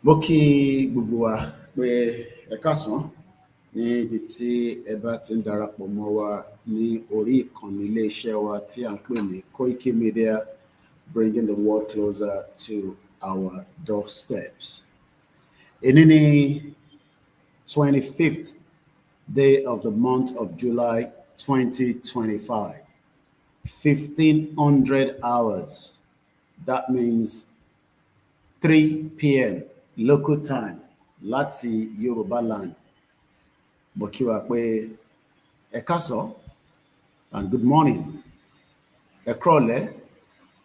Mo kí gbogbo wa pé ẹ káàsán ní ibi tí ẹ bá ti ń darapọ̀ mọ́ wa ní orí ìkànnì iléeṣẹ́ wa tí à ń pè ní Koiki Media, bringing the world closer to our doorsteps. Èní ni 25th day of the month of July 2025, 1500 hours. That means 3 p.m. local time láti Yoruba land. Mo kí wa pé ẹ káàsán and good morning. Ẹ kúrọ̀lẹ́,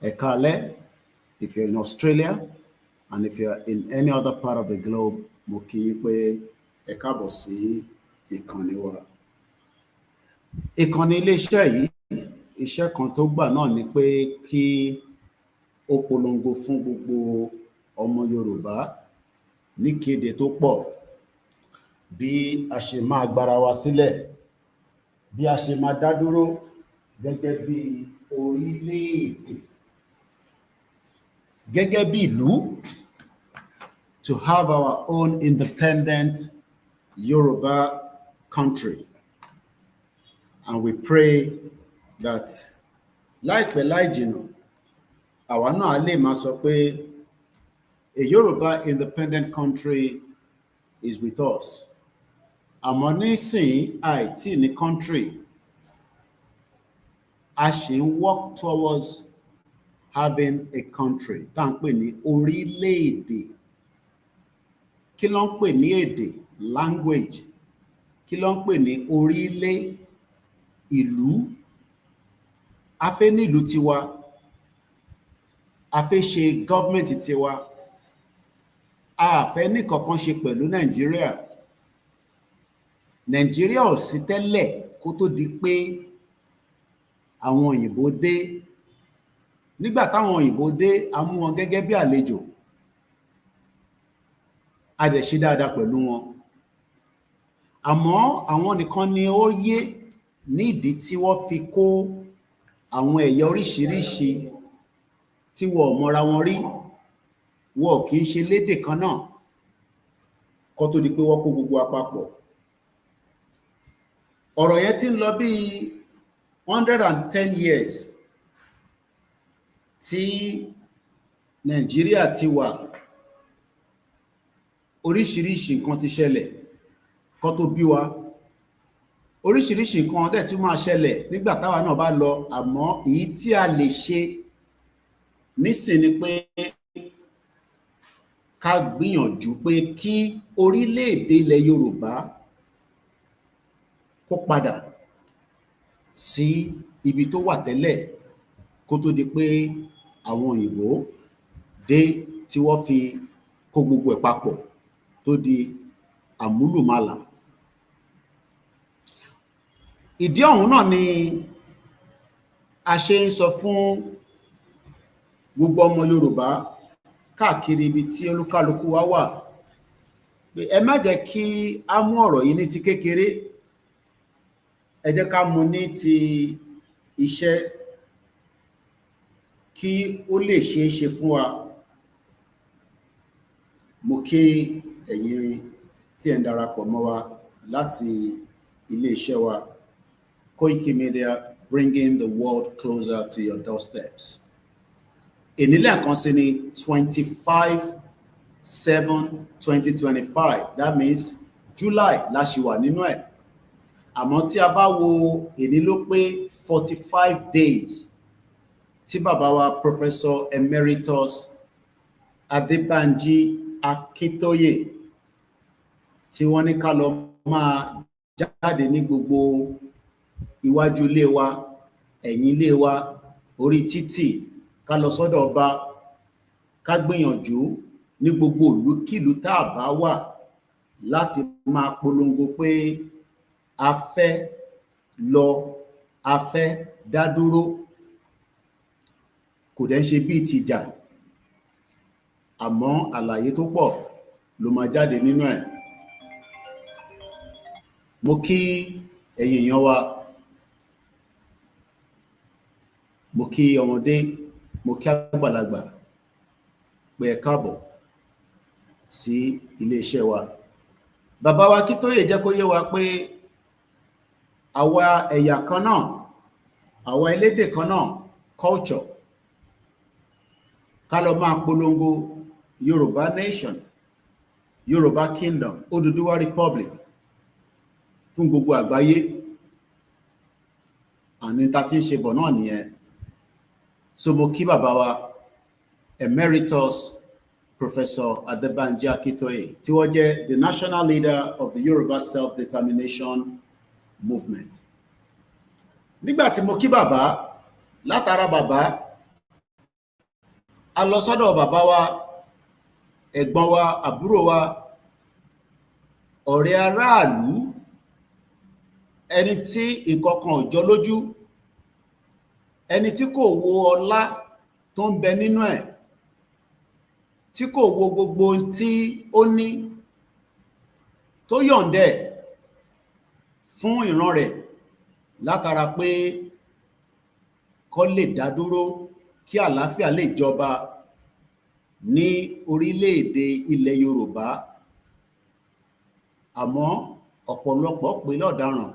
ẹ káalẹ́ if you're in Australia, and if you're in any other part of the globe, mo kí yín pé ẹ káàbọ̀ sí ìkànnì wa. Ìkànnì iléeṣẹ́ yìí, iṣẹ́ kan tó gbà náà ni pé kí ó polongo fún gbogbo ọmọ Yorùbá níkéde tó pọ̀ bí a ṣe máa gbára wa sílẹ̀, bí a ṣe máa dá dúró gẹ́gẹ́ bí orílẹ̀-èdè, gẹ́gẹ́ bí ìlú, to have our own independent Yoruba country. And we pray that láìpẹ́ láì jìnnà àwa náà lè máa sọ pé a Yoruba independent country is with us. Àmọ́ nísìn àìtí ní country, a ṣì ń work towards having a country tá à ń pè ní orílẹ̀-èdè. Kí ló ń pè ní èdè? Language. Kí ló ń pè ní orílẹ̀? Ìlú. A fẹ́ ní ìlú tiwa, a fẹ́ ṣe government tiwa, a fẹ́ ní kankan ṣe pẹ̀lú Nàìjíríà. Nàìjíríà ò sí tẹ́lẹ̀ kó tó di pé àwọn òyìnbó dé. Nígbà táwọn òyìnbó dé, a mú wọn gẹ́gẹ́ bí àlejò, a dẹ̀ ṣe dáadáa pẹ̀lú wọn. Àmọ́ àwọn nìkan ni ó yé nídìí tí wọ́n fi kó àwọn ẹ̀yà oríṣiríṣi tí wọ́n ò mọra wọn rí, wọn kì í ṣe lédè kan náà kó tó di pé wọ́n kó gbogbo àpapọ̀. Ọ̀rọ̀ yẹn ti ń lọ bí 110 years tí Nàìjíríà ti wà. Oríṣiríṣi nǹkan ti ṣẹlẹ̀ kó tó bí wa. Oríṣiríṣi nǹkan dẹ̀ tún máa ṣẹlẹ̀ nígbà táwa náà bá lọ, àmọ́ èyí tí a lè ṣe nísìn ni pé ká gbìyànjú pé kí orílẹ̀-èdè ilẹ̀ Yorùbá kó padà sí ibi tó wà tẹ́lẹ̀ kó tó di pé àwọn òyìnbó dé tí wọ́n fi kó gbogbo ẹ̀ papọ̀ tó di àmúlùmálà. Ìdí ọ̀hún náà ni a ṣe ń sọ fún gbogbo ọmọ Yorùbá káàkiri ibi tí olúkálukú wa wà pé ẹ má jẹ́ kí á mú ọ̀rọ̀ yìí ní ti kékeré, ẹ jẹ́ ká mú ní ti iṣẹ́ kí ó lè ṣeé ṣe fún wa. Mo kí ẹ̀yin tí ẹ ń darapọ̀ mọ́ wa láti iléeṣẹ́ wa Koiki Media, bringing the world closer to your doorsteps. Èní lẹ́ẹ̀kan sí ni 25/7/2025. That means July la ṣì wà nínú ẹ̀. Àmọ́ tí a bá wo èní ló pé 45 days tí bàbá wa Professor Emeritus Adébánjí Akíntóyè tí wọ́n ní ká lọ máa jáde ní gbogbo iwájú ilé wa, ẹ̀yìn ilé wa, orí títì, ká lọ sọ́dọ̀ ọba, ká gbìyànjú ní gbogbo ìlúkílùú tá a bá wà láti máa polongo pé a fẹ́ lọ, a fẹ́ dá dúró. Kò dẹ̀ ṣe bí ìtìjà, àmọ́ àlàyé tó pọ̀ ló máa jáde nínú ẹ̀. Mo kí ẹ̀yin èèyàn wa, mo kí ọmọdé, mo kí àgbàlagbà pé ẹ káàbọ̀ sí iléeṣẹ́ wa. Bàbá wa Akíntóyè jẹ́ kó yé wa pé àwa ẹ̀yà kan náà, àwa elédè kan náà, culture, ká lọ máa polongo Yorùbá nation, Yorùbá kingdom, Odùduwà republic fún gbogbo àgbáyé. Àní ta ti ń ṣe bọ̀ náà nìyẹn. So mo kí bàbá wa Emeritus Professor Adebanji Akintoye tí wọ́n jẹ́ the national leader of the Yoruba self-determination movement. Nígbà tí mo kí bàbá, látara bàbá, a lọ sọ́dọ̀ bàbá wa, ẹ̀gbọ́n wa, àbúrò wa, ọ̀rẹ́ aráàlú, ẹni tí nǹkan kan ò jọ lójú, ẹni tí kò wo ọlá tó ń bẹ nínú ẹ̀, tí kò wo gbogbo tí ó ní, tó yọ̀ǹdẹ̀ fún ìran rẹ̀ látara pé kó lè dá dúró, kí àlàáfíà lè jọba ní orílẹ̀-èdè ilẹ̀ Yorùbá. Àmọ́ ọ̀pọ̀lọpọ̀ pè lọ́daràn,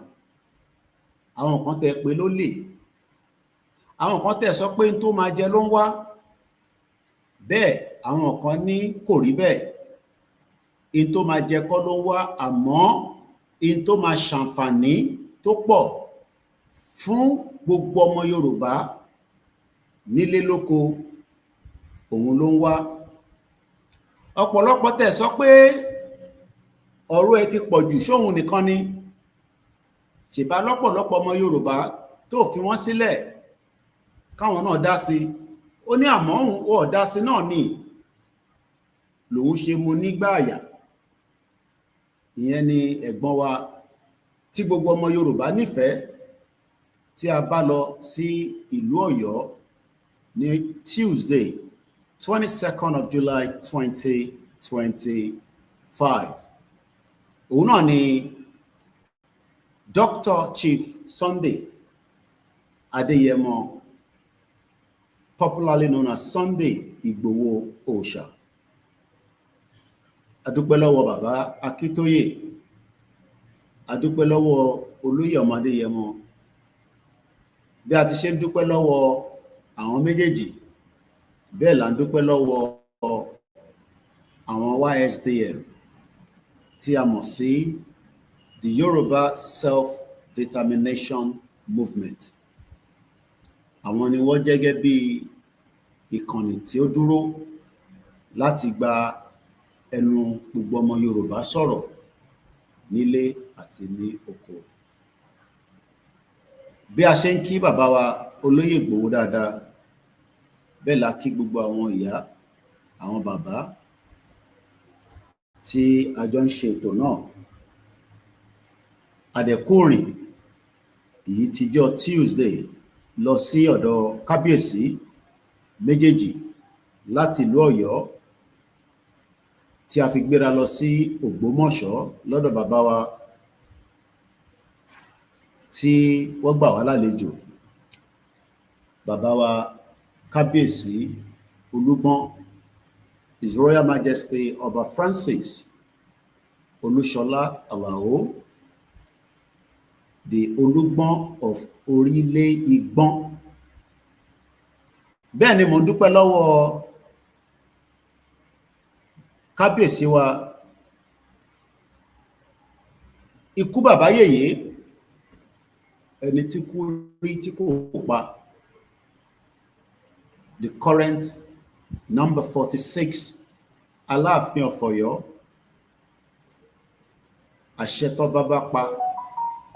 àwọn kan tẹ́ pé lólè, àwọn kan tẹ́ sọ pé n tó máa jẹ ló ń wá, bẹ́ẹ̀ àwọn kan ní kò rí bẹ́ẹ̀, n tó máa jẹ kọ́ ló ń wá, àmọ́ n tó máa ṣàǹfààní tó pọ̀ fún gbogbo ọmọ Yorùbá nílé lóko òun ló ń wá. Ọ̀pọ̀lọpọ̀ tẹ́ sọ pé ọ̀rọ̀ ẹ ti pọ̀ jù, ṣóhun nìkan ni, ṣèbá lọ́pọ̀lọpọ̀ ọmọ Yorùbá tó fi wọ́n sílẹ̀ káwọn náà dá sí. Ó ní àmọ́ òun ò dá sí náà ni lòun ṣe mú nígbà àyà. Ìyẹn ni ẹ̀gbọ́n wa tí gbogbo ọmọ Yorùbá nífẹ̀ẹ́, tí a bá lọ sí ìlú Ọ̀yọ́ ní Tuesday 22nd of July 2025. Òun náà ni Dr. Chief Sunday Adeyemo, popularly known as Sunday Igboho Oòṣà. A dúpẹ́ lọ́wọ́ bàbá Akíntóyè, a dúpẹ́ lọ́wọ́ olóyè ọmọ Adéyẹmọ. Bí a ti ṣe ń dúpẹ́ lọ́wọ́ àwọn méjèèjì, bẹ́ẹ̀ là ń dúpẹ́ lọ́wọ́ àwọn YSDM tí a mọ̀ sí the Yoruba Self-Determination Movement. Àwọn ni wọ́n jẹ́ gẹ́gẹ́ bí ìkànnì tí ó dúró láti gba ẹnu gbogbo ọmọ Yorùbá sọ̀rọ̀ nílé àti ní oko. Bí a ṣe ń kí bàbá wa olóyè Ìgbòho dáadáa, bẹ́ẹ̀ la kí gbogbo àwọn ìyá, àwọn bàbá tí a jọ ń ṣe ètò náà. Àdẹ̀kùnrin èyí tíjọ́ Tuesday lọ sí ọ̀dọ̀ kábíyèsí méjèèjì láti ìlú Ọ̀yọ́, tí a fi gbéra lọ sí Ògbómọ̀ṣọ́ lọ́dọ̀ bàbá wa tí wọ́n gbà wá lálejò, bàbá wa kábíyèsí Olúgbọ́n, His Royal Majesty Ọba Francis Olúṣọlá Àlàó, the Olúgbọ́n of Orílẹ̀ Ìgbọ́n. Bẹ́ẹ̀ ni mo ń dúpẹ́ lọ́wọ́ kábíyèsí wa ikú bàbá yèyé, ẹni tí kú rí tí kò pa, the current number 46 Aláàfin of Ọ̀yọ́. Àṣẹ tó bàbá pa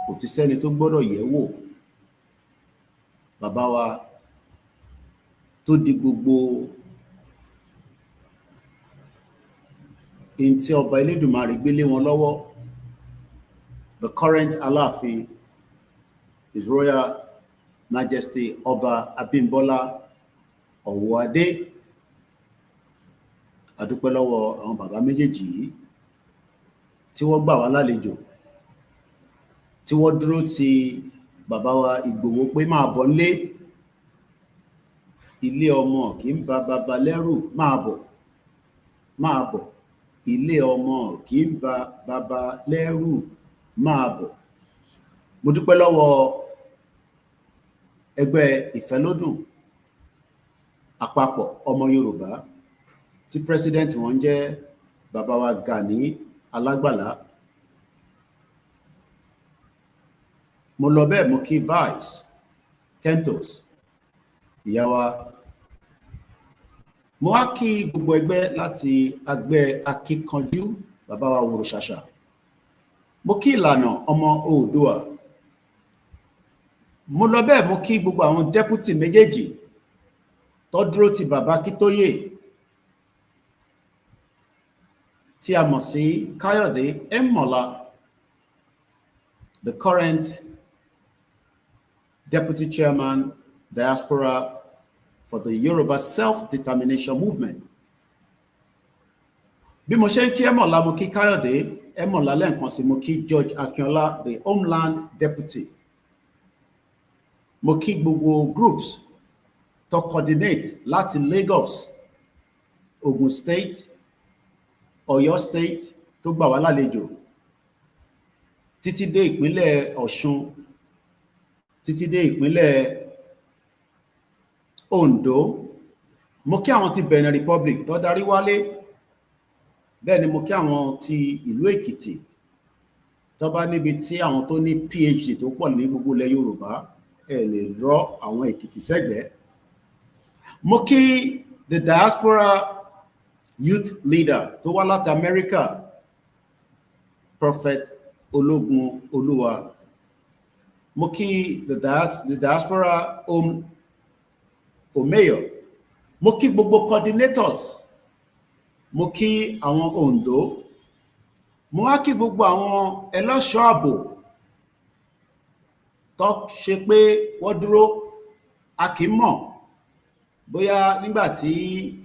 kò ti sẹ́ni tó gbọ́dọ̀ yẹ̀ wò. Bàbá wa tó di gbogbo in tí ọba Elédùmarè gbélé wọn lọ́wọ́, the current Aláàfin, His Royal Majesty Ọba Abímbọ́lá Ọ̀wọ́adé. A dúpẹ́ lọ́wọ́ àwọn bàbá méjèèjì yìí tí wọ́n gbà wá lálejò, tí wọ́n dúró ti bàbá wa Ìgbòho pé máa bọ̀ nílé, ilé ọmọ kì í ba bàbá lẹ́rù, máa bọ̀, ilé ọmọ kì í ba bàbá lẹ́rù máa bọ̀. Mo dúpẹ́ lọ́wọ́ ẹgbẹ́ ìfẹ́lódùn àpapọ̀ ọmọ Yorùbá tí president wọn jẹ́ bàbá wa Gani Alágbàlá. Mo lọ bẹ́ẹ̀ mo kí vice Kentos ìyá wa. Mo wá kí gbogbo ẹgbẹ́ láti ẹgbẹ́ akíkanjú bàbá wa Wòrò Ṣàṣà. Mo kí ìlànà ọmọ Oòduà. Mo lọ bẹ́ẹ̀ mo kí gbogbo àwọn deputy méjèèjì tó dúró ti bàbá Kítóyè tí a mọ̀ sí Káyọ̀dé Ẹ̀mọ̀lá, the current deputy chairman diaspora for the Yoruba self-determination movement. Bí mo ṣe ń kí Ẹ̀mọ̀lá mo kí Káyọ̀dé Ẹ̀mọ̀lá lẹ́ẹ̀kan sí mo kí George Akínọlá, the homeland deputy. Mo kí gbogbo groups to coordinate láti Lagos, Ogun State, Ọ̀yọ́ State tó gbà wá lálejò títí dé ìpínlẹ̀ Ọ̀ṣun, títí dé ìpínlẹ̀ Ondo. Mo kí àwọn ti Benin Republic tó darí wálé. Bẹ́ẹ̀ ni mo kí àwọn ti ìlú Èkìtì tó bá níbi tí àwọn tó ní PhD tó pọ̀ ní gbogbo ilẹ̀ Yorùbá ẹ lè rọ àwọn Èkìtì sẹ́gbẹ̀ẹ́. Mo kí the diaspora youth leader tó wá láti America, Prophet Ológun Olúwa. Mo kí the diaspora Omeyo. Mo kí gbogbo coordinators. Mo kí àwọn Ondo. Mo wá kí gbogbo àwọn ẹlẹ́ṣọ́ ààbò tó ṣe pé wọ́n dúró. A kì í mọ̀ bóyá nígbà tí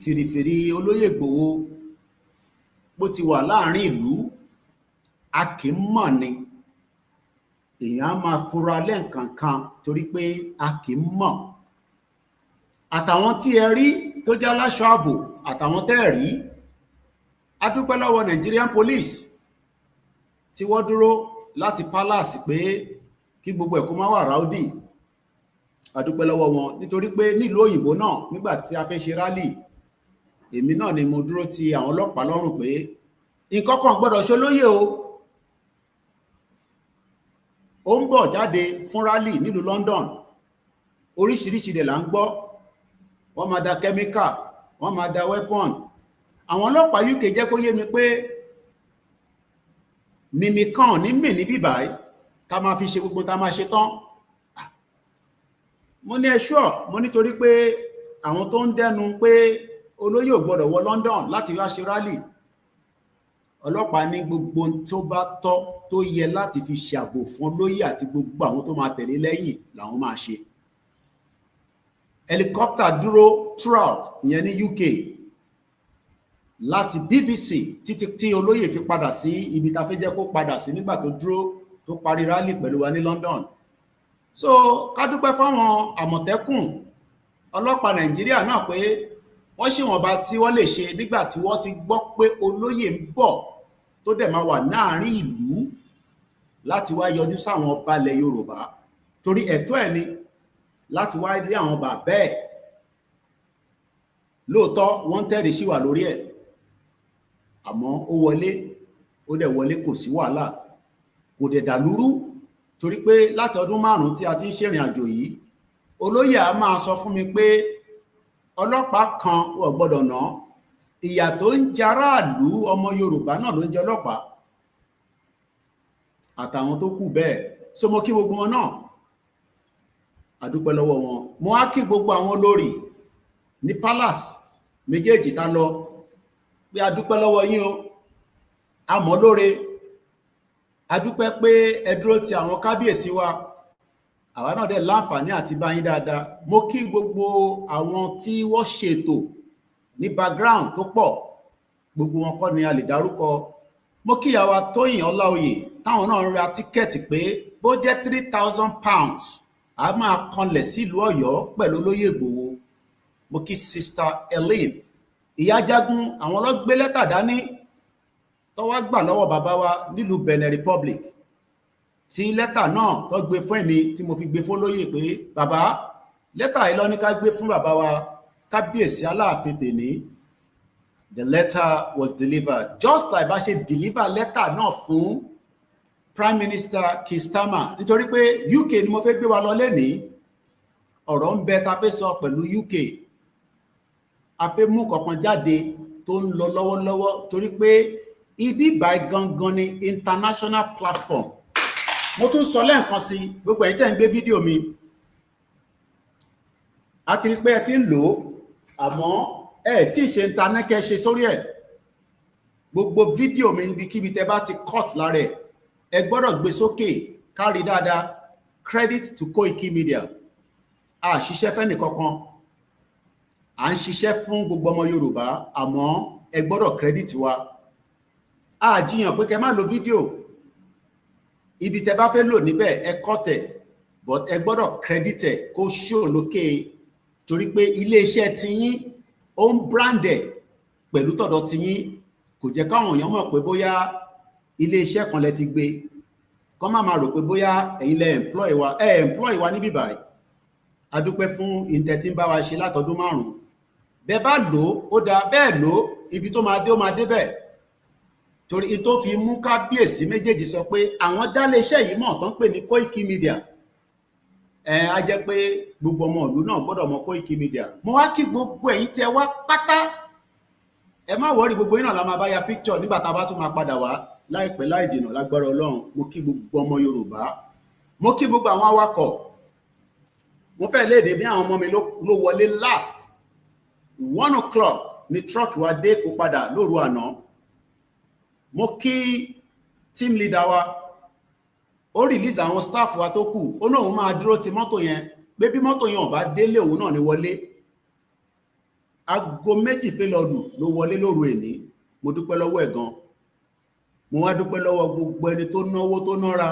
fìrìfìrì olóyè Ìgbòho bó ti wà láàrin ìlú, a kì í mọ̀ ni. Èèyàn á máa fura lẹ́ǹkankan torí pé a kì í mọ̀. Àtàwọn tí ẹ rí tó jẹ́ aláṣọ́ ààbò àtàwọn tẹ́ ẹ rí, a dúpẹ́ lọ́wọ́ Nigerian police tí wọ́n dúró láti palace pé kí gbogbo ẹ̀kọ́ máa wà ráúdì. A dúpẹ́ lọ́wọ́ wọn nítorí pé nílùú òyìnbó náà nígbà tí a fẹ́ ṣe rálì, èmi náà ni mo dúró ti àwọn ọlọ́pàá lọ́rùn pé nǹkan kan gbọ́dọ̀ ṣe olóyè o. Ó ń bọ̀ jáde fún rálì nílùú London, oríṣiríṣi dẹ̀ là ń gbọ́. Wọ́n máa da chemical, wọ́n máa da weapon. Àwọn ọlọ́pàá UK jẹ́ kó yé mi pé mímí kan ní mì ní bíbáyìí ká máa fi ṣe gbogbo tá máa ṣe tán. Mo ní ẹ̀ṣọ́, mo nítorí pé àwọn tó ń dẹnu pé olóyè ò gbọ́dọ̀ wọ London láti wá ṣe rálì. Ọlọ́pàá ní gbogbo tó bá tọ́ tó yẹ láti fi ṣàbò fún olóyè àti gbogbo àwọn tó máa tẹ̀lé lẹ́yìn làwọn máa ṣe. Helicopter dúró throughout ìyẹn ní UK láti BBC títí tí olóyè fi padà sí ibi tá fẹ́ jẹ́ kó padà sí nígbà tó dúró tó parí rálì pẹ̀lú wa ní London. So ká dúpẹ́ fáwọn Àmọ̀tẹ́kùn ọlọ́pàá Nàìjíríà náà pé wọ́n ṣe wọ̀nba tí wọ́n lè ṣe nígbà tí wọ́n ti gbọ́ pé olóyè ń bọ̀ tó dẹ̀ máa wà láàrin ìlú láti wá yọjú sáwọn ọba ilẹ̀ Yorùbá torí ẹ̀tọ́ ẹ̀ ni láti wá rí àwọn bàbá ẹ̀. Lóòótọ́ wọ́n tẹ́rì sí wà lórí ẹ̀, àmọ́ ó wọlé, ó dẹ̀ wọlé kò sí wàhálà, kò dẹ̀ dàlúrú torí pé láti ọdún 5 tí a ti ń ṣèrìn àjò yìí, olóyè a máa sọ fún mi pé ọlọ́pàá kan ò gbọ́dọ̀ ná, ìyà tó ń jẹ aráàlú ọmọ Yorùbá náà ló ń jẹ ọlọ́pàá àtàwọn tó kù bẹ́ẹ̀. So mo kí gbogbo wọn náà, a dúpẹ́ lọ́wọ́ wọn. Mo á kí gbogbo àwọn olórí ní palace méjèèjì tá lọ pé a dúpẹ́ lọ́wọ́ yín o, a mọ̀ lóore, a dúpẹ́ pé ẹ dúró ti àwọn kábíyèsí wa, àwa náà dẹ̀ láǹfààní àti bá yín dáadáa. Mo kí gbogbo àwọn tí wọ́n ṣètò ní background tó pọ̀, gbogbo wọn kọ́ ni a lè dárúkọ. Mo kí ìyá wa Tóyìn Ọláoyè táwọn náà ra tíkẹ́ẹ̀tì pé bó jẹ́ £3,000 a máa kanlẹ̀ sílùú Ọ̀yọ́ pẹ̀lú olóyè Ìgbòho. Mo kí Sister Elaine Ìyájágún, àwọn ló gbé lẹ́tà dání tó wá gbà lọ́wọ́ bàbá wa nílùú Benin Republic, tí lẹ́tà náà tó gbé fún èmi tí mo fi gbé fún olóyè pé bàbá lẹ́tà yìí ló ní ká gbé fún bàbá wa kábíyèsí Aláàfin tèní. The letter was delivered just like bá ṣe deliver lẹ́tà náà fún Prime Minister Keir Starmer, nítorí pé UK ni mo fẹ́ gbé wa lọ lénìí. Ọ̀rọ̀ ń bẹ ta fẹ́ sọ pẹ̀lú UK. A fẹ́ mú kankan jáde tó ń lọ lọ́wọ́lọ́wọ́ torí pé ibi báyìí gangan ni international platform. Mo tún sọ lẹ́ẹ̀kan sí gbogbo ẹ̀yin tẹ́ ń gbé fídíò mi. A ti rí pé ẹ ti ń lò ó, àmọ́ ẹ tí ì ṣe internet kẹ́ ṣe sórí ẹ̀. Gbogbo fídíò mi níbikíbi tẹ́ bá ti cut lára ẹ̀, ẹ gbọ́dọ̀ gbé sókè kárí dáadáa. Credit to Koiki Media. A ṣiṣẹ́ fẹ́ nìkankan, à ń ṣiṣẹ́ fún gbogbo ọmọ Yorùbá, àmọ́ ẹ gbọ́dọ̀ credit wa. A jiyàn pé kẹ́ má lo fídíò, ibi tẹ́ bá fẹ́ lò níbẹ̀ ẹ cut ẹ̀, but ẹ gbọ́dọ̀ credit ẹ̀ kó show lókè, torí pé iléeṣẹ́ tiyín ó ń brand ẹ̀ pẹ̀lú tọ̀dọ̀ tiyín, kò jẹ́ káwọn èèyàn mọ̀ pé bóyá iléeṣẹ́ kan lẹ ti gbé, kọ́ má máa rò pé bóyá ẹ̀yin lẹ employ wa níbí báyìí. A dúpẹ́ fún ìtẹ́ tí ń bá wa ṣe látọdún 5. Bẹ́ẹ̀ bá lò ó dáa, bẹ́ẹ̀ lò ó ibi tó máa dé ó máa débẹ̀. Torí tó fi mú kábíyèsí méjèèjì sọ pé àwọn dálé iṣẹ́ yìí mọ̀ tán pè ní Koiki Media. A jẹ́ pé gbogbo ọmọ ìlú náà gbọ́dọ̀ mọ Koiki Media. Mo wá kí gbogbo ẹ̀yin tẹ́ wá pátá. Ẹ má wọrí, gbogbo yín náà la máa bá ya picture nígbà tá a bá tún máa padà wá láìpẹ́ láì jìnnà lágbára Ọlọ́run. Mo kí gbogbo ọmọ Yorùbá. Mo kí gbogbo àwọn awakọ̀. Mo fẹ́ léde bí àwọn ọmọ mi ló wọlé last 1 o'clock ní truck wa dé kó padà lóru àná. Mo kí team leader wa, ó release àwọn staff wa tó kù, ó náà máa dúró ti mọ́tò yẹn pé bí mọ́tò yẹn ò bá délé òun náà ní wọlé. Aago 2 fẹ́ lọ lù ló wọlé lóru èní. Mo dúpẹ́ lọ́wọ́ ẹ̀ gan. Mo wá dúpẹ́ lọ́wọ́ gbogbo ẹni tó náwó tó nára.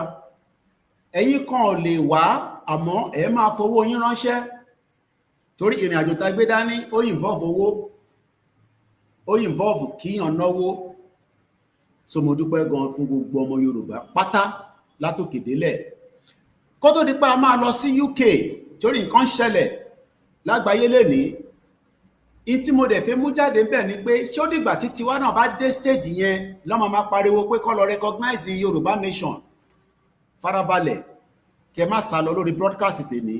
Ẹ̀yin kan ò lè wá, àmọ́ ẹ máa fowó yín ránṣẹ́, torí ìrìn àjò tá gbé dání ó involve owó, ó involve kíyàn náwó. So mo dúpẹ́ gan fún gbogbo ọmọ Yorùbá pátá látòkè délẹ̀. Kó tó di pé a máa lọ sí UK, torí nǹkan ṣẹlẹ̀ lágbàáyé lénìí. In tí mo dẹ̀ fẹ́ mú jáde ń bẹ̀ ni pé ṣé ó dìgbà tí tiwa náà bá dé stage yẹn lọ́mọ máa pariwo pé kó lọ recognize Yorùbá nation. Farabalẹ̀, kẹ má sá lọ lórí broadcast tèmi,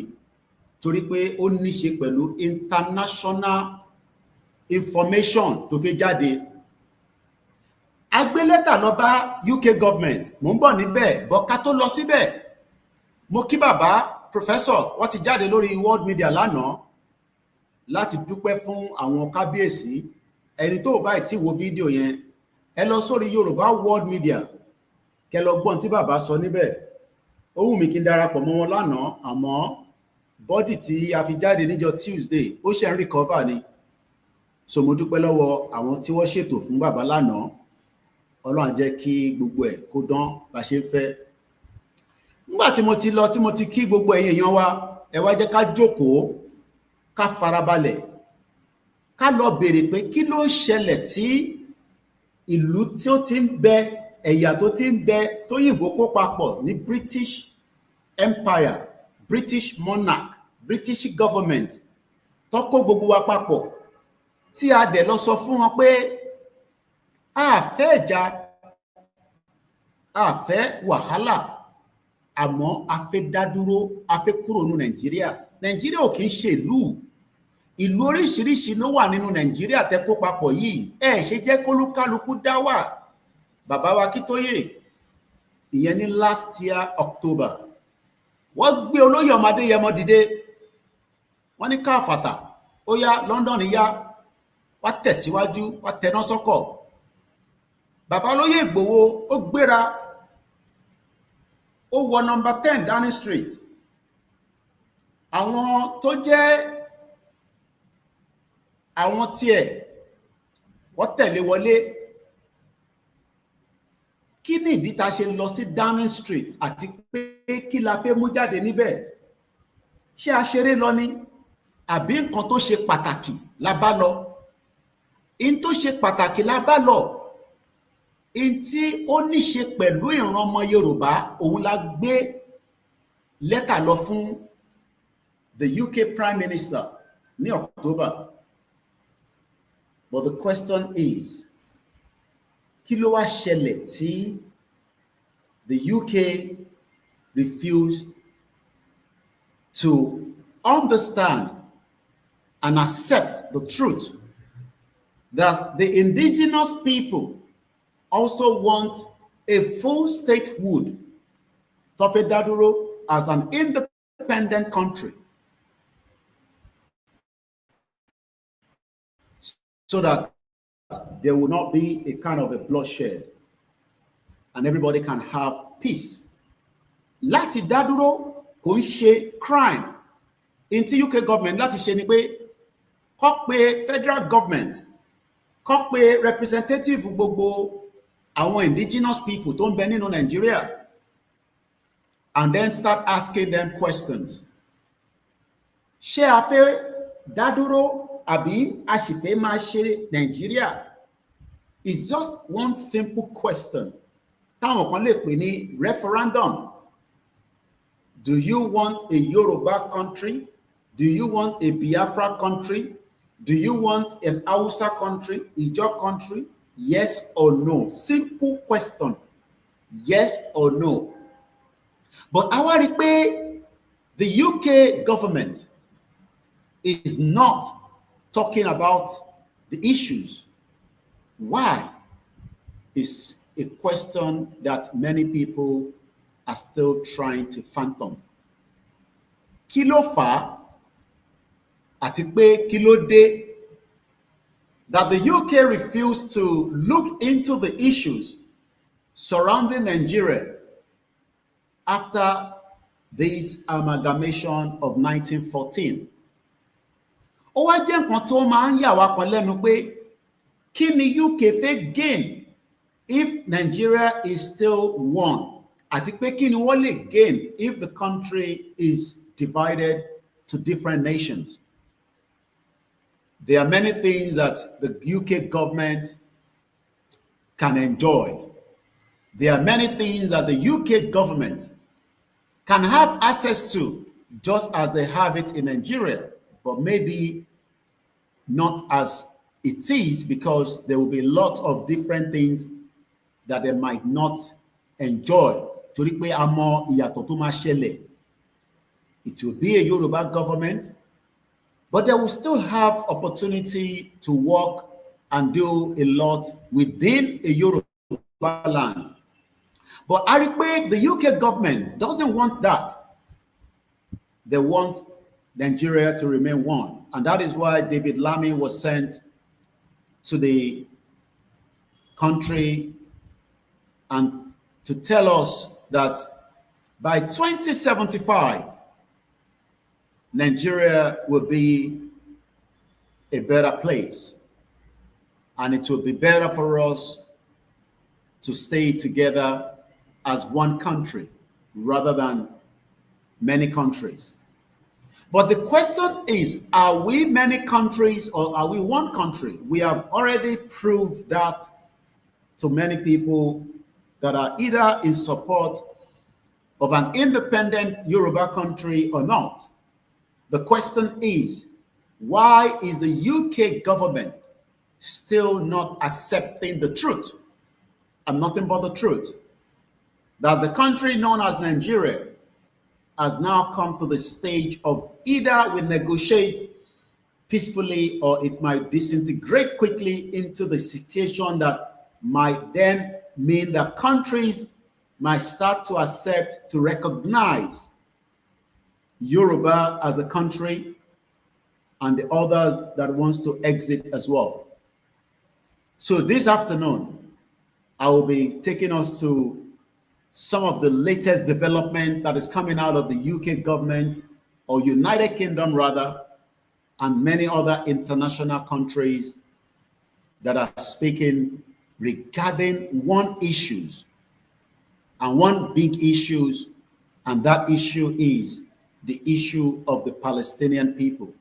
torí pé ó ní ṣe pẹ̀lú international information tó fẹ́ jáde. A gbé lẹ́tà lọ bá UK government, mo ń bọ̀ níbẹ̀, bọ́ ká tó lọ síbẹ̀. Mo kí bàbá professor, wọ́n ti jáde lórí world media lánàá láti dúpẹ́ fún àwọn kábíyèsí. Ẹni tó bá ti wo fídíò yẹn, ẹ lọ sórí Yorùbá world media, kẹ lọ gbọ́n tí bàbá sọ níbẹ̀. Ó wù mí kí n darapọ̀ mọ́ wọn lánàá, àmọ́ bọ́dì tí a fi jáde níjọ́ Tuesday ó ṣe ń recover ni. So mo dúpẹ́ lọ́wọ́ àwọn tí wọ́n ṣètò fún bàbá lánàá. Ọlọ́run jẹ́ kí gbogbo ẹ̀ kó dán bá ṣe ń fẹ́. Nígbà tí mo ti lọ, tí mo ti kí gbogbo ẹ̀yin èèyàn wa, ẹ wá jẹ́ ká jókòó, ká farabalẹ̀, ká lọ béèrè pé kí ló ń ṣẹlẹ̀ tí ìlú tí ó ti ń bẹ, ẹ̀yà tó ti ń bẹ tó yìnbó kó papọ̀ ní British Empire, British monarch, British government tó kó gbogbo wa papọ̀, tí a dẹ̀ lọ sọ fún wọn pé a fẹ́ ìjà, a fẹ́ wàhálà, àmọ́ a fẹ́ dádúró, a fẹ́ kúrò ní Nàìjíríà. Nàìjíríà ò kì í ṣe ìlú oríṣiríṣi ló wà nínú Nàìjíríà tẹ́ kó papọ̀ yìí. Ẹ ṣe jẹ́ kólúkálukú dá wà. Bàbá wa Akíntóyè, ìyẹn ní last year October, wọ́n gbé olóyè ọmọ Adéyẹmọ dìde, wọ́n ní káfàtà ó yá, London yá, wá tẹ̀síwájú, wá tẹná sọ́kọ̀. Bàbá olóyè Ìgbòho ó gbéra, ó wọ number 10 Downing Street. Àwọn tó jẹ́ àwọn tiẹ̀ wọ́n tẹ̀lé wọlé. Kí ni ìdí tá ṣe lọ sí Downing Street àti pé kí la fẹ́ mú jáde níbẹ̀? Ṣé a ṣeré lọ ni? Àbí nǹkan tó ṣe pàtàkì la bá lọ? In tó ṣe pàtàkì la bá lọ. in tí ó ní ṣe pẹ̀lú ìran ọmọ Yorùbá òun la gbé lẹ́tà lọ fún the UK Prime Minister ní October. But the question is, kí ló wá ṣẹlẹ̀ tí the UK refused to understand and accept the truth that the indigenous people also want a full statehood, tó fẹ́ dá dúró as an independent country, so that there will not be a kind of a bloodshed and everybody can have peace. Láti dá dúró kò ń ṣe crime. In the UK government láti ṣe ni pé kó pe federal government, kó pe representative gbogbo àwọn indigenous people tó ń bẹ nínú Nigeria, and then start asking them questions. Ṣé a fẹ́ dá dúró àbí a sì fẹ́ máa ṣe Nigeria? It's just one simple question. Táwọn kan lè pè ní referendum. Do you want a Yoruba country? Do you want a Biafra country? Do you want an Hausa country, Ijaw country? Yes or no? Simple question. Yes or no? But àwa rí pé the UK government is not talking about the issues. Why? Is a question that many people are still trying to fathom. Kí ló fà á àti pé kí ló dé that the UK refused to look into the issues surrounding Nigeria after this amalgamation of 1914? Ó wá jẹ́ nǹkan tó máa ń yà wá kan lẹ́nu pé kí ni UK fẹ́ gain if Nigeria is still one? Àti pé kí ni wọ́n lè gain if the country is divided to different nations? There are many things that the UK government can enjoy. There are many things that the UK government can have access to, just as they have it in Nigeria, but maybe not as it is, because there will be a lot of different things that they might not enjoy. Torí pé a mọ ìyàtọ̀ tó máa ṣẹlẹ̀. It will be a Yoruba government, but they will still have opportunity to work and do a lot within a Yoruba land. But I repeat, the UK government doesn't want that. They want Nigeria to remain one. And that is why David Lammy was sent to the country and to tell us that by 2075, Nigeria will be a better place. And it will be better for us to stay together as one country rather than many countries. But the question is, are we many countries or are we one country? We have already proved that to many people that are either in support of an independent Yoruba country or not. The question is, why is the UK government still not accepting the truth, and nothing but the truth, that the country known as Nigeria has now come to the stage of either we negotiate peacefully or it might disintegrate quickly into the situation that might then mean that countries might start to accept, to recognize Yoruba as a country and the others that wants to exit as well. So this afternoon, I will be taking us to some of the latest development that is coming out of the UK government, or United Kingdom rather, and many other international countries that are speaking regarding one issue, and one big issue, and that issue is the issue of the Palestinian people.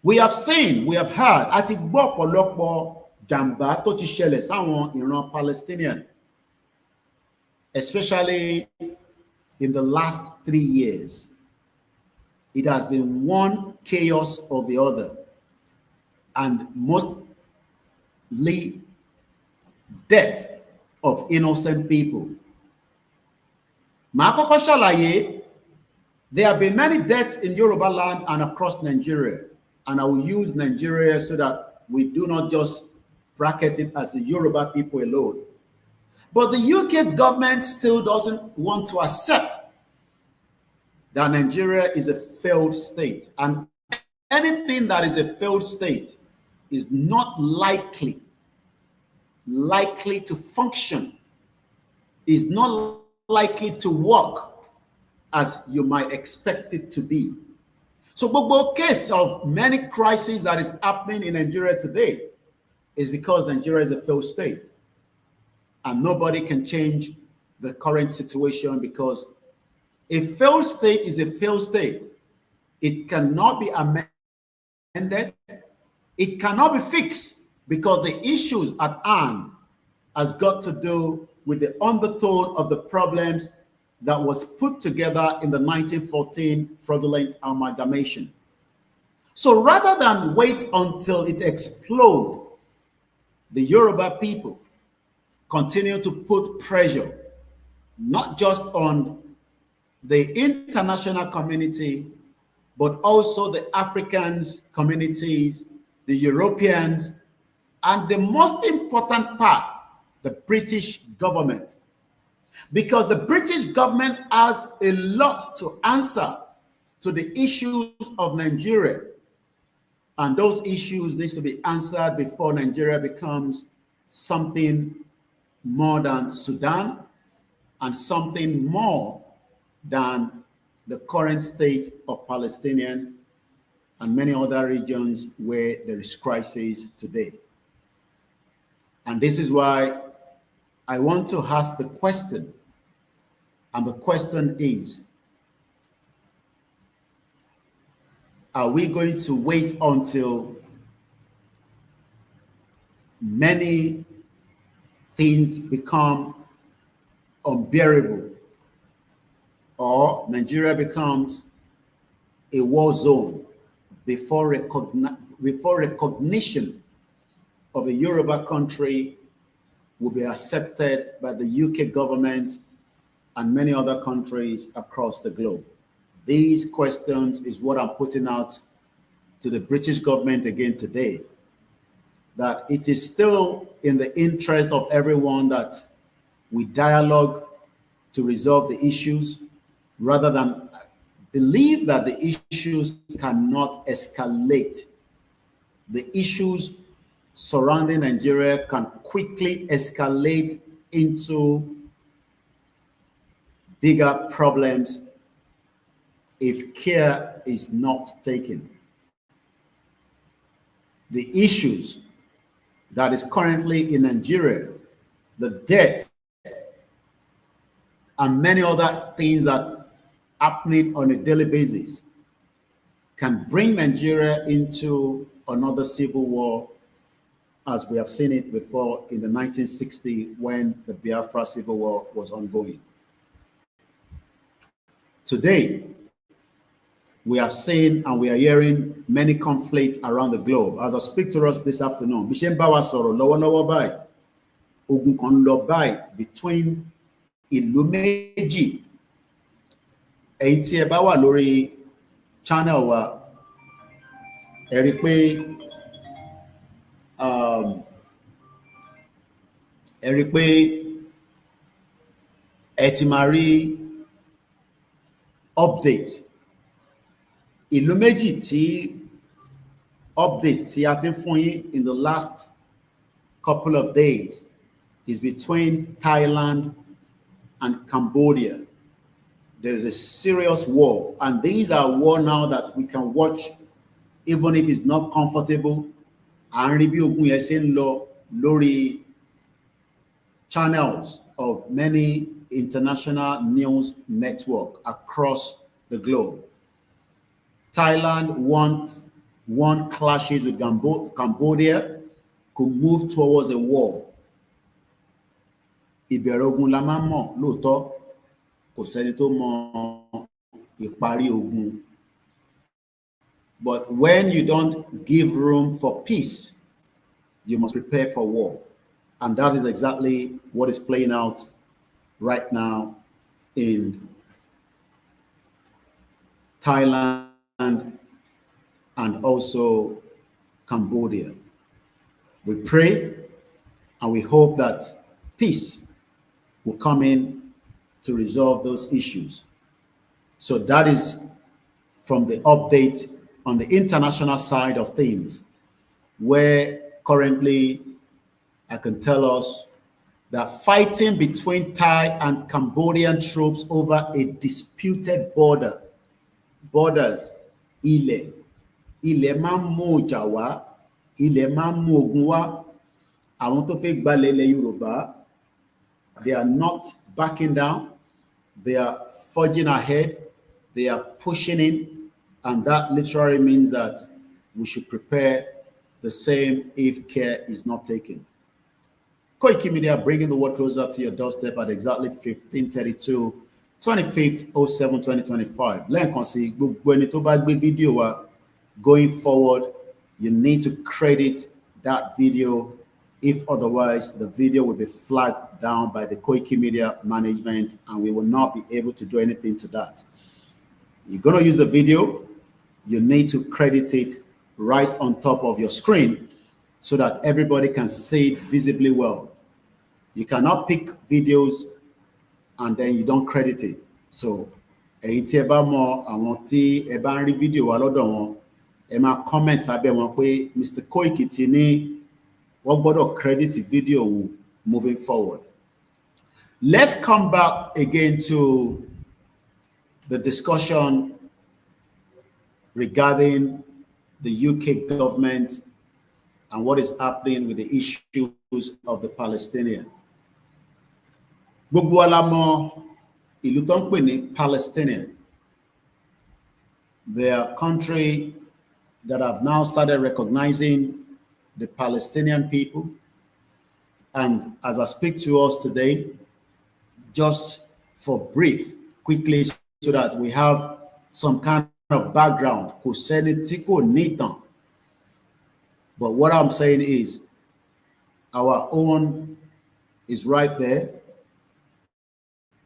We have seen, we have heard, àti gbọ́ ọ̀pọ̀lọpọ̀ jàǹbá tó ti ṣẹlẹ̀ sáwọn ìran Palestinian, especially in the last 3 years. It has been one chaos or the other, and mostly death of innocent people. Màá kọ́kọ́ ṣàlàyé. There have been many deaths in Yoruba land and across Nigeria, and I will use Nigeria so that we do not just bracket it as the Yoruba people alone. But the UK government still doesn't want to accept that Nigeria is a failed state, and anything that is a failed state is not likely to function, is not likely to work as you might expect it to be. So the case of many crises that is happening in Nigeria today is because Nigeria is a failed state, and nobody can change the current situation, because a failed state is a failed state. It cannot be amended. It cannot be fixed, because the issues at hand has got to do with the undertone of the problems that was put together in the 1914 fraudulent amalgamation. So rather than wait until it explodes, the Yoruba people continue to put pressure, not just on the international community, but also the Africans communities, the Europeans, and the most important part, the British government. Because the British government has a lot to answer to the issues of Nigeria. And those issues need to be answered before Nigeria becomes something more than Sudan and something more than the current state of Palestinian and many other regions where there is crisis today. And this is why I want to ask the question, and the question is, are we going to wait until many things become unbearable, or Nigeria becomes a war zone before recognition of a Yoruba country will be accepted by the UK government and many other countries across the globe? These questions is what I'm putting out to the British government again today, that it is still in the interest of everyone that we dialogue to resolve the issues, rather than believe that the issues cannot escalate. The issues surrounding Nigeria can quickly escalate into bigger problems if care is not taken. The issues that is currently in Nigeria, the debt, and many other things that are happening on a daily basis can bring Nigeria into another civil war, as we have seen it before in the 1960s when the Biafra Civil War was ongoing. Today, we have seen and we are hearing many conflicts around the globe. As I speak to us this afternoon, ogun kan lọ báyìí between ìlú méjì. Èyí tí ẹ bá wà lórí channel wa, ẹ rí pé ẹ ti máa rí update. Ìlú méjì tí update tí a ti ń fún yín in the last couple of days is between Thailand and Cambodia. There's a serious war, and these are war now that we can watch even if it's not comfortable. À ń rí bí ogun yẹn ṣe ń lọ lórí channels of many international news network across the globe. Thailand won clashes with Cambodia, could move towards a war. Ìbẹ̀rẹ̀ ogun la máa mọ̀ lóòótọ́, kò sẹ́ni tó mọ ìparí ogun. But when you don't give room for peace, you must prepare for war. And that is exactly what is playing out right now in Thailand and also Cambodia. We pray and we hope that peace will come in to resolve those issues. So that is from the update on the international side of things, where currently I can tell us that fighting between Thai and Cambodian troops over a disputed borders, ilẹ̀ máa ń mú ìjà wá, ilẹ̀ máa ń mú ogun wá. Àwọn tó fẹ́ gbalẹ̀ ilẹ̀ Yorùbá, they are not backing down. They are forging ahead. They are pushing in. And that literally means that we should prepare the same if care is not taken. Koiki Media bringing the word closer to your doorstep at exactly 15:32, 25/07/2025. Lẹ́ẹ̀kan sí gbogbo ẹni tó bá gbé fídíò wa going forward, you need to credit that video. If otherwise, the video will be flagged down by the Koiki Media management and we will not be able to do anything to that. You're going to use the video, you need to credit it right on top of your screen so that everybody can see it visibly well. You cannot pick videos and then you don't credit it. So, èyí tí ẹ bá mọ àwọn tí ẹ bá ń rí fídíò wa lọ́dọ̀ wọn, ẹ máa comment sábẹ́ wọn pé Mr. Koiki ti ní wọ́n gbọ́dọ̀ credit video moving forward. Let's come back again to the discussion regarding the UK government and what is happening with the issues of the Palestinian. Gbogbo wa la mọ̀ ìlú tó ń pè ní Palestinian. They are a country that have now started recognizing the Palestinian people. And as I speak to us today, just for brief, quickly, so that we have some kind of background. But what I'm saying is, our own is right there,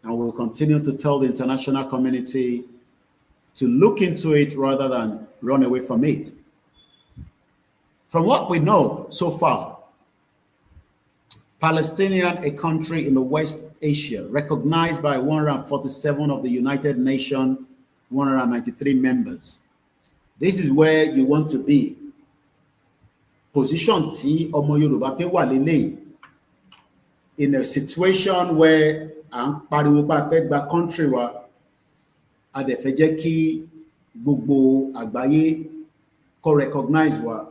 and we'll continue to tell the international community to look into it rather than run away from it. From what we know so far, Palestinian, a country in the West Asia, recognized by 147 of the United Nations, 193 members. This is where you want to be. Position tí ọmọ Yorùbá fẹ́ wà lélẹ̀ in a situation where à ń pariwo pa fẹ́ gba country wa, a dẹ̀ fẹ́ jẹ́ kí gbogbo àgbáyé kó recognize wa.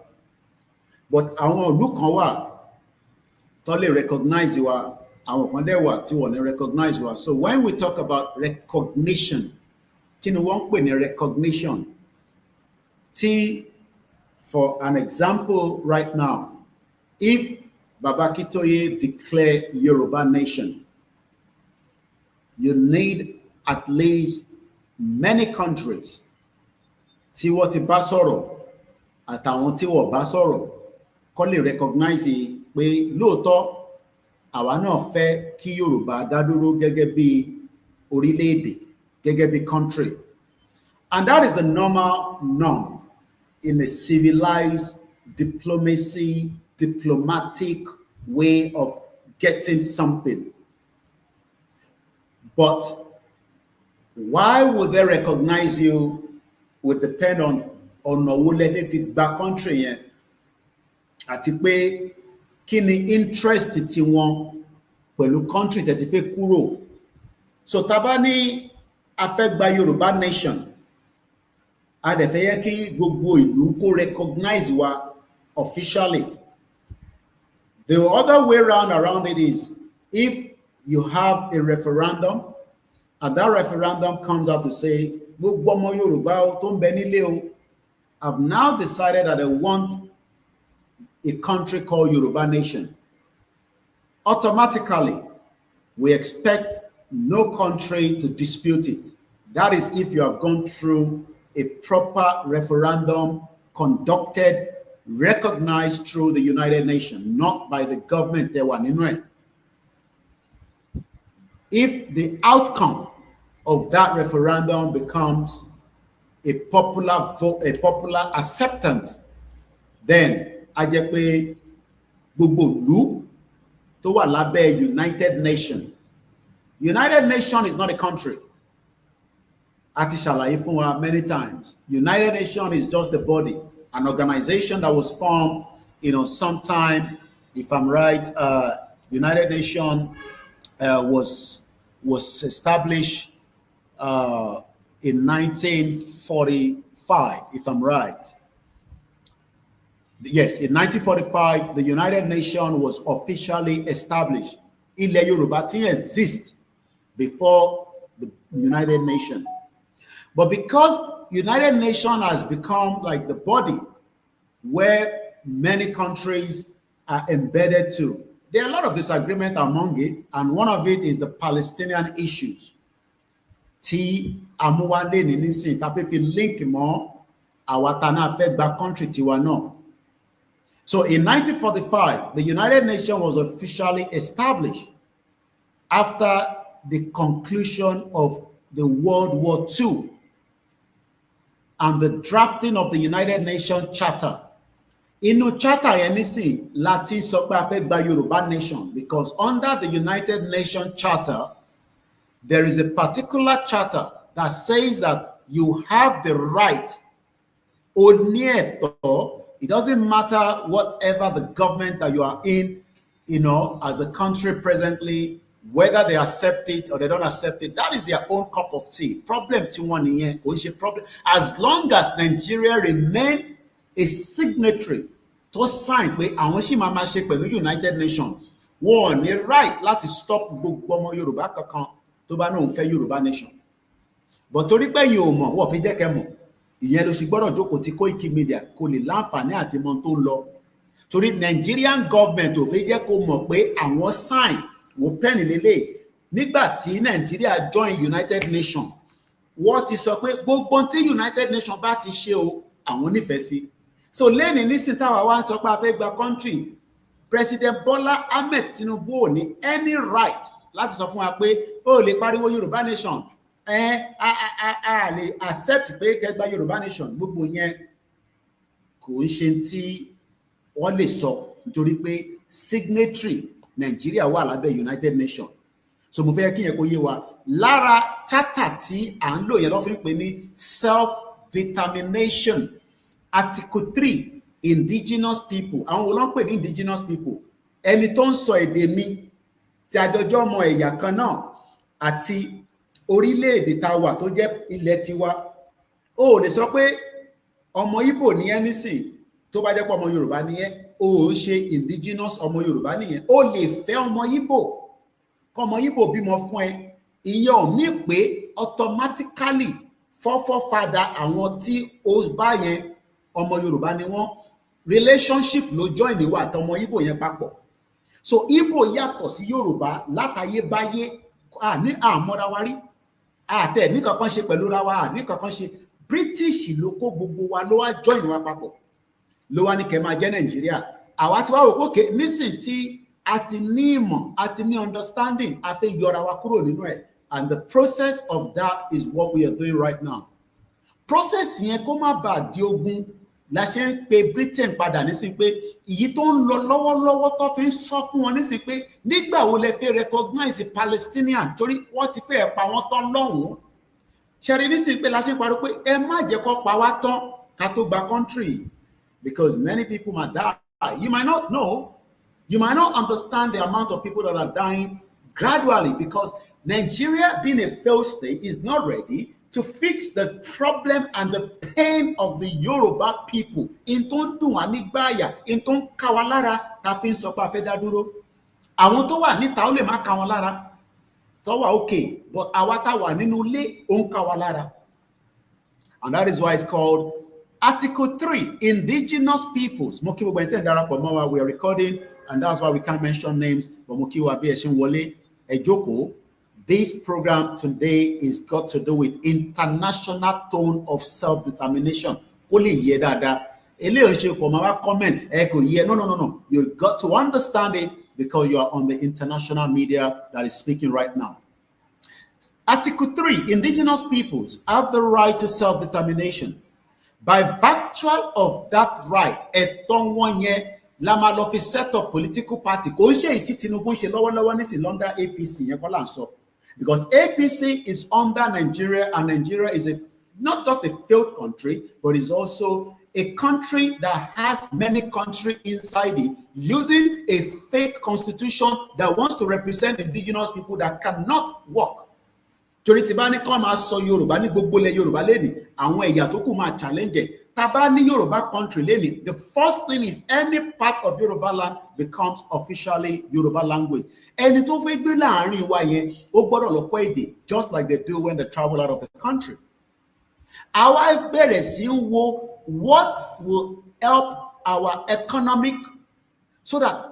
But àwọn ìlú kan wà tó lè recognize wa, àwọn kan dẹ̀ wà tí wọ́n ní recognize wa. So when we talk about recognition, kí ni wọ́n pè ní recognition? Tí, for an example right now, if Baba Akintoye declare Yoruba nation, you need at least many countries tí wọ́n ti bá sọ̀rọ̀ àtàwọn tí wọ́n bá sọ̀rọ̀ kó lè recognize pé lóòótọ́ àwa náà fẹ́ kí Yorùbá dá dúró gẹ́gẹ́ bí orílẹ̀-èdè, gẹ́gẹ́ bí country. And that is the normal norm in a civilized diplomatic way of getting something. But why would they recognize you would depend on owó lẹ́fẹ́ fi gba country yẹn, àti pé kí ni interest tí wọ́n pẹ̀lú country tẹ́ ti fẹ́ kúrò. So tá bá ní a fẹ́ gba Yorùbá nation, a dẹ̀ fẹ́ yẹ kí gbogbo ìlú kó recognize wa officially. The other way around it is, if you have a referendum and that referendum comes out to say gbogbo ọmọ Yorùbá tó ń bẹ nílé o have now decided that they want a country called Yoruba Nation, automatically we expect no country to dispute it. That is if you have gone through a proper referendum conducted, recognized through the United Nations, not by the government they were in. If the outcome of that referendum becomes a popular vote, a popular acceptance, then a jẹ́ pé gbogbo ìlú tó wà lábẹ́ United Nations. United Nations is not a country. A ti ṣàlàyé fún wa many times. United Nations is just a body, an organization that was formed, sometime, if I'm right, United Nations was established in 1945, if I'm right. Yes, in 1945, the United Nations was officially established. Ilẹ̀ Yorùbá didn't exist before the United Nations. But because United Nations has become like the body where many countries are embedded to, there are a lot of disagreement among it, and one of it is the Palestinian issues. Tí amúwálé ní nísìn tá fi link mọ́ àwa tá náà fẹ́ gba country tiwa náà. So in 1945, the United Nations was officially established after the conclusion of the World War II and the drafting of the United Nations Charter. Inú charter yẹn nísìn láti sọ pé a fẹ́ gba Yorùbá nation, because under the United Nations Charter, there is a particular charter that says that you have the right, it doesn't matter whatever the government that you are in, as a country presently, whether they accept it or they don't accept it, that is their own cup of tea. Problem problem. As long as Nigeria remain a signatory to sign pé àwọn sì máa ṣe pẹ̀lú United Nations, wọn ò ní right láti stop gbogbo ọmọ Yorùbá kankan tó bá náà ń fẹ́ Yorùbá nation. But torí pé yín ò mọ̀, wọ́n fi jẹ́ kẹ́ mọ̀. Ìyẹn ló sì gbọ́dọ̀ jókòó tí Koiki Media kò lè láǹfààní àti mọ̀ tó ń lọ. Torí Nigerian government ò fi jẹ́ kó mọ̀ pé àwọn sign wò pẹ́ẹ́nì lélẹ̀ nígbà tí Nigeria join United Nations. Wọ́n ti sọ pé gbogbo tí United Nations bá ti ṣe o, àwọn nífẹ̀ẹ́ sí. So lẹ́ni nísìn táwa wá ń sọ pé a fẹ́ gba country, President Bola Ahmed Tinubu ò ní any right láti sọ fún wa pé ó lè pariwo Yorùbá nation, a lè accept pé kẹ́ gba Yorùbá nation. Gbogbo yẹn kò ń ṣe tí wọ́n lè sọ nítorí pé signatory Nigeria wà lábẹ́ United Nations. So mo fẹ́ kí yẹn kó yé wa lára charter tí à ń lò yẹn lọ́ fi ń pè ní self-determination. Article 3, indigenous people. Àwọn wo ló ń pè ní indigenous people? Ẹni tó ń sọ èdè mi, tí àjọjọ́ ọmọ ẹ̀yà kan náà àti orílẹ̀-èdè tá wà tó jẹ́ ilẹ̀ tiwa. O lè sọ pé ọmọ Ìgbò ni ẹ́ nísìn tó bá jẹ́ pé ọmọ Yorùbá ni ẹ́, o ń ṣe indigenous ọmọ Yorùbá nìyẹn. O lè fẹ́ ọmọ Ìgbò, kọ́ ọmọ Ìgbò bímọ fún ẹ. Ìyẹn ò ní pé automatically forefather àwọn tí ó bá yẹn ọmọ Yorùbá ni wọ́n. Relationship ló join ìwà àtọmọ Ìgbò yẹn papọ̀. So Ìgbò yàtọ̀ sí Yorùbá látayébáyé, ní àmọ́ra wa rí, àtẹ̀ ní kankan ṣe pẹ̀lú ra wa, ní kankan ṣe. British ló kó gbogbo wa ló wá join wa papọ̀, ló wá ní kẹ́ máa jẹ́ Nàìjíríà. Àwa tí wá wò pókè nísìn tí a ti ní ìmọ̀, a ti ní understanding, a fẹ́ yọra wa kúrò nínú ẹ̀. And the process of that is what we are doing right now. Process yẹn kó má bàa di ogun la ṣe ń pe Britain padà nísìn pé èyí tó ń lọ lọ́wọ́lọ́wọ́ tó fi ń sọ fún wọn nísìn pé nígbà wo lẹ fẹ́ recognize Palestinian, torí wọ́n ti fẹ́ pa wọ́n tán lọ́hùn-ún. Ṣẹ́rí nísìn pé la ṣe ń parí pé ẹ má jẹ́ kó pa wá tán ká tó gba country, because many people might die. You might not know, you might not understand the amount of people that are dying gradually, because Nigeria being a failed state is not ready to fix the problem and the pain of the Yoruba people. In tó ń dùn wá nígbàyà, in tó ń ká wa lára, ta fi ń sọ pé a fẹ́ dá dúró. Àwọn tó wà níta ó lè má ká wọn lára, tó wà okay, but àwa tá wà nínú ilé ó ń ká wa lára. And that is why it's called Article 3, indigenous peoples. We are recording, and that's why we can't mention names. But Ejoko, this program today is got to do with international tone of self-determination. No. You got to understand it because you are on the international media that is speaking right now. Article 3, indigenous peoples have the right to self-determination. By virtue of that right, ẹ̀tọ́ wọn yẹn la máa lọ fi set up political party. Kò ń ṣe èyí tí Tinubu ń ṣe lọ́wọ́lọ́wọ́ nísìnyí under APC yẹn kọ́ là ń sọ. Because APC is under Nigeria, and Nigeria is not just a failed country, but is also a country that has many countries inside it, using a fake constitution that wants to represent indigenous people that cannot work. Torí tí bá ní kọ́ máa sọ Yorùbá ní gbogbo ilẹ̀ Yorùbá lẹ́nìí, àwọn ẹ̀yà tó kù máa challenge ẹ̀. Tá bá ní Yorùbá country lẹ́nìí, the first thing is any part of Yorùbá land becomes officially Yorùbá language. Ẹni tó fẹ́ gbé láàrin wa yẹn, ó gbọ́dọ̀ lọ kọ́ èdè, just like they do when they travel out of the country. Àwa bẹ̀rẹ̀ sí ń wo what will help our economic so that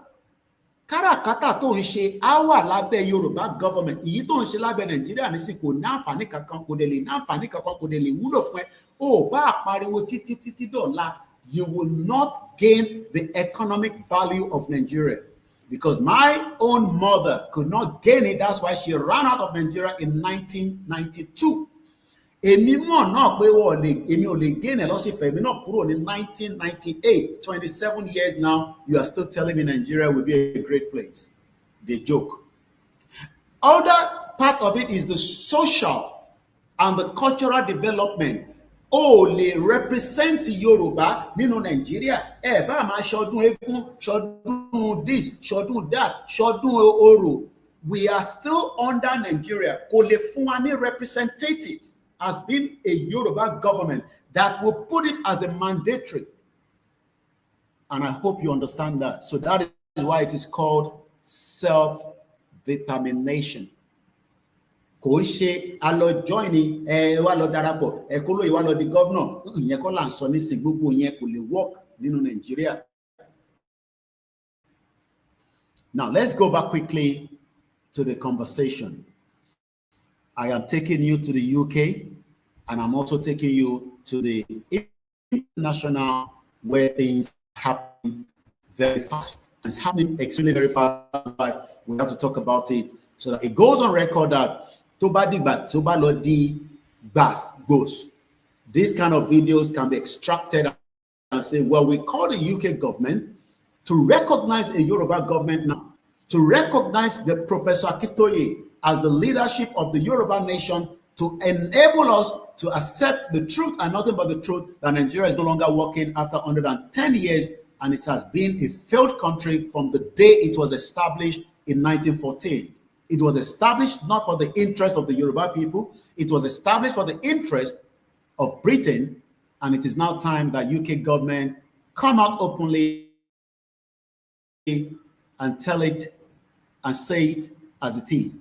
káràkátà tó ń ṣe á wà lábẹ́ Yorùbá government. Èyí tó ń ṣe lábẹ́ Nàìjíríà nísìn kò ní àǹfààní kankan, kò dẹ̀ lè ní àǹfààní kankan, kò dẹ̀ lè wúlò fún ẹ. Ó bá àpariwo títí dọ̀la, you will not gain the economic value of Nigeria. Because my own mother could not gain it. That's why she ran out of Nigeria in 1992. Èmi mọ̀ náà pé èmi ò lè gain ẹ̀ lọ́sífẹ̀, èmi náà kúrò ní 1998, 27 years now, you are still telling me Nigeria will be a great place. They joke. Other part of it is the social and the cultural development. Lè represent Yorùbá nínú Nigeria. Bá máa ṣọdún eégún, ṣọdún this, ṣọdún that, ṣọdún orò. We are still under Nigeria. Kò lè fún wa ní representatives. Has been a Yoruba government that will put it as a mandatory. And I hope you understand that. So that is why it is called self-determination. Kò ṣe a lọ join wá lọ darapọ̀ kó lóye wá lọ di governor. Ìyẹn kọ́ là ń sọ nísìnyí, gbogbo yẹn kò lè work nínú Nigeria. Now let's go back quickly to the conversation. I am taking you to the UK, and I'm also taking you to the international where things happen very fast. It's happening extremely very fast. We have to talk about it so that it goes on record that these kind of videos can be extracted and say, well, we call the UK government to recognize a Yoruba government now, to recognize the Professor Akitoye as the leadership of the Yoruba nation, to enable us to accept the truth and nothing but the truth that Nigeria is no longer working after 110 years, and it has been a failed country from the day it was established in 1914. It was established not for the interest of the Yoruba people, it was established for the interest of Britain, and it is now time that UK government come out openly and tell it and say it as it is.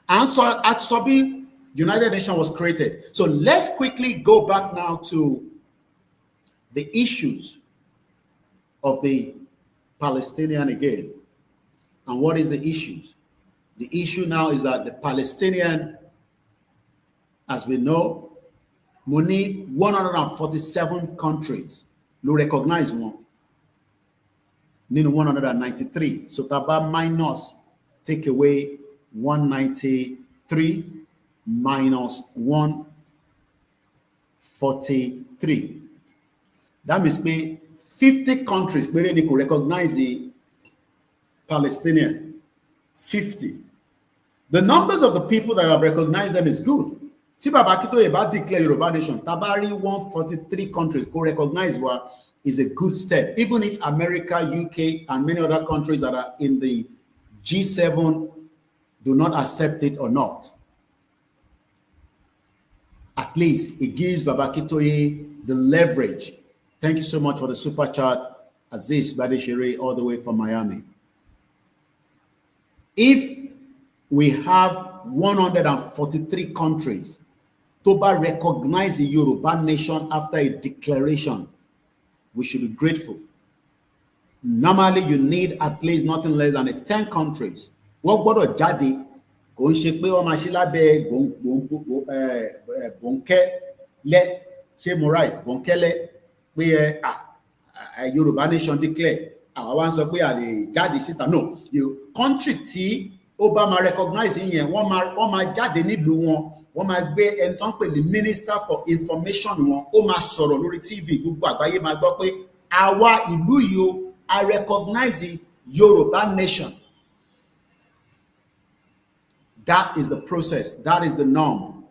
And so at Sobi, United Nations was created. So let's quickly go back now to the issues of the Palestinian again. And what is the issues? The issue now is that the Palestinian, as we know, Muni 147 countries will recognize one. Nino 193. So Taba minus take away 193 minus 143. That means 50 countries where they could recognize the Palestinian. 50. The numbers of the people that have recognized them is good. Tibabakito about declare Yoruba nation. Tabari 143 countries go recognize what is a good step. Even if America, UK, and many other countries that are in the G7 do not accept it or not. At least it gives Babakitoye the leverage. Thank you so much for the super chat, Aziz Badeshire, all the way from Miami. If we have 143 countries to recognize the Yoruba nation after a declaration, We should be grateful. Normally, you need at least nothing less than 10 countries. Wọ́n gbọ́dọ̀ jáde, kò ń ṣe pé wọ́n máa ṣe lábẹ́ bòńkẹ́lẹ́, ṣé mo right? Bòńkẹ́lẹ́ pé Yorùbá nation declare, àwa wá ń sọ pé a lè jáde síta. No, country tí ó bá máa recognize yẹn, wọ́n máa jáde nílùú wọn, wọ́n máa gbé ẹni tó ń pè ní minister for information wọn, ó máa sọ̀rọ̀ lórí TV, gbogbo àgbáyé máa gbọ́ pé àwa ìlú yìí o, I recognize the Yoruba nation. That is the process. That is the norm.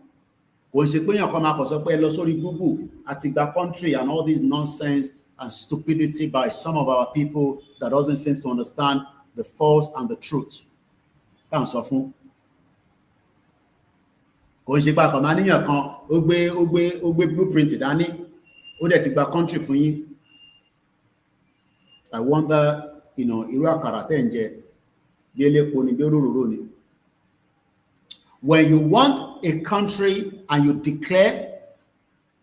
Kò ṣe pé èèyàn kan máa kọ̀ sọ pé ẹ lọ sórí Google àti gba country and all this nonsense and stupidity by some of our people that doesn't seem to understand the false and the truth. Kàn sọ fún. Kò ṣe pé àkànmá níyàn kan ó gbé blueprint dání ó dẹ̀ ti gba country fún yín. I wonder, irú àkàrà tẹ́ ń jẹ bí elépo ni bí olóróró ni. When you want a country and you declare,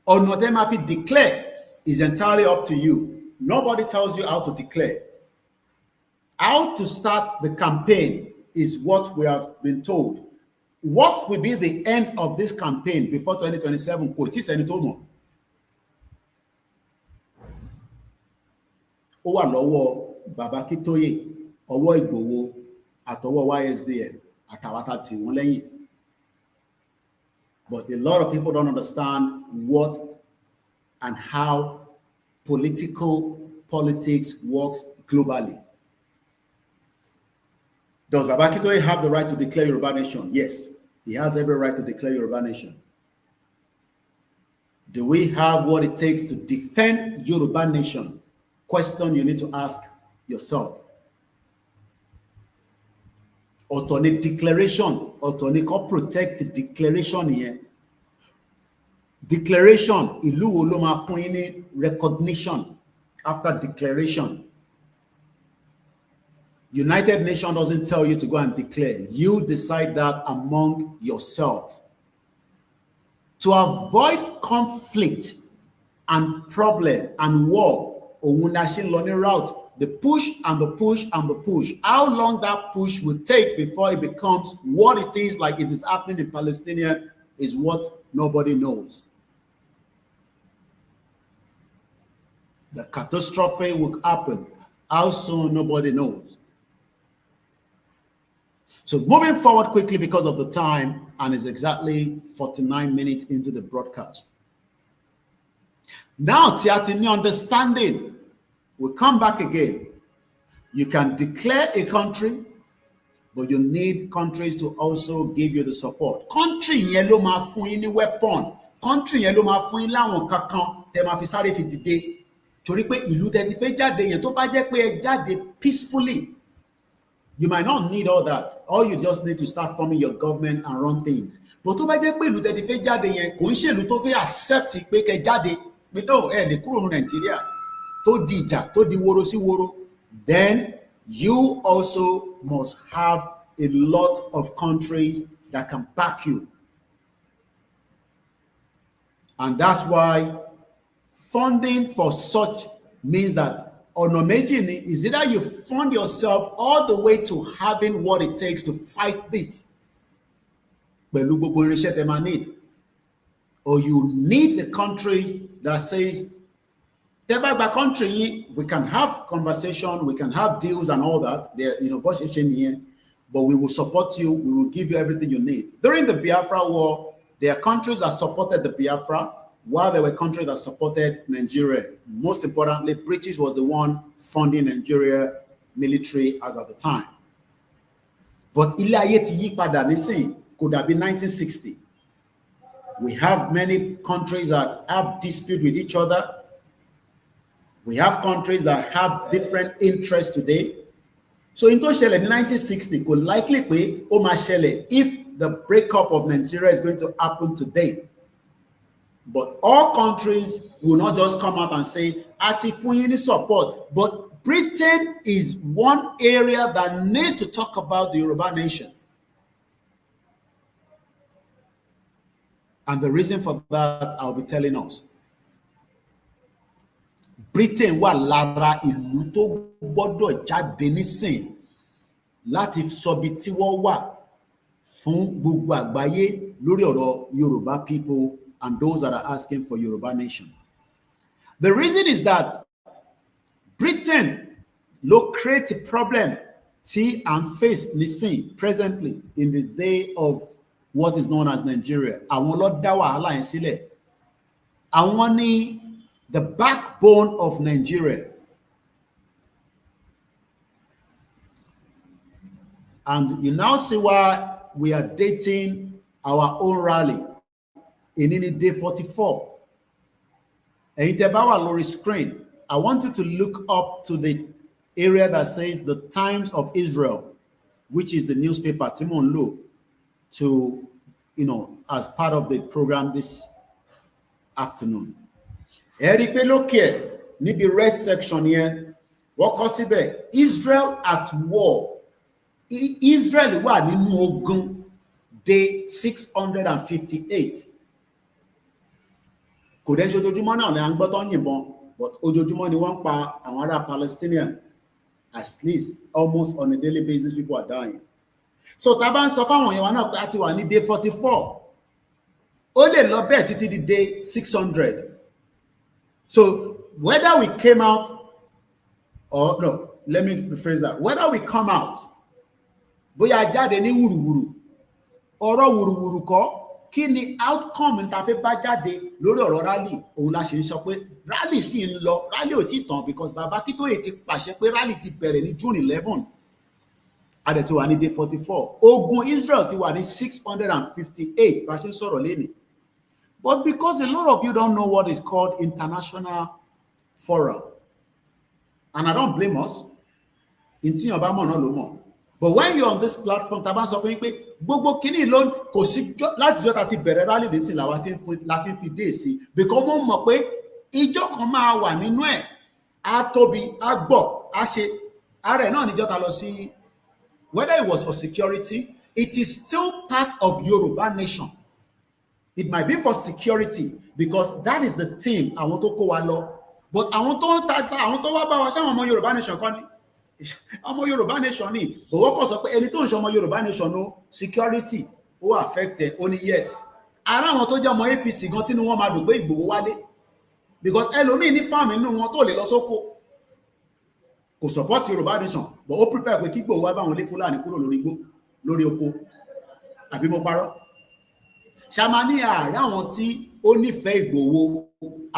or not them have to declare, is entirely up to you. Nobody tells you how to declare. How to start the campaign is what we have been told. What will be the end of this campaign before 2027? Kò tí sẹ́ni tó mọ̀. Ó wà lọ́wọ́ Bàbá Akíntóyè, ọwọ́ Ìgbòho, àtọwọ́ YSDM, àtàwátà tí wọ́n lẹ́yìn. But a lot of people don't understand what and how politics works globally. Does Baba Akíntóyè have the right to declare Yoruba nation? Yes, he has every right to declare Yoruba nation. Do we have what it takes to defend Yoruba nation? Question you need to ask yourself. Ọ̀tọ̀ ni declaration, ọ̀tọ̀ ni kó protect declaration yẹn. Declaration, ìlú wo ló máa fún yín ní recognition after declaration. United Nations doesn't tell you to go and declare. You decide that among yourself. To avoid conflict and problem and war, òun la ṣe ń lọ ní route. The push and the push and the push. How long that push will take before it becomes what it is, like it is happening in Palestinian, is what nobody knows. The catastrophe will happen. How soon, nobody knows. So moving forward quickly because of the time, and it's exactly 49 minutes into the broadcast. Now, tí a ti ní understanding, we come back again. You can declare a country, but you need countries to also give you the support. Country yẹn ló máa fún yín ní weapon. Country yẹn ló máa fún yín láwọn kankan tẹ́ máa fi sáré fi dìde. Torí pé ìlú tẹ́ ti fẹ́ jáde yẹn tó bá jẹ́ pé ẹ jáde peacefully, you might not need all that. All you just need to start forming your government and run things. But tó bá jẹ́ pé ìlú tẹ́ ti fẹ́ jáde yẹn kò ń ṣe ìlú tó fẹ́ accept pé kẹ́ jáde pé no ẹ lè kúrò ní Nàìjíríà tó di ìjà tó di woro sí woro, then you also must have a lot of countries that can back you. And that's why funding for such means that ọ̀nà méjì ni, is either you fund yourself all the way to having what it takes to fight it pẹ̀lú gbogbo irinṣẹ́ tẹ́ máa need, or you need a country that says tẹ́ bá gba country yín, we can have conversation, we can have deals and all that, bó ṣe ṣe nìyẹn, but we will support you, we will give you everything you need. During the Biafra war, there are countries that supported the Biafra, while there were countries that supported Nigeria. Most importantly, British was the one funding Nigeria military as at the time. But ilé ayé ti yí padà nísìn, kò dàbí 1960. We have many countries that have dispute with each other. We have countries that have different interests today. So in tó ṣẹlẹ̀ ní 1960 kò likely pé ó máa ṣẹlẹ̀ if the breakup of Nigeria is going to happen today. But all countries will not just come out and say, "Ati fún yín ní support." But Britain is one area that needs to talk about the Yoruba nation. And the reason for that, I'll be telling us. Britain wà lára ìlú tó gbọ́dọ̀ jáde nísìn láti sọbi tí wọ́n wà fún gbogbo àgbáyé lórí ọ̀rọ̀ Yorùbá people and those that are asking for Yoruba nation. The reason is that Britain ló create a problem tí à ń face nísìn presently in the day of what is known as Nigeria. Àwọn ló dá wàhálà yẹn sílẹ̀. Àwọn ni the backbone of Nigeria. And you now see why we are dating our own rally in day 44. Ẹ̀yin tẹ́ bá wà lórí screen, I want you to look up to the area that says the Times of Israel, which is the newspaper tí mò ń lò to, as part of the program this afternoon. Ẹ rí pé lókè ẹ̀ níbi red section yẹn, wọ́n kọ síbẹ̀ Israel at war. Israel wà nínú ogun day 658. Kò dẹ́ ṣe ojoojúmọ́ náà ni à ń gbọ́ tó ń yìnbọn, but ojoojúmọ́ ni wọ́n ń pa àwọn ará Palestinian. At least almost on a daily basis people are dying. So tá bá ń sọ fáwọn èèyàn wa náà pé a ti wà ní day 44. Ó lè lọ bẹ́ẹ̀ títí di day 600. So whether we came out or no, let me rephrase that. Whether we come out, bóyá jáde ní wùrùwùrù, ọ̀rọ̀ wùrùwùrù kọ́, kí ni outcome ta fẹ́ bá jáde lórí ọ̀rọ̀ rally, òun la ṣe ń sọ pé rally sì ń lọ, rally ò tí tán because bàbá Akíntóyè ti pàṣẹ pé rally ti bẹ̀rẹ̀ ní June 11. A dẹ̀ ti wà ní day 44. Ogun Israel ti wà ní 658 bá ṣe ń sọ̀rọ̀ lénìí. But because a lot of you don't know what is called international forum, and I don't blame us, in tí ọba mọ̀ náà ló mọ̀. But when you're on this platform, tá bá ń sọ fún yín pé gbogbo kìíní ló kò sí láti jọ́ ta ti bẹ̀rẹ̀ rally dé sí làwa láti fi dé sí, because mo mọ̀ pé ìjọ kan máa wà nínú ẹ̀, á tóbi, á gbọ́, á ṣe, ara ẹ̀ náà níjọ́ ta lọ sí, whether it was for security, it is still part of Yoruba nation. It might be for security because that is the team àwọn tó kó wa lọ. But àwọn tó ń ta àwọn tó wá bá wa ṣáwọn ọmọ Yorùbá nation kọ́ ni. Ọmọ Yorùbá nation ni. But wọ́n kọ́ sọ pé ẹni tó ń ṣe ọmọ Yorùbá nation no security ó affected ó ní yes. Ara àwọn tó jẹ́ ọmọ APC gan tínú wọn máa dùn pé Ìgbòho wálé. Because ẹlòmíì ní fáàmì inú wọn tó lè lọ sóko. Kò support Yorùbá nation but ó prefer pé kí Ìgbòho wá bá wọn lé Fúlàní kúrò lórí igbó lórí oko. Àbí mo parọ́? Ṣàmání ààrẹ àwọn tí ó nífẹ̀ẹ́ Ìgbòho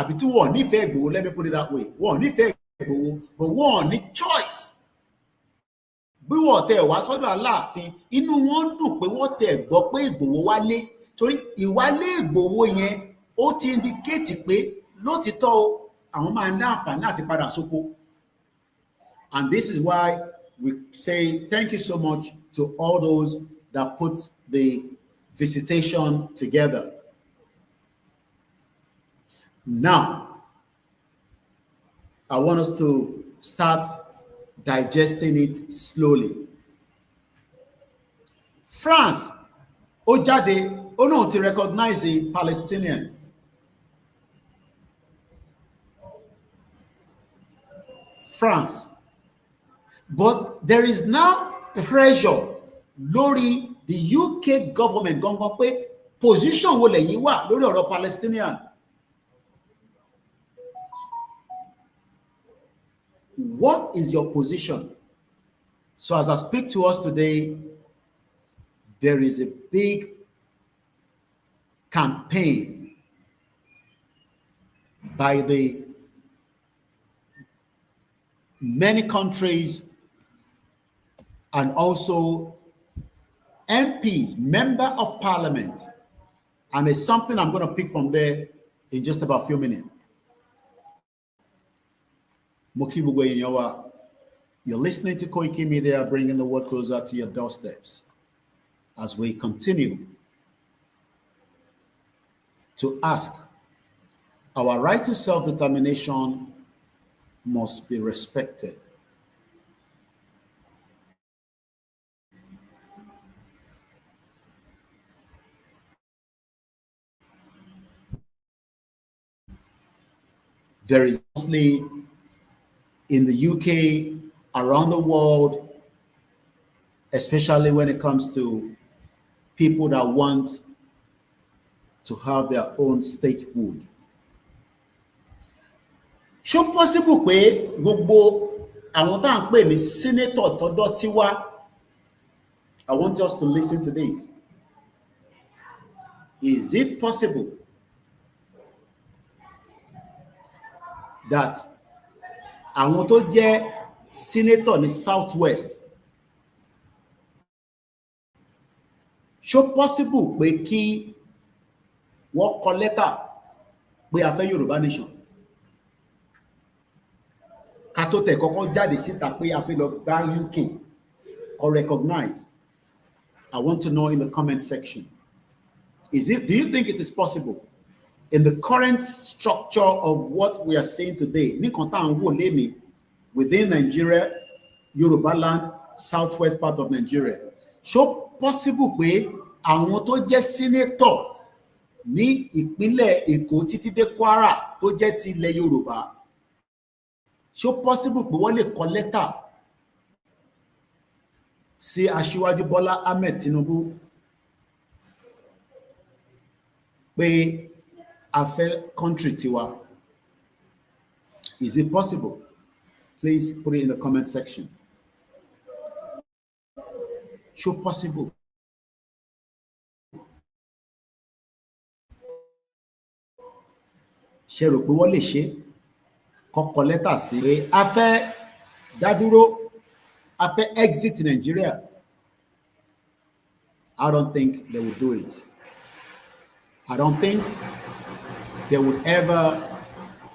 àbí tí wọ́n nífẹ̀ẹ́ Ìgbòho, let me put it that way, wọ́n nífẹ̀ẹ́ Ìgbòho but wọ́n ní choice. Bí wọ́n tẹ̀ wá sọ́dọ̀ Aláàfin, inú wọn dùn pé wọ́n tẹ̀ gbọ́ pé Ìgbòho wálé, torí ìwálé Ìgbòho yẹn ó ti indicate pé lótìtọ́ o àwọn máa ní àǹfààní àti padà sóko. And this is why we say thank you so much to all those that put the visitation together. Now, I want us to start digesting it slowly. France, ó jáde, ó náà ti recognize a Palestinian. France. But there is now pressure lórí the UK government gangan pé position wo lẹ́yìn wà lórí ọ̀rọ̀ Palestinian. What is your position? So as I speak to us today, there is a big campaign by the many countries and also MPs, member of parliament, and there's something I'm going to pick from there in just about a few minutes. You're listening to Koiki Media, bringing the world closer to your doorsteps as we continue to ask, our right to self-determination must be respected. There is mostly in the UK, around the world, especially when it comes to people that want to have their own statehood. Ṣó possible pé gbogbo àwọn tá à ń pè ní senator tọ́dọ̀ tiwa? I want us to listen to this. Is it possible that àwọn tó jẹ́ senator ní Southwest, ṣó possible pé kí wọ́n kọ lẹ́tà pé a fẹ́ Yorùbá nation? Ká tó tẹ̀ kọ́kọ́ jáde síta pé a fẹ́ lọ bá UK or recognize. I want to know in the comment section. Do you think it is possible in the current structure of what we are seeing today, within Nigeria, Yoruba land, southwest part of Nigeria, so possible pé àwọn tó jẹ́ senator ní ìpínlẹ̀ Èkó títí dé Kwara tó jẹ́ ti ilẹ̀ Yorùbá, so possible pé wọ́n lè kọ lẹ́tà sí Aṣíwájú Bọ́lá Ahmed Tinubu pé a fẹ́ country tiwa? Is it possible? Please put it in the comment section. So possible. Ṣé rò pé wọ́n lè ṣe kọ́kọ́ lẹ́tà sí pé a fẹ́ dá dúró, a fẹ́ exit Nigeria? I don't think they would do it. I don't think they would ever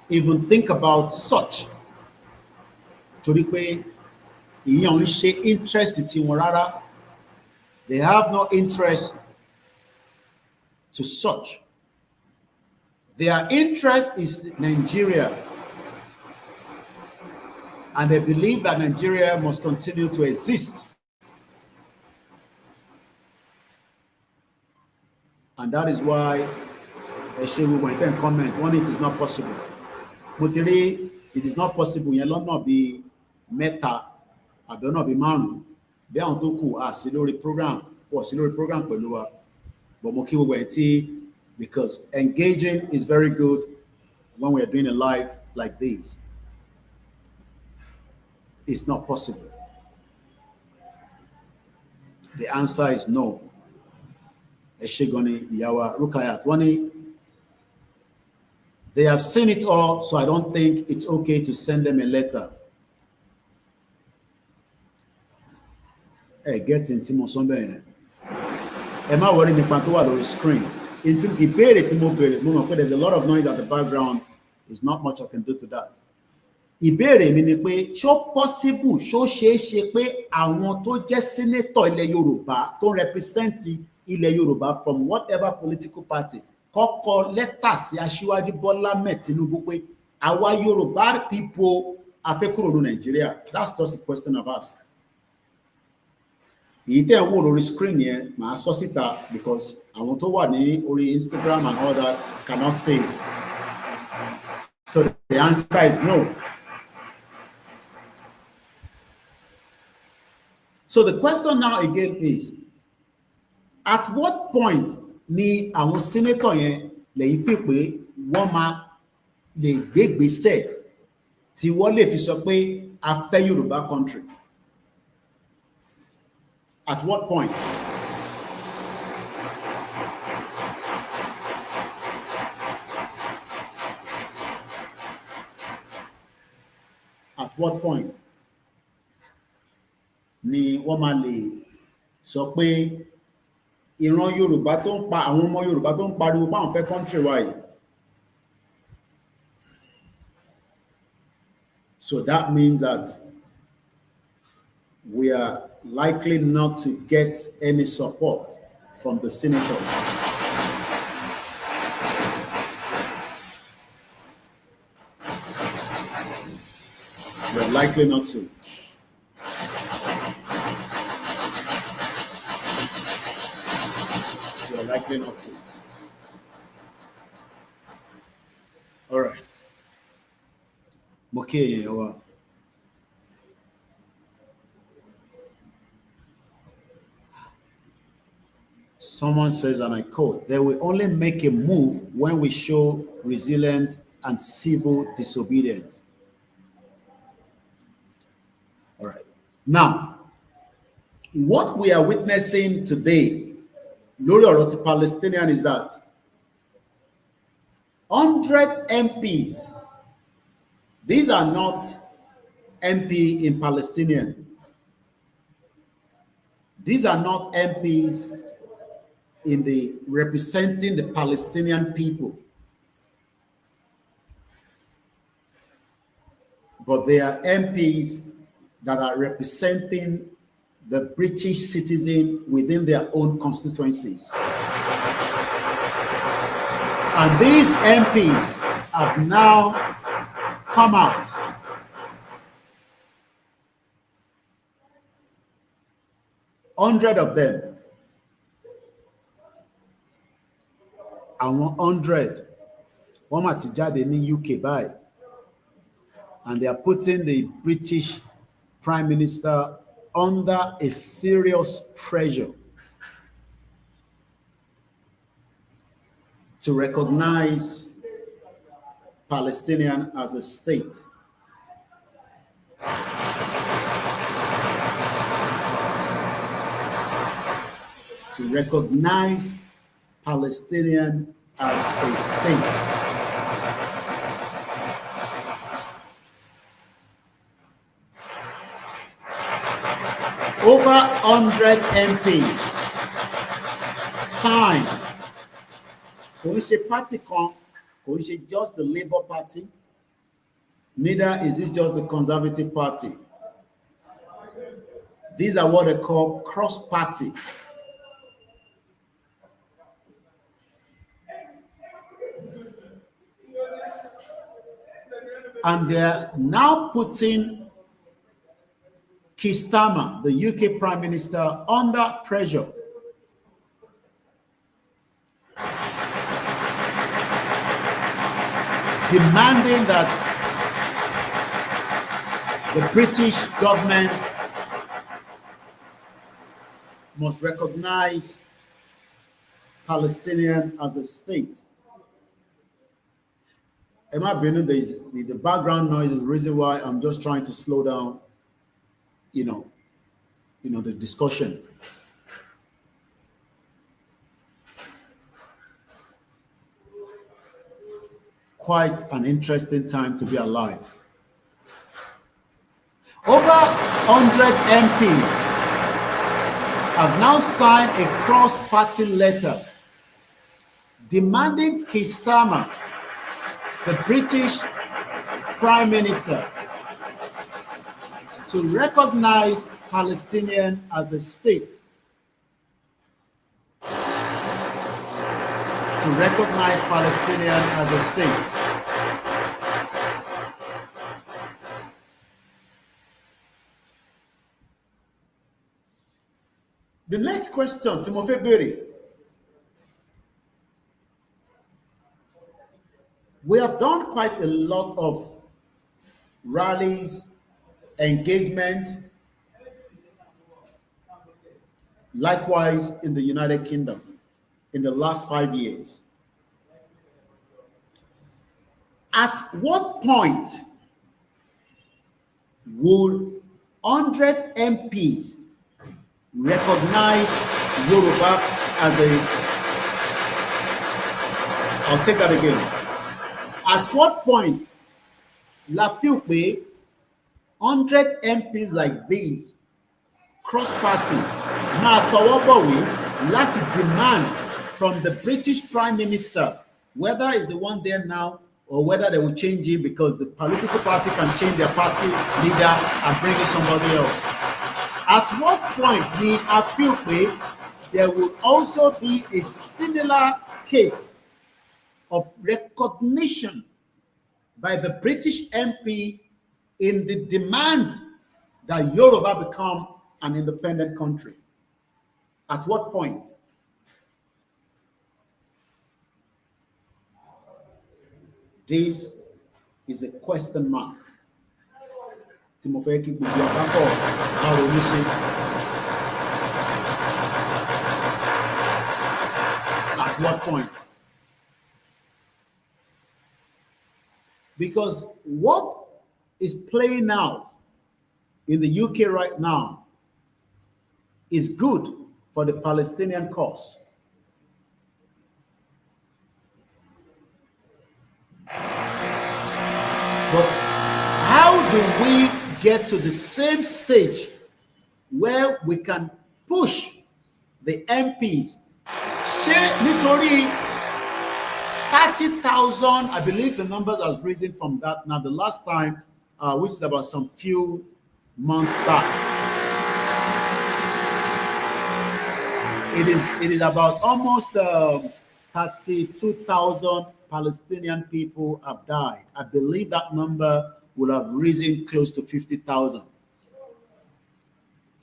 even think about such. Torí pé ìyẹn ò ń ṣe interest tiwọn rárá. They have no interest to such. Their interest is Nigeria. And they believe that Nigeria must continue to exist. And that is why Eshewu went and comment when it is not possible. Mutiri, it is not possible. Yẹn lọ́nà bí mẹ́ta àbí ọ̀nà bí márùn-ún. Bí àwọn tó kù á sí lórí program pẹ̀lú wa. But mo kí gbogbo ẹ̀ tí, because engaging is very good when we are doing a live like this. It's not possible. The answer is no. Eshegoni Yawa Rukayat Wani. They have seen it all, so I don't think it's okay to send them a letter. Hey, get into Mosombe. Am I worried nípa tó wà lórí screen? Ìbéèrè tí mo béèrè, mo mọ̀ pé there's a lot of noise at the background. There's not much I can do to that. Ìbéèrè mi ni pé ṣó possible, ṣó ṣeé ṣe pé àwọn tó jẹ́ senator ilẹ̀ Yorùbá tó represent ilẹ̀ Yorùbá from whatever political party kọ́kọ́ lẹ́tà sí Aṣíwájú Bọ́lá Ahmed Tinubu pé àwa Yorùbá people a fẹ́ kúrò ní Nigeria? That's just the question I've asked. Èyí tẹ́ ẹ̀ wò lórí screen yẹn màá sọ síta because àwọn tó wà ní orí Instagram and all that cannot see it. So the answer is no. So the question now again is, at what point ni àwọn senator yẹn lẹ́yìn fi pé wọ́n máa lè gbégbèsè tí wọ́n lè fi sọ pé a fẹ́ Yorùbá country? At what point? At what point ni wọ́n máa lè sọ pé ìran Yorùbá tó ń pa àwọn ọmọ Yorùbá tó ń pariwo báwọn fẹ́ country wa yìí? So that means that we are likely not to get any support from the senators. We're likely not to. We're likely not to. All right. Okay, Someone says, and I quote, "They will only make a move when we show resilience and civil disobedience." All right. Now, what we are witnessing today, lórí ọ̀rọ̀ ti Palestinian, is that 100 MPs, these are not MP in Palestinian. These are not MPs in the representing the Palestinian people, but they are MPs that are representing the British citizen within their own constituencies. And these MPs have now come out hundred of them, àwọn 100 wọ́n mà ti jáde ní UK báyìí, and they are putting the British Prime Minister under a serious pressure to recognize Palestinian as a state. To recognize Palestinian as a state. Over 100 MPs signed. Kò ń ṣe party kan, kò ń ṣe just the Labour Party, neither is it just the Conservative Party. These are what they call cross-party. And they're now putting Keir Starmer, the UK Prime Minister, under pressure. Demanding that the British government must recognize Palestinian as a state. Emma Binu, the background noise is the reason why I'm just trying to slow down, the discussion. Quite an interesting time to be alive. Over 100 MPs have now signed a cross-party letter demanding Keir Starmer, the British Prime Minister, to recognize Palestinian as a state. To recognize Palestinian as a state. The next question, Timothy Berry. We have done quite a lot of rallies, engagement, likewise in the United Kingdom in the last 5 years. At what point would 100 MPs recognize Yoruba as I'll take that again. At what point la feel pé 100 MPs like these cross-party máa tọwọ́ bọ̀wé láti demand from the British Prime Minister, whether it's the one there now or whether they will change it because the political party can change their party leader and bring in somebody else. At what point we feel pé there will also be a similar case of recognition by the British MP in the demand that Yoruba become an independent country? At what point? This is a question mark. Timofey, At what point? Because what is playing out in the UK right now is good for the Palestinian cause. But how do we get to the same stage where we can push the MPs? Nítorí 30,000, I believe the numbers has risen from that now. The last time, which is about some few months back, it is about almost 32,000 Palestinian people have died. I believe that number would have risen close to 50,000.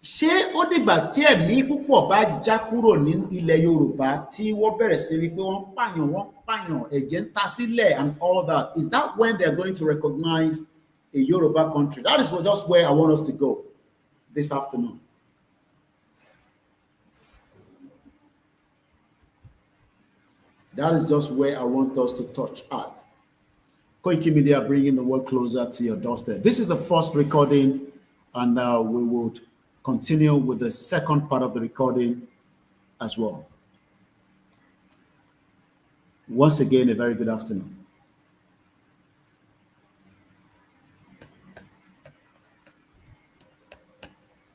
Ṣé ó dìgbà tí ẹ̀mí púpọ̀ bá já kúrò ní ilẹ̀ Yorùbá tí wọ́n bẹ̀rẹ̀ sí rí pé wọ́n pààyàn, ẹ̀jẹ̀ ń ta sílẹ̀ and all that? Is that when they're going to recognize a Yoruba country? That is just where I want us to go this afternoon. That is just where I want us to touch at. Koiki Media bringing the world closer to your doorstep. This is the first recording, and we would continue with the second part of the recording as well. Once again, a very good afternoon.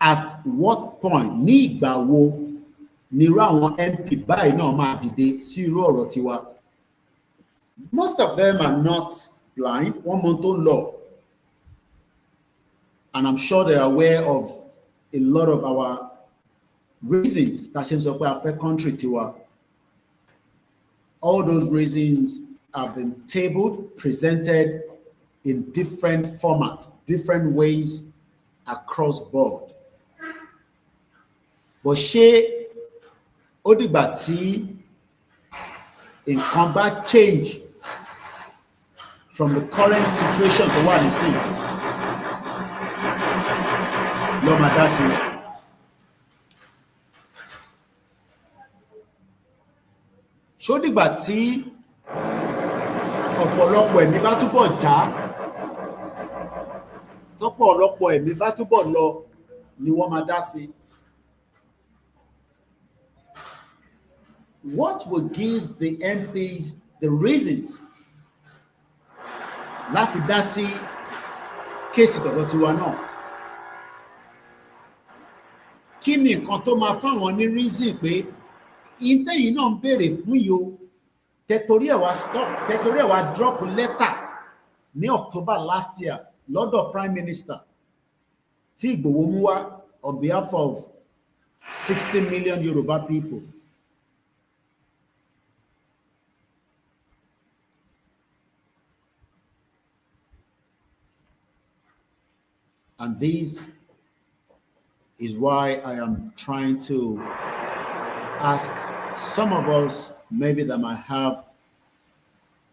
At what point, ní ìgbà wo ni irú àwọn MP báyìí náà máa dìde sí irú ọ̀rọ̀ tiwa? Most of them are not blind. One month on law, and I'm sure they are aware of a lot of our reasons that ṣe ń sọ pé a fẹ́ country tiwa. All those reasons have been tabled, presented in different formats, different ways across board. But ṣé ó dìgbà tí nǹkan bá change from the current situation to what you see? Lọ́mọ dá sí. Ṣó dìgbà tí ọ̀pọ̀lọpọ̀ ẹ̀mí bá túbọ̀ já, tọ́pọ̀lọpọ̀ ẹ̀mí bá túbọ̀ lọ ni wọ́n máa dá sí? What will give the MPs the reasons láti dá sí kéèsì tọ̀dọ̀ tiwa náà? Kí ni nǹkan tó máa fáwọn ní reason pé ìtẹ́yìn náà ń béèrè fún yìí o, tẹ̀torí ẹ̀ wá drop letter ní October last year lọ́dọ̀ Prime Minister tí Ìgbòho mú wá on behalf of 60 million Yoruba people. And this is why I am trying to ask some of us maybe that might have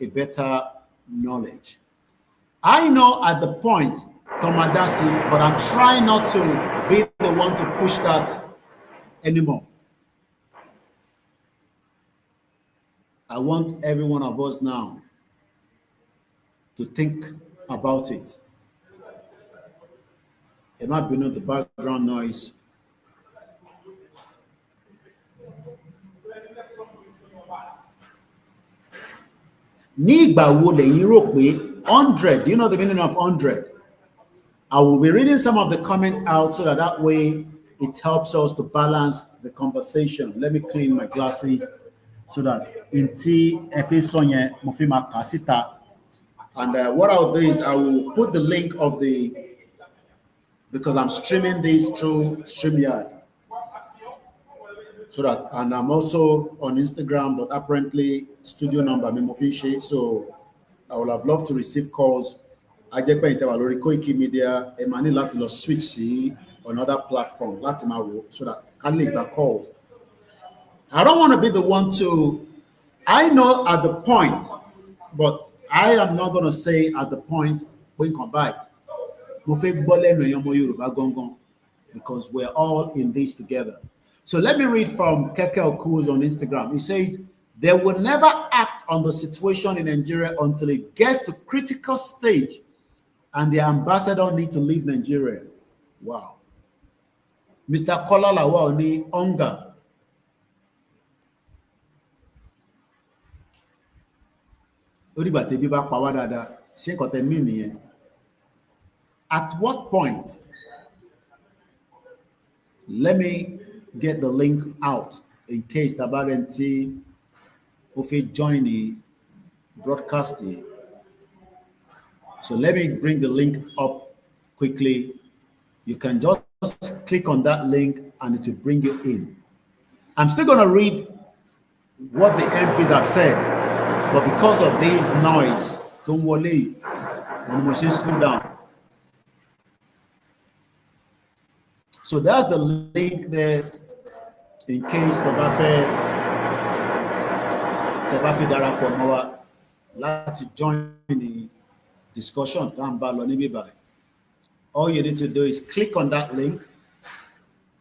a better knowledge. I know at the point, Tomadasi, but I'm trying not to be the one to push that anymore. I want every one of us now to think about it. It might be not the background noise. Ní ìgbà wo lẹ̀yin rò pé 100, do you know the meaning of 100? I will be reading some of the comment out so that way it helps us to balance the conversation. Let me clean my glasses so that and what I'll do is I will put the link of because I'm streaming this through StreamYard. So that, and I'm also on Instagram, but apparently studio number Memofinche. So I would have loved to receive calls. I just pay Lori Koiki Media, Emani Latilo switch see another platform, Latimaro, so that I can make back calls. I don't want to be the one to, I know at the point, but I am not going to say at the point when you come by. Because we're all in this together. So let me read from Keke Okuz on Instagram. He says, They will never act on the situation in Nigeria until it gets to critical stage and the ambassador need to leave Nigeria. Wow. Mr. Kola Lawal ní hunger. Ó dìgbà tẹ́bí bá pa wá dáadáa, ṣé nǹkan tẹ́ mí nìyẹn? At what point? Let me get the link out in case Tabarenti Ofe join the broadcast here. So let me bring the link up quickly. You can just click on that link and it will bring you in. I'm still going to read what the MPs have said, but because of this noise, don't worry, when the machine slow down. So that's the link there in case Tabafe darapọ̀ mọ́ wa láti join the discussion. All you need to do is click on that link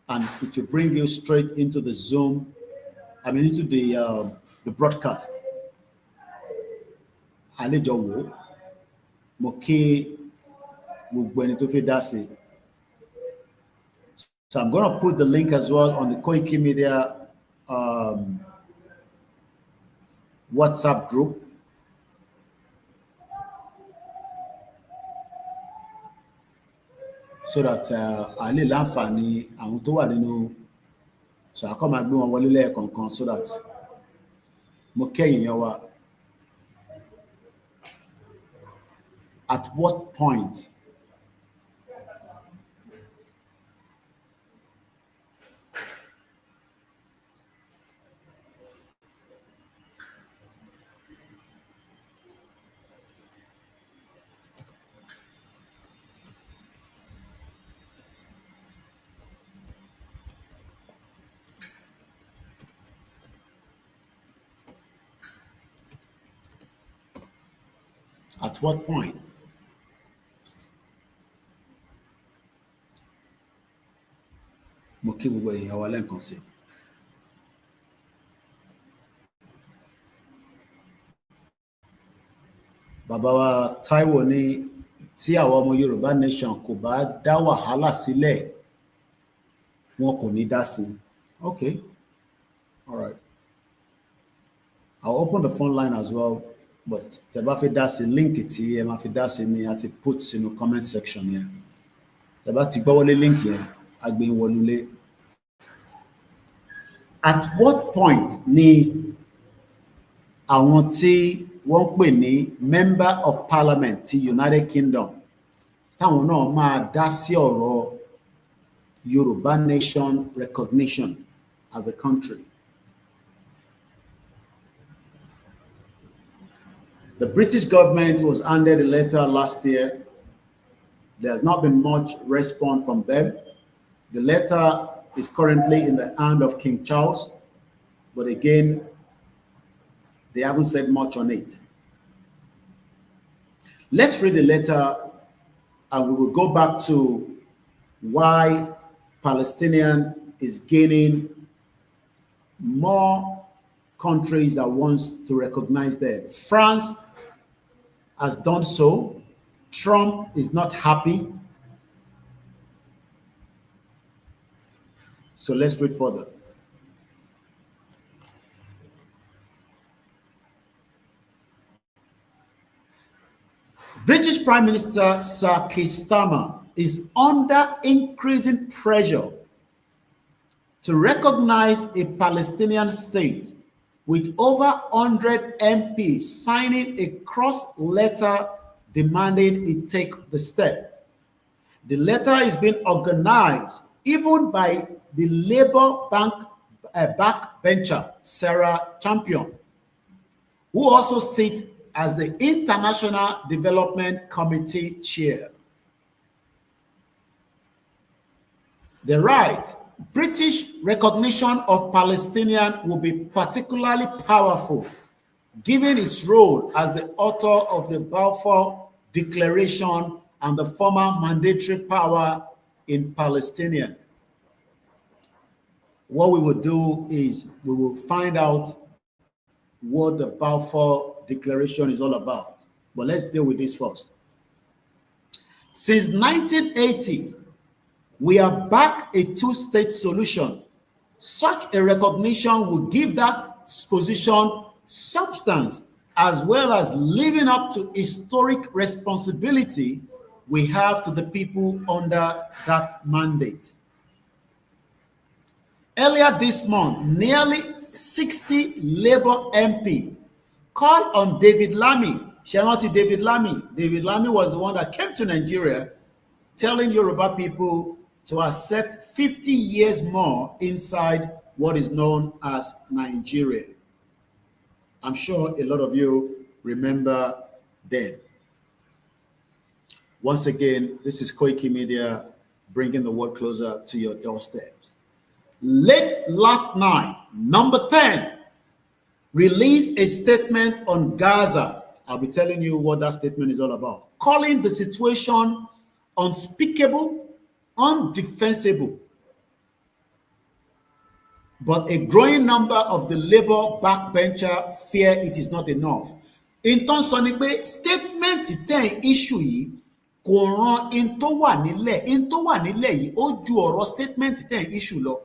and it will bring you straight into the Zoom, into the broadcast. Àlejò wo mo kí gbogbo ẹni tó fẹ́ dá sí. So I'm going to put the link as well on the Koiki Media WhatsApp group. So that a lè láǹfààní àwọn tó wà nínú, so a kọ́ máa gbé wọn wọlé lẹ́ẹ̀kọ̀ọ̀kan so that mo kẹ́yìn yẹn wá. At what point? At what point? Mo kí gbogbo èèyàn wa lẹ́ẹ̀kan sí. Bàbá wa Táíwò ní tí àwọn ọmọ Yorùbá nation kò bá dá wàhálà sílẹ̀, wọn kò ní dá sí. Okay, all right. I'll open the phone line as well, but tẹ́ bá fẹ́ dá sí link tí ẹ máa fi dá sí ni a ti put sínú comment section yẹn. Tẹ́ bá ti gbọ́ wọlé link yẹn, a gbé wọnúlé. At what point ni àwọn tí wọ́n pè ní member of parliament ti United Kingdom táwọn náà máa dá sí ọ̀rọ̀ Yorùbá nation recognition as a country? The British government was handed a letter last year. There has not been much response from them. The letter is currently in the hand of King Charles, but again, they haven't said much on it. Let's read the letter and we will go back to why Palestinian is gaining more countries that wants to recognize them. France has done so. Trump is not happy. So let's read further. British Prime Minister Sir Keir Starmer is under increasing pressure to recognize a Palestinian state, with over 100 MPs signing a cross letter demanding it take the step. The letter is being organized even by the Labour backbencher Sarah Champion, who also sits as the International Development Committee chair. The right, British recognition of Palestinian will be particularly powerful, given its role as the author of the Balfour Declaration and the former mandatory power in Palestinian. What we will do is we will find out what the Balfour Declaration is all about. But let's deal with this first. Since 1980, we have backed a two-state solution. Such a recognition would give that position substance, as well as living up to historic responsibility we have to the people under that mandate. Earlier this month, nearly 60 Labour MP called on David Lammy. Shanati David Lammy. David Lammy was the one that came to Nigeria telling Yoruba people to accept 50 years more inside what is known as Nigeria. I'm sure a lot of you remember then. Once again, this is Koiki Media bringing the world closer to your doorsteps. Late last night, Number 10 released a statement on Gaza. I'll be telling you what that statement is all about. Calling the situation unspeakable, undefensible. But a growing number of the Labour backbencher fear it is not enough. In tó ń sọ ni pé statement 10 issue yìí kò ran in tó wà nílẹ̀ yìí ó ju ọ̀rọ̀ statement 10 issue lọ.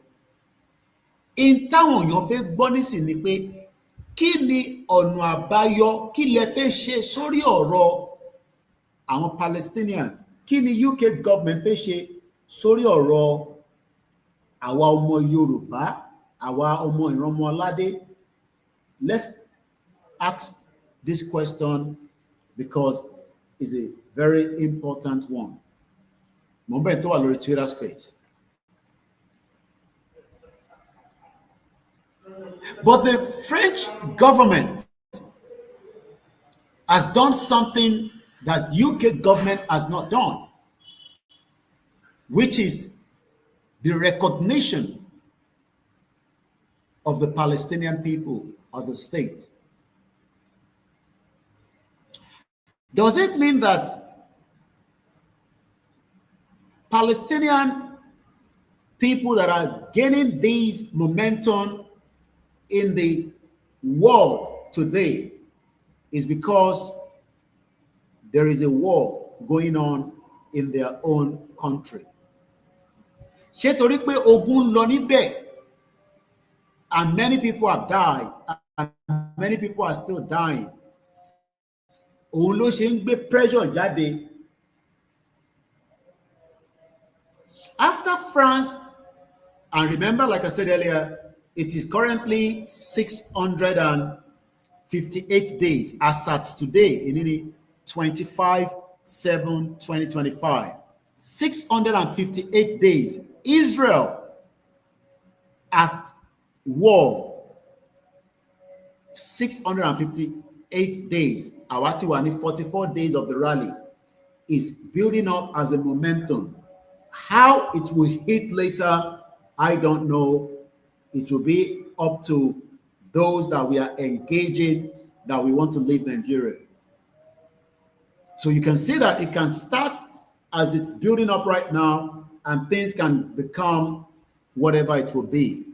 In táwọn èèyàn fẹ́ gbọ́ nísìn ni pé kí ni ọ̀nà àbáyọ, kí lẹ fẹ́ ṣe sórí ọ̀rọ̀ àwọn Palestinian, kí ni UK government fẹ́ ṣe sórí ọ̀rọ̀ àwa ọmọ Yorùbá, àwa ọmọ ìrànmọ́ládé. Let's ask this question because it's a very important one. Mo ń bẹ̀ tó wà lórí Twitter space. But the French government has done something that UK government has not done, which is the recognition of the Palestinian people as a state. Does it mean that Palestinian people that are gaining this momentum in the world today is because there is a war going on in their own country? Ṣé torí pé ogun lọ níbẹ̀ and many people have died and many people are still dying, òun ló ṣe ń gbé pressure jáde? After France, and remember, like I said earlier, it is currently 658 days as at today, in 25/7/2025. 658 days. Israel at war. 658 days. Awatiwani, 44 days of the rally is building up as a momentum. How it will hit later, I don't know. It will be up to those that we are engaging, that we want to leave Nigeria. So you can see that it can start as it's building up right now, and things can become whatever it will be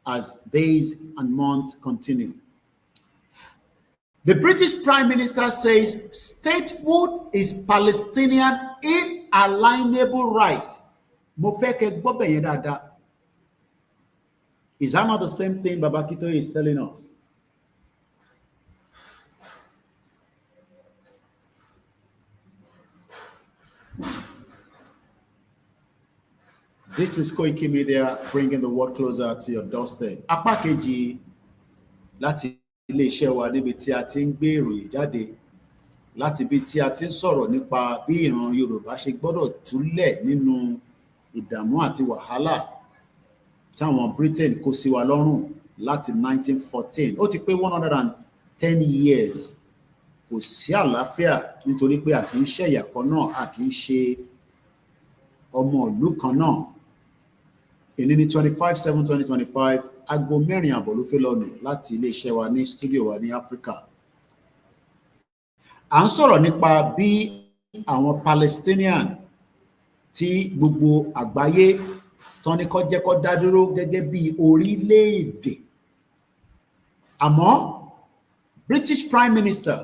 as days and months continue. The British Prime Minister says statehood is Palestinian inalienable right. Mo fẹ́ kẹ́ gbọ́ bẹ̀yẹn dáadáa. Is that not the same thing Babakito is telling us? This is Koiki Media bringing the world closer to your doorstep. Apá kejì láti ilé-iṣẹ́ wa níbi tí a ti ń gbé ìròyìn jáde, láti bí tí a ti ń sọ̀rọ̀ nípa bí ìran Yorùbá ṣe gbọ́dọ̀ túlẹ̀ nínú ìdààmú àti wàhálà táwọn Britain kó sí wa lọ́rùn láti 1914. Ó ti pé 110 years. Kò sí àlàáfíà nítorí pé a kì í ṣe ẹ̀yà kan náà, a kì í ṣe ọmọ ìlú kan náà. Èní ní 25/7/2025, aago 4 àbọ̀ ló fẹ́ lọ́nà láti ilé-iṣẹ́ wa ní studio wa ní Áfíríkà. À ń sọ̀rọ̀ nípa bí àwọn Palestinian tí gbogbo àgbáyé tán ní kó jẹ́ kó dá dúró gẹ́gẹ́ bí orílẹ̀-èdè. Àmọ́ British Prime Minister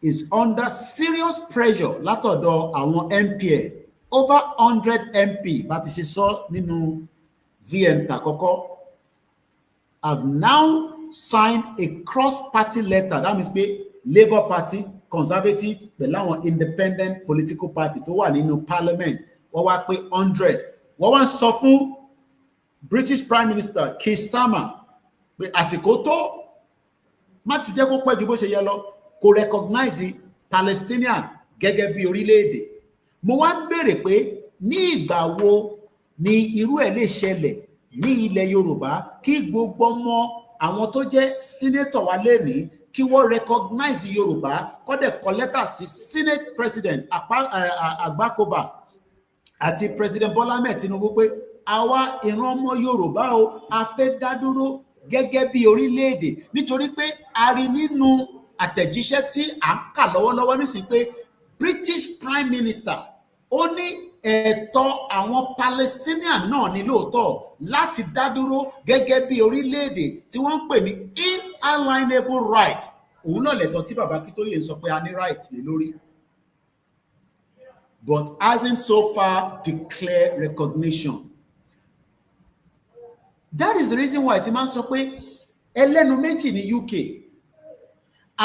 is under serious pressure látọ̀dọ̀ àwọn MP over 100 MP bá ti ṣe sọ nínú VN tàkọ́kọ́ have now signed a cross-party letter. That means pé Labour Party, Conservative pẹ̀lú àwọn independent political party tó wà nínú parliament wọ́n wá pé 100. Wọ́n wá sọ fún British Prime Minister Keir Starmer pé àsìkò tó má tún jẹ́ kó pẹ́ ju bó ṣe yẹ lọ kó recognize Palestinian gẹ́gẹ́ bí orílẹ̀-èdè. Mo wá ń béèrè pé ní ìgbà wo ni irú ẹ̀ lè ṣẹlẹ̀ ní ilẹ̀ Yorùbá kí gbogbo ọmọ àwọn tó jẹ́ senator wa lénìí kí wọ́n recognize Yorùbá kó dẹ̀ kọ lẹ́tà sí Senate President Agbakoba àti President Bola Ahmed Tinubu pé àwa ìran ọmọ Yorùbá o a fẹ́ dá dúró gẹ́gẹ́ bí orílẹ̀-èdè nítorí pé a rí nínú àtẹ̀jíṣẹ́ tí à ń kà lọ́wọ́lọ́wọ́ nísìnyí pé British Prime Minister ó ní ẹ̀tọ́ àwọn Palestinian náà ní lóòótọ́ láti dá dúró gẹ́gẹ́ bí orílẹ̀-èdè tí wọ́n ń pè ní inalienable right. Òun náà lẹ̀tọ́ tí bàbá Akíntóyè ń sọ pé a ní right lé lórí. But hasn't so far declared recognition. That is the reason why ti máa ń sọ pé ẹlẹ́nu méjì ní UK.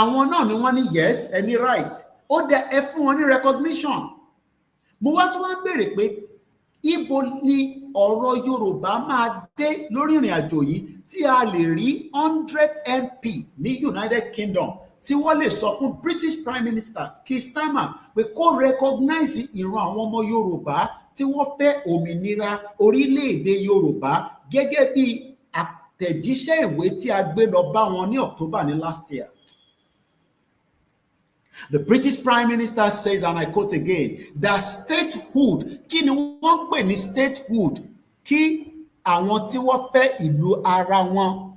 Àwọn náà ni wọ́n ní yes, any right. Ó dẹ̀ ẹ fún wọn ní recognition. Mo wá tún wá béèrè pé ibo ni ọ̀rọ̀ Yorùbá máa dé lórí ìrìn àjò yìí tí a lè rí 100 MP ní United Kingdom tí wọ́n lè sọ fún British Prime Minister Keir Starmer pé kó recognize ìran àwọn ọmọ Yorùbá tí wọ́n fẹ́ òmìnira orílẹ̀-èdè Yorùbá gẹ́gẹ́ bí àtẹ̀jíṣẹ́ ìwé tí a gbé lọ bá wọn ní October ní last year. The British Prime Minister says, and I quote again, that statehood, kí ni wọ́n pè ní statehood? Kí àwọn tí wọ́n fẹ́ ìlú ara wọn.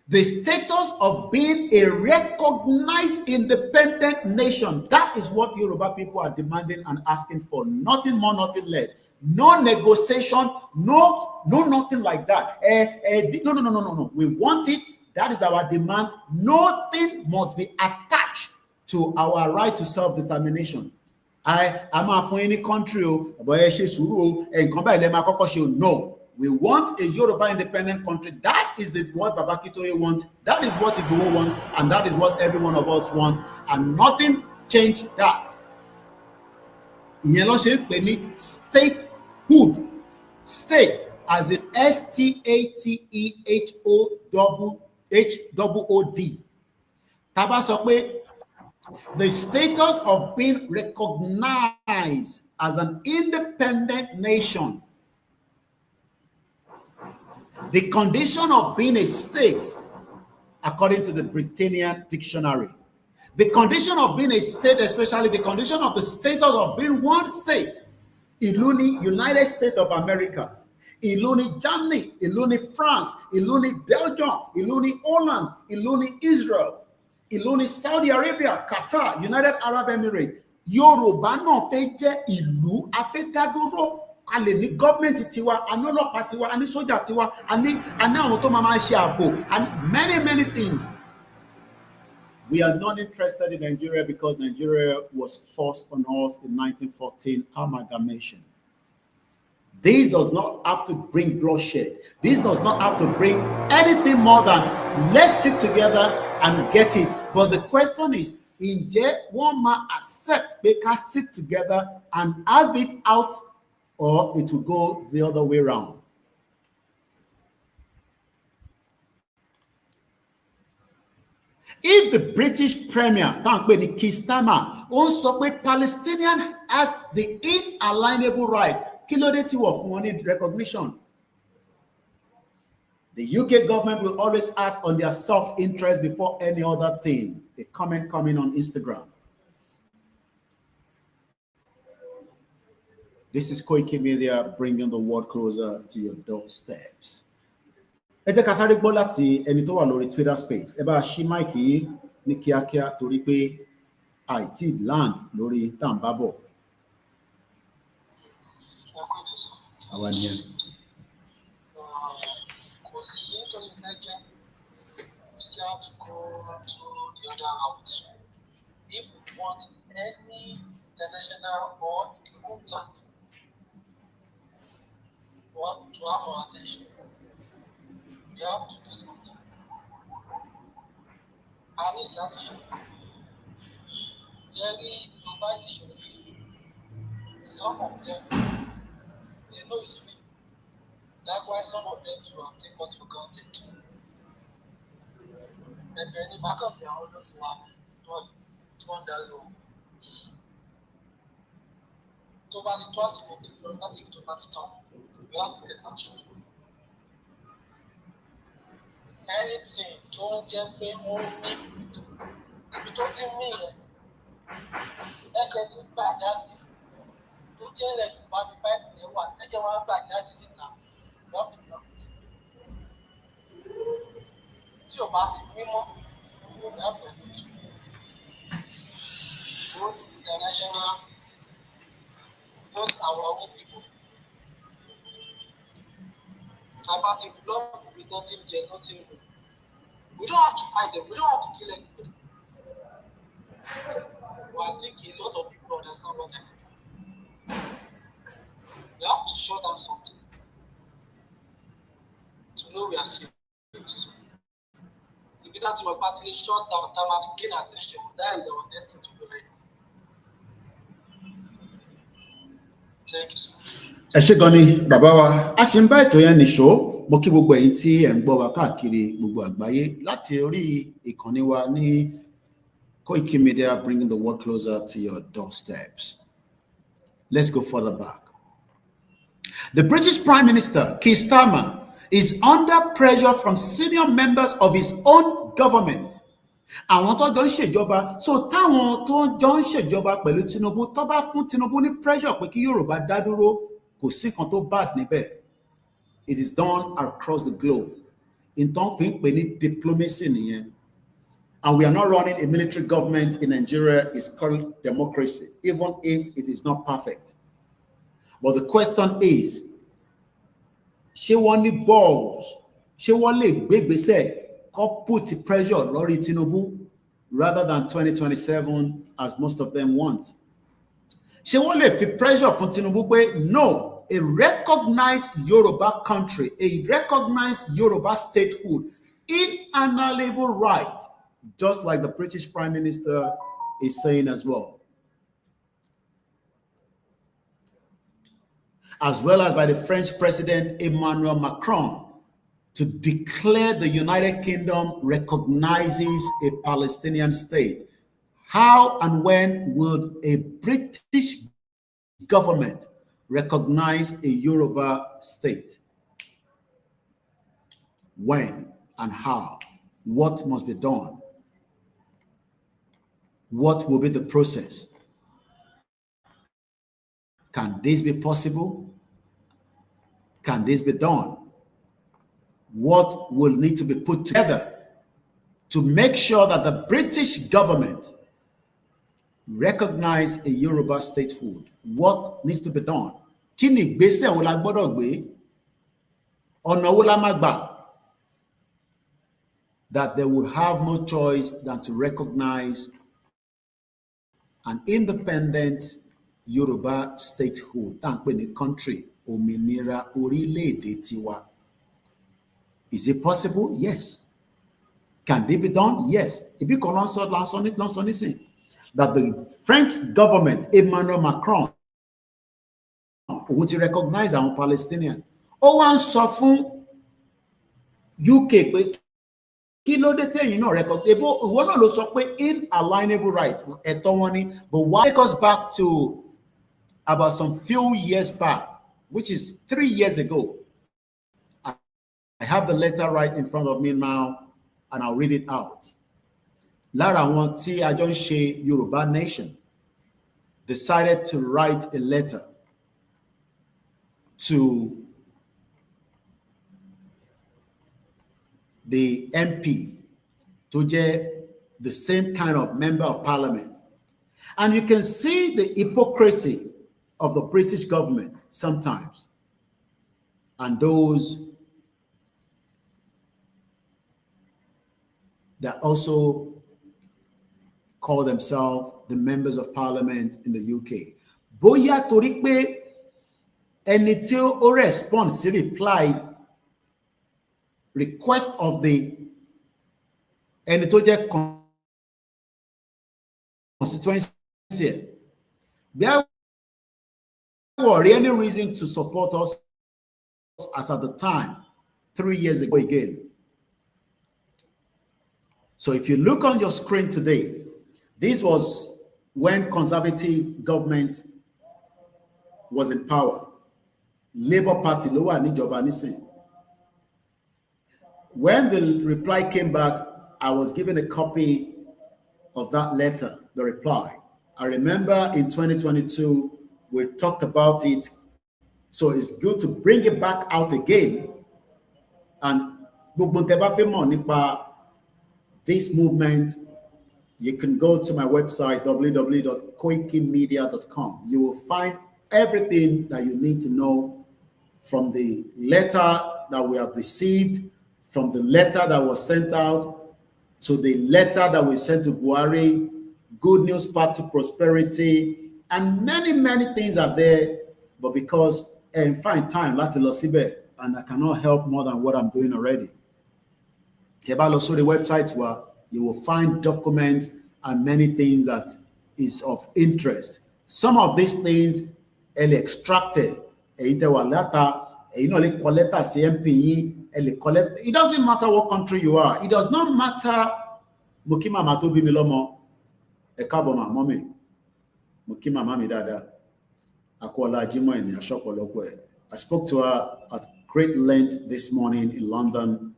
The status of being a recognized independent nation. That is what Yoruba people are demanding and asking for. Nothing more, nothing less. No negotiation, no nothing like that. No. We want it. That is our demand. Nothing must be attached to our right to self-determination. I'm a any country, no. We want a Yoruba independent country. That is what Baba Akíntóyè wants. That is what Igboho wants, and that is what every one of us wants, and nothing changed that. Ìyẹn ló ṣe ń pè ní statehood. State as in STATEHOOD. Taba sọ pé the status of being recognized as an independent nation. The condition of being a state, according to the Britannian dictionary. The condition of being a state, especially the condition of the status of being one state. Ìlú ni United States of America. Ìlú ni Germany, ìlú ni France, ìlú ni Belgium, ìlú ni Holland, ìlú ni Israel, ìlú ni Saudi Arabia, Qatar, United Arab Emirates. Yorùbá náà fẹ́ jẹ́ ìlú afẹ́dádúró. A lè ní gọ́ọ̀mẹ̀ntì tiwa, a ní ọlọ́pàá tiwa, a ní sójà tiwa, a ní àwọn tó máa ṣe ààbò, and many things. We are not interested in Nigeria because Nigeria was forced on us in 1914 amalgamation. This does not have to bring bloodshed. This does not have to bring anything more than let's sit together and get it. But the question is, ǹjẹ́ wọ́n máa accept pé ká sit together and have it out, or it will go the other way around? If the British Premier, Keir Starmer, also pé Palestinian has the inalienable right, kí ló dé tí wọ́n fún wọn ní recognition? The UK government will always act on their self-interest before any other thing. A comment coming on Instagram. This is Koiki Media, bringing the world closer to your doorsteps. Ẹ jẹ́ ká sáré gbọ́ láti ẹni tó wà lórí Twitter space. Ẹ bá ṣí máìkì yìí ní kíákíá torí pé àìtí land lórí tàǹbàbọ̀. Àwa nìyẹn. Kò sí tó lè fẹ́ jẹ́ have to go to the other house. If we want any international or the homeland to have our attention, we have to do something. I need that to show. Some of them, they know it's me. Likewise, some of them too have taken us for granted. And then the market they are always one that low. So by the trust of the nothing to that time, we have to take action. Anything tó ń jẹ́ pé ó ń mí ibi tó ti mí yẹn ẹ̀jẹ̀ ti gbà jáde tó jẹ́ ilẹ̀ Yorùbá bí báyìí yẹn wà ẹ̀jẹ̀ wọn gbà jáde síta we have to block it. Tí o bá ti mímọ́ we have to do it. Both international, both our own people. About the block we don't even get nothing. We don't have to fight them, we don't have to kill anybody. But I think a lot of people understand what I mean. We have to shut down something to know we are serious. If that team of party shut down, time to gain attention, that is our next thing to do right now. Thank you so much. Ẹ ṣé gan ni bàbá wa, a ṣì ń bá ètò yẹn nìṣó. Mo kí gbogbo ẹ̀yin tí ẹ̀ ń gbọ́ wa káàkiri gbogbo àgbáyé láti orí ìkànnì wa ní Koiki Media, bringing the world closer to your doorsteps. Let's go further back. The British Prime Minister Keir Starmer is under pressure from senior members of his own government. Àwọn tó jọ ń ṣèjọba, so táwọn tó jọ ń ṣèjọba pẹ̀lú Tinubu tó bá fún Tinubu ní pressure pé kí Yorùbá dá dúró, kò sí kan tó bad níbẹ̀. It is done across the globe. In tó ń fi ń pè ní diplomacy nìyẹn. And we are not running a military government in Nigeria. It's called democracy, even if it is not perfect. But the question is, ṣé wọ́n ní balls? Ṣé wọ́n lè gbégbésẹ̀ kó put pressure lórí Tinubu rather than 2027 as most of them want? Ṣé wọ́n lè fi pressure fún Tinubu pé no, a recognized Yoruba country, a recognized Yoruba statehood, inalienable right, just like the British Prime Minister is saying as well. As well as by the French President Emmanuel Macron, to declare the United Kingdom recognizes a Palestinian state. How and when would a British government recognize a Yoruba state? When and how? What must be done? What will be the process? Can this be possible? Can this be done? What will need to be put together to make sure that the British government recognize a Yoruba statehood? What needs to be done? Kí ni ìgbésẹ̀ wo la gbọ́dọ̀ gbé? Ọ̀nà wo la máa gbà? That they will have no choice than to recognize an independent Yoruba statehood, tá à ń pè ní country, òmìnira orílẹ̀-èdè tiwa. Is it possible? Yes. Can it be done? Yes. Ibi kan ló ń sọ nísìn that the French government, Emmanuel Macron, òun ti recognize àwọn Palestinian. Ó wá ń sọ fún UK pé kí ló dé tẹ̀yin náà recognize? Ìwọ náà ló sọ pé inalienable right, ẹ̀tọ́ wọn ni. But why take us back to about some few years back, which is 3 years ago. I have the letter right in front of me now, and I'll read it out. Lára àwọn tí a jọ ń ṣe Yorùbá Nation decided to write a letter to the MP, tó jẹ́ the same kind of member of parliament. And you can see the hypocrisy of the British government sometimes, and those that also call themselves the members of parliament in the UK. Bóyá torí pé ẹni tí ó respond sí reply request of the ẹni tó jẹ́ constituency, there were any reason to support us as at the time 3 years ago again. So if you look on your screen today, this was when conservative government was in power. Labour Party ló wà níjọba nísìn. When the reply came back, I was given a copy of that letter, the reply. I remember in 2022, we talked about it. So it's good to bring it back out again. And this movement, you can go to my website, www.koikimedia.com. You will find everything that you need to know, from the letter that we have received, from the letter that was sent out, to the letter that we sent to Buhari, Good News Path to Prosperity, and many, many things are there. But because I find time, and I cannot help more than what I'm doing already. Also, the websites where you will find documents and many things that is of interest. Some of these things are extracted. It doesn't matter what country you are. It does not matter. Mukima matobi milomo ekaboma mommy. Mukima mami dada. Akola jimo eni ashopolokwe. I spoke to her at great length this morning in London,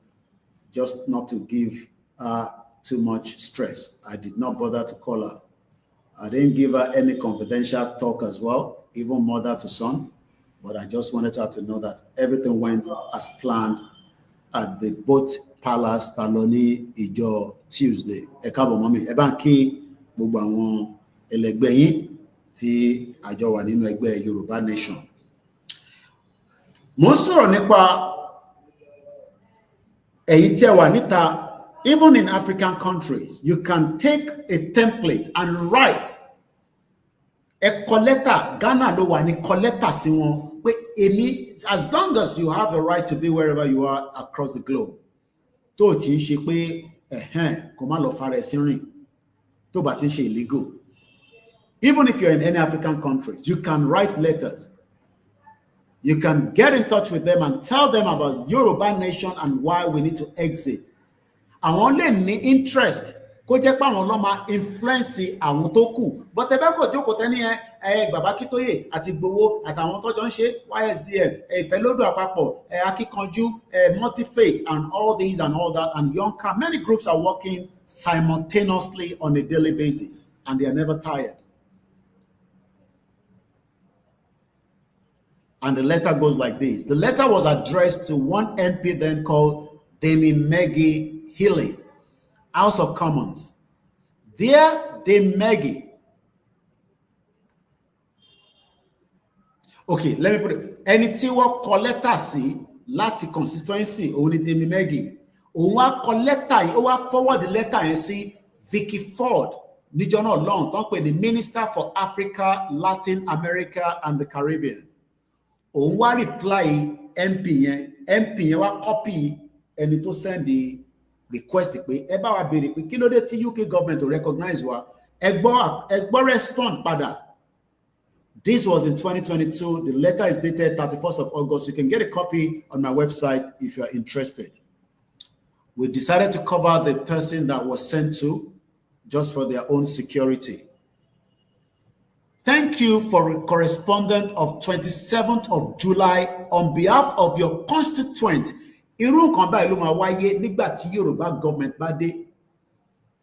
just not to give her too much stress. I did not bother to call her. I didn't give her any confidential talk as well, even mother to son. But I just wanted her to know that everything went as planned at the boat palace Taloni Ijo Tuesday. Ekabo mami, ebanki gbogbo àwọn ẹlẹgbẹ́ yín tí àjọ wà nínú ẹgbẹ́ Yorùbá Nation. Mo sọ̀rọ̀ nípa èyí tí ẹ wà níta. Even in African countries, you can take a template and write a collector. Ghana ló wà ní collector sí wọn. As long as you have the right to be wherever you are across the globe, tó ti ń ṣe pé kò má lọ fara ẹ̀sìn rìn, tó bá ti ń ṣe illegal. Even if you're in any African countries, you can write letters. You can get in touch with them and tell them about Yoruba Nation and why we need to exit. Àwọn lè ní interest kó jẹ́ pé àwọn ló máa influence àwọn tó kù, but ẹ bá kò jókòó tẹ́ni Bàbá Kítóyè àti Ìgbòho àtàwọn tọ́jọ́ ń ṣe YSDM, Ìfẹ́lódù Àpapọ̀, Akíkanjú, Multi-Faith, and all these and all that, and Yonka. Many groups are working simultaneously on a daily basis, and they are never tired. And the letter goes like this. The letter was addressed to one MP then called Demi Maggie Healy, House of Commons. Dear Dame Maggie. Okay, let me put it. Ẹni tí wọ́n kọ lẹ́tà sí láti constituency òun ni Dame Maggie. Òun wá kọ lẹ́tà yìí, ó wá forward lẹ́tà yẹn sí Vicky Ford níjọ́ náà lọ́hùn tó ń pè ní Minister for Africa, Latin America and the Caribbean. Òun wá reply MP yẹn wá copy ẹni tó send the request pé ẹ bá wa béèrè pé kí ló dé tí UK government to recognize wa, ẹ gbọ́ respond padà. This was in 2022. The letter is dated 31st of August. You can get a copy on my website if you are interested. We decided to cover the person that was sent to just for their own security. Thank you for correspondent of 27th of July on behalf of your constituent. Irú nǹkan báyìí ló máa wáyé nígbà tí Yorùbá government bá dé.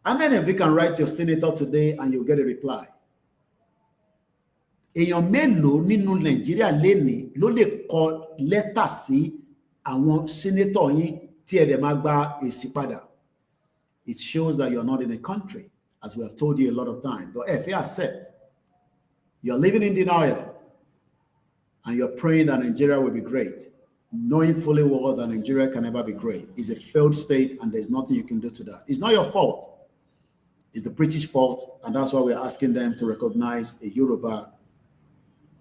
How many of you can write your senator today and you'll get a reply? Èèyàn mélòó nínú Nàìjíríà lénìí ló lè kọ lẹ́tà sí àwọn senator yín tí ẹ dẹ̀ máa gba èsì padà? It shows that you're not in a country, as we have told you a lot of times. But if you accept, you're living in denial and you're praying that Nigeria will be great. knowing fully well that Nigeria can never be great. It's a failed state and there's nothing you can do to that. It's not your fault. It's the British fault, and that's why we're asking them to recognize a Yoruba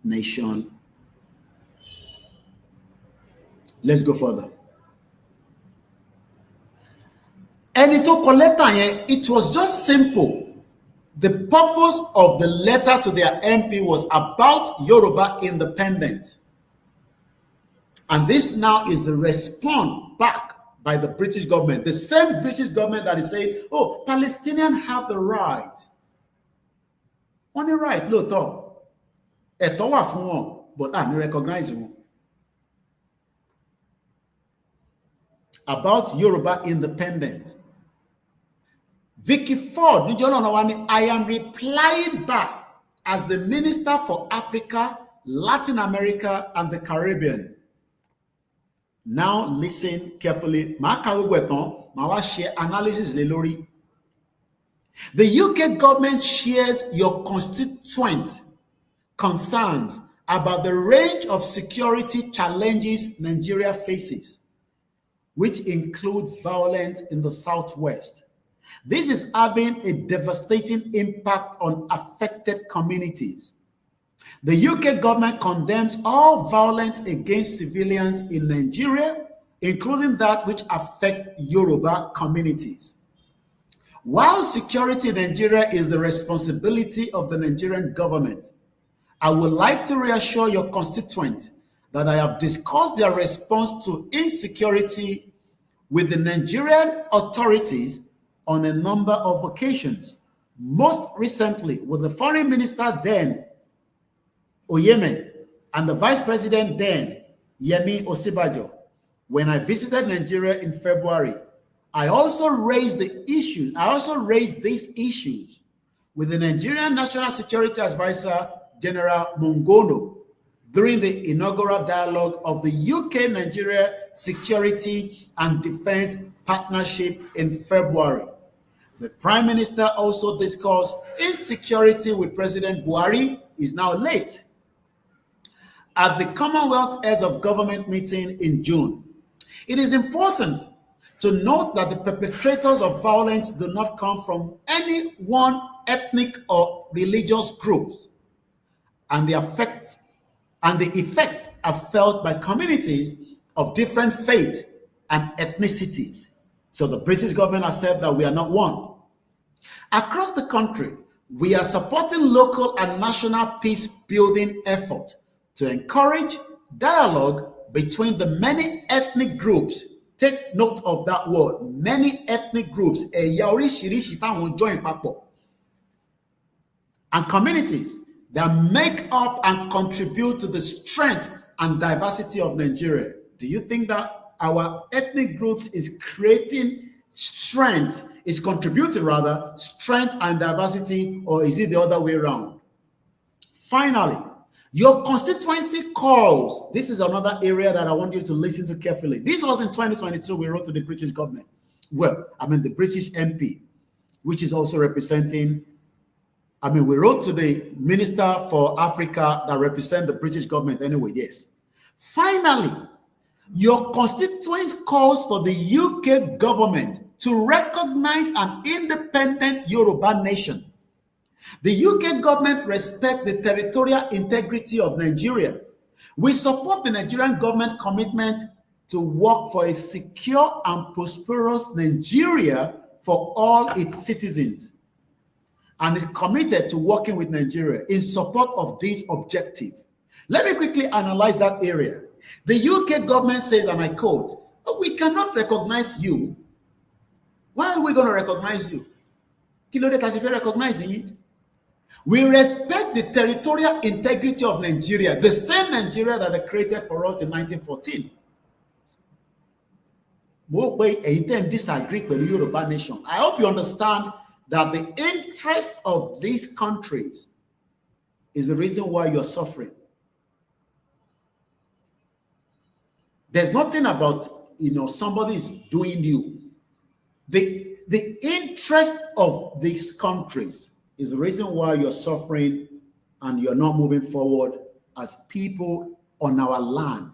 nation. Let's go further. And it was just simple. The purpose of the letter to their MP was about Yoruba independence. And this now is the response back by the British government. The same British government that is saying, oh, Palestinians have the right. On the right, look, but I recognize him. About Yoruba independence. Vicky Ford, I am replying back as the Minister for Africa, Latin America, and the Caribbean. Now listen carefully. Share analysis lelori. The UK government shares your constituent concerns about the range of security challenges Nigeria faces, which include violence in the southwest. This is having a devastating impact on affected communities. The UK government condemns all violence against civilians in Nigeria, including that which affect Yoruba communities. While security in Nigeria is the responsibility of the Nigerian government, I would like to reassure your constituents that I have discussed their response to insecurity with the Nigerian authorities on a number of occasions. Most recently with the foreign minister then, Oyeme, and the vice president then, Yemi Osibajo. When I visited Nigeria in February, I also raised these issues with the Nigerian National Security Advisor, General Mongono, during the inaugural dialogue of the UK-Nigeria Security and Defense Partnership in February. The Prime Minister also discussed insecurity with President Buhari. Is now late. At the Commonwealth Heads of Government meeting in June, it is important to note that the perpetrators of violence do not come from any one ethnic or religious group, and the effect are felt by communities of different faith and ethnicities. So the British government has said that we are not one. Across the country, we are supporting local and national peace building efforts to encourage dialogue between the many ethnic groups. Take note of that word, many ethnic groups, and communities that make up and contribute to the strength and diversity of Nigeria. Do you think that our ethnic groups is creating strength, is contributing rather, strength and diversity, or is it the other way around? Finally, your constituency calls. This is another area that I want you to listen to carefully. This was in 2022, we wrote to the British government. Well, the British MP, which is also representing, we wrote to the Minister for Africa that represents the British government anyway, yes. Finally, your constituents calls for the UK government to recognize an independent Yoruba nation. The UK government respects the territorial integrity of Nigeria. We support the Nigerian government commitment to work for a secure and prosperous Nigeria for all its citizens, and is committed to working with Nigeria in support of this objective. Let me quickly analyze that area. The UK government says, and I quote, we cannot recognize you. Why are we going to recognize you? We respect the territorial integrity of Nigeria, the same Nigeria that they created for us in 1914. Disagree with the Yoruba nation. I hope you understand that the interest of these countries is the reason why you're suffering. There's nothing about, somebody is doing you. The interest of these countries is the reason why you're suffering and you're not moving forward as people on our land.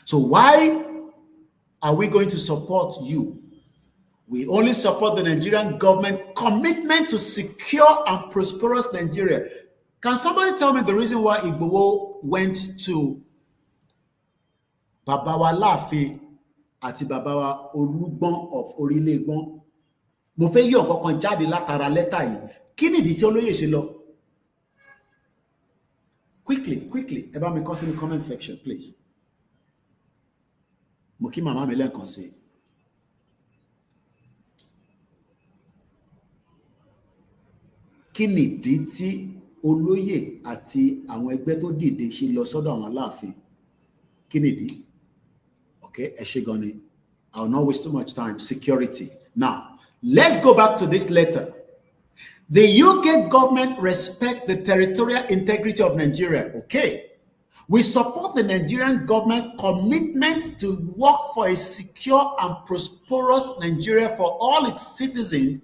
So why are we going to support you? We only support the Nigerian government commitment to secure and prosperous Nigeria. Can somebody tell me the reason why Igboho went to Babawa Láàfin àti Babawa Olúgbọ́n of Orílẹ̀-Ègbọ́n? Mo fẹ́ yọ nǹkan kan jáde látara lẹ́tà yìí. Kí nìdí tí olóyè ṣe lọ? Quickly, ẹ bá mi kọ sí ní comment section, please. Mo kí màmá mi lẹ́ẹ̀kan sí. Kí nìdí tí olóyè àti àwọn ẹgbẹ́ tó dìde ṣe lọ sọ́dọ̀ àwọn Aláàfin? Kí nìdí? Okay, ẹ ṣé gan ni. I will not waste too much time. Security. Now, let's go back to this letter. The UK government respects the territorial integrity of Nigeria. Okay. We support the Nigerian government commitment to work for a secure and prosperous Nigeria for all its citizens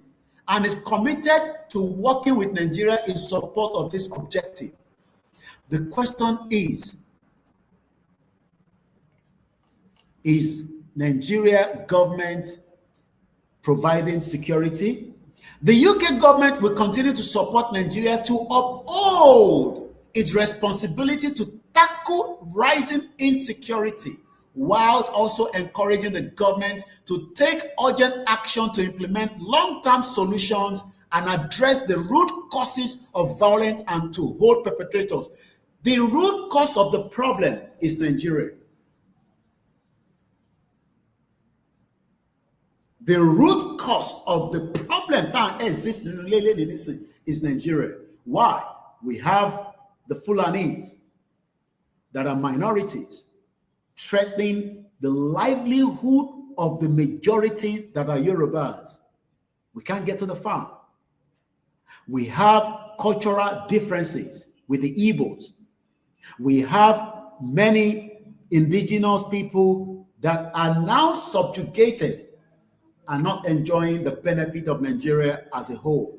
and is committed to working with Nigeria in support of this objective. The question is Nigeria government providing security? The UK government will continue to support Nigeria to uphold its responsibility to tackle rising insecurity, while also encouraging the government to take urgent action to implement long-term solutions and address the root causes of violence and to hold perpetrators. The root cause of the problem is Nigeria. The root cause of the problem that exists is Nigeria. Why? We have the Fulanis that are minorities threatening the livelihood of the majority that are Yorubas. We can't get to the farm. We have cultural differences with the Igbos. We have many indigenous people that are now subjugated and not enjoying the benefit of Nigeria as a whole.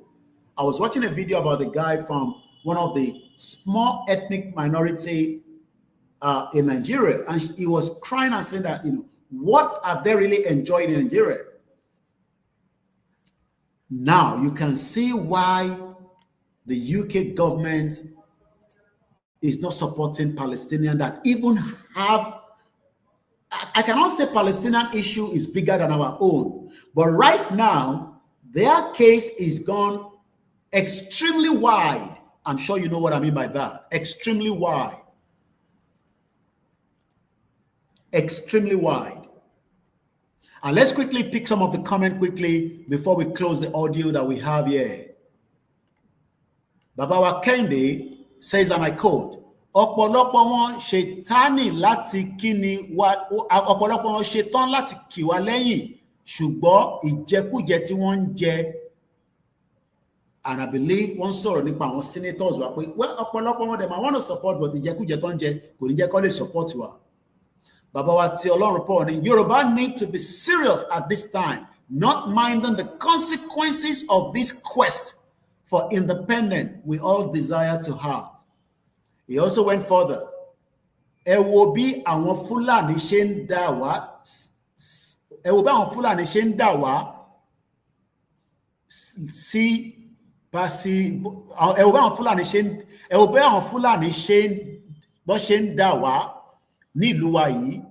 I was watching a video about a guy from one of the small ethnic minority in Nigeria, and he was crying and saying that, what are they really enjoying in Nigeria? Now you can see why the UK government is not supporting Palestinians that even have, I cannot say Palestinian issue is bigger than our own, but right now their case is gone extremely wide. I'm sure you know what I mean by that. Extremely wide. Extremely wide. And let's quickly pick some of the comment quickly before we close the audio that we have here. Babawa Kende says, and I quote, ọ̀pọ̀lọpọ̀ wọn ṣetánì láti kíni wa, ọ̀pọ̀lọpọ̀ wọn ṣetán láti kì wá lẹ́yìn, ṣùgbọ́n ìjẹkújẹ tí wọ́n ń jẹ. And I believe one sọ̀rọ̀ nípa àwọn senators wà pé, well, ọ̀pọ̀lọpọ̀ wọn dem I want to support, but ìjẹkújẹ tó ń jẹ kò ní jẹ́ kó lè support wa. Bàbá wa tí Ọlọ́run pọ̀ ní, Yorùbá need to be serious at this time, not minding the consequences of this quest for independence we all desire to have. He also went further. Ẹ wo bí àwọn Fúlàní ṣe ń dà wá, ẹ wo bí àwọn Fúlàní ṣe ń dà wá sí basi, ẹ wo bí àwọn Fúlàní ṣe ń, ẹ wo bí àwọn Fúlàní ṣe ń dà wá nílùú wa yìí.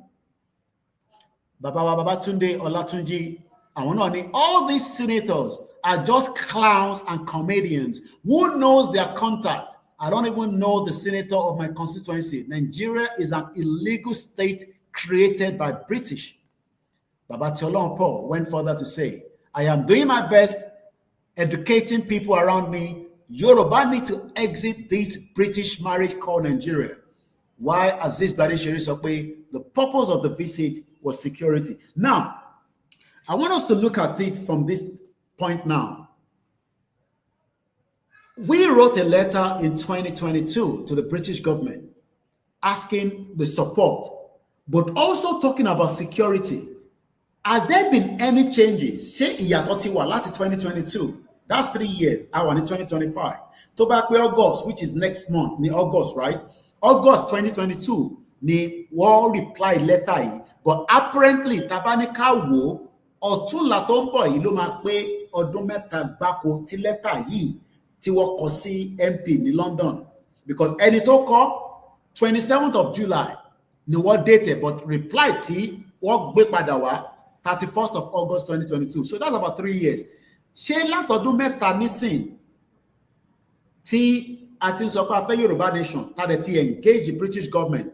Bàbá wa Babátúndé Ọlátúnjí, àwọn náà ní, all these senators are just clowns and comedians. Who knows their contact? I don't even know the senator of my constituency. Nigeria is an illegal state created by British. Baba Tiolon Paul went further to say, I am doing my best educating people around me. Yoruba need to exit this British marriage called Nigeria. Why Aziz Badishiri Sokwe? The purpose of the visit was security. Now, I want us to look at it from this point now. We wrote a letter in 2022 to the British government asking the support, but also talking about security. Has there been any changes? Ṣé ìyàtọ̀ ti wà láti 2022? That's 3 years. I want in 2025. Tó bá pé August, which is next month, in August, right? August 2022. ni wọ́n reply letter yìí, but apparently tabanika wo ọ̀túnla tó ń bọ̀ yìí ló máa pé ọdún mẹ́ta gbáko tí lẹ́tà yìí tí wọ́n kọ sí MP ní London, because ẹni tó kọ 27th of July ni wọ́n date, but reply tí wọ́n gbé padà wá 31st of August 2022, so that's about 3 years. Ṣé látọdún mẹ́ta nísìn tí a ti ń sọ pé a fẹ́ Yorùbá nation tá dẹ̀ ti engage the British government?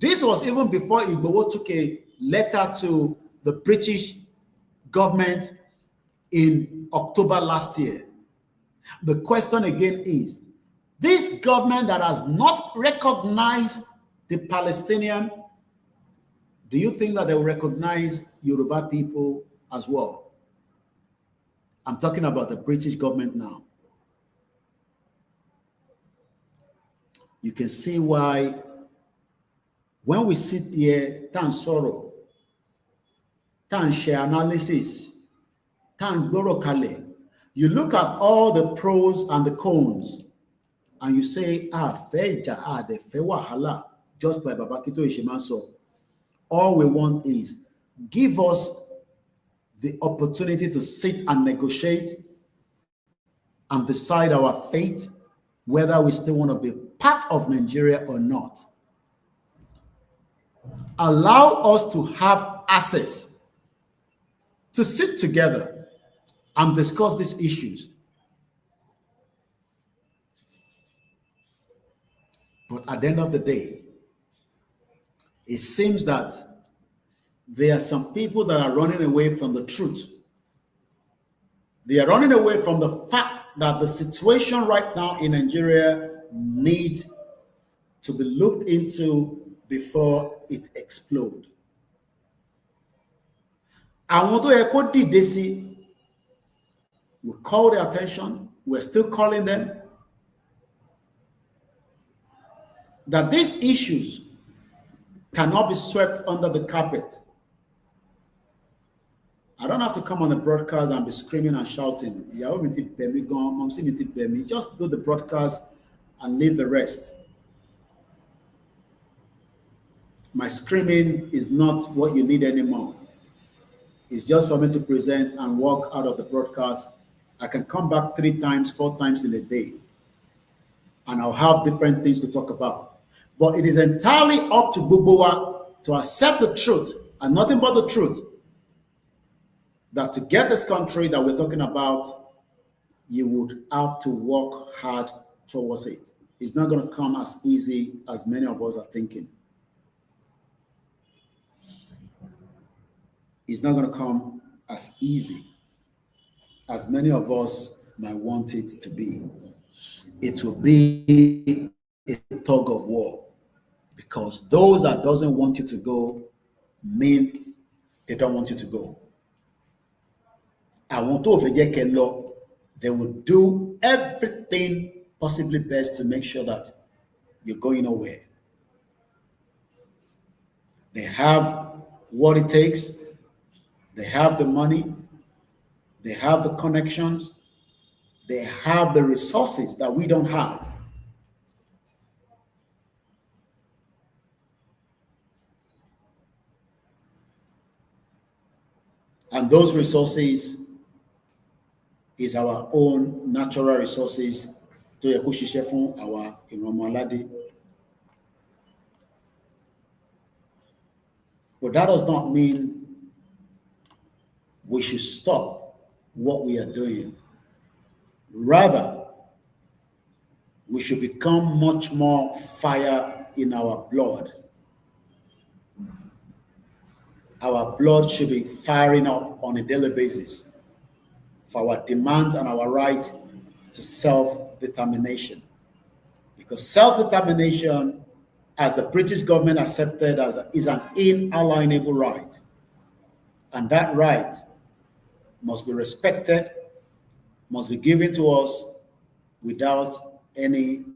This was even before Igboho took a letter to the British government in October last year. The question again is, this government that has not recognized the Palestinian, do you think that they will recognize Yoruba people as well? I'm talking about the British government now. You can see why when we sit here, tan sorrow, tan share analysis, tan gboro kale, you look at all the pros and the cons, and you say, feja, the fe wahala, just like Babakito Ishima saw. All we want is give us the opportunity to sit and negotiate and decide our fate, whether we still want to be part of Nigeria or not. Allow us to have access to sit together and discuss these issues. But at the end of the day, it seems that there are some people that are running away from the truth. They are running away from the fact that the situation right now in Nigeria needs to be looked into before it explodes. Àwọn tó yẹ kó dìde sí, we call their attention, we're still calling them, that these issues cannot be swept under the carpet. I don't have to come on the broadcast and be screaming and shouting. Just do the broadcast and leave the rest. My screaming is not what you need anymore. It's just for me to present and walk out of the broadcast. I can come back 3 times, 4 times in a day, and I'll have different things to talk about. But it is entirely up to Bubowa to accept the truth and nothing but the truth, that to get this country that we're talking about, you would have to work hard towards it. It's not going to come as easy as many of us are thinking. It's not going to come as easy as many of us might want it to be. It will be a tug of war, because those that doesn't want you to go mean they don't want you to go. I want to they will do everything possibly best to make sure that you're going nowhere. They have what it takes. They have the money. They have the connections. They have the resources that we don't have. And those resources is our own natural resources to yẹ kó ṣiṣẹ́ fún àwa ìran. But that does not mean we should stop what we are doing. Rather, we should become much more fire in our blood. Our blood should be firing up on a daily basis for our demands and our right to self-determination. Because self-determination, as the British government accepted, is an inalienable right. And that right must be respected, must be given to us without any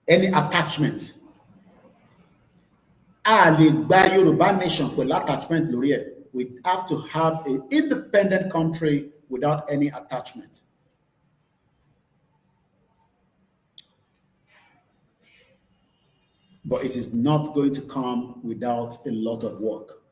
attachment. Yoruba nation attachment. We have to have an independent country without any attachment. but it is not going to come without a lot of work.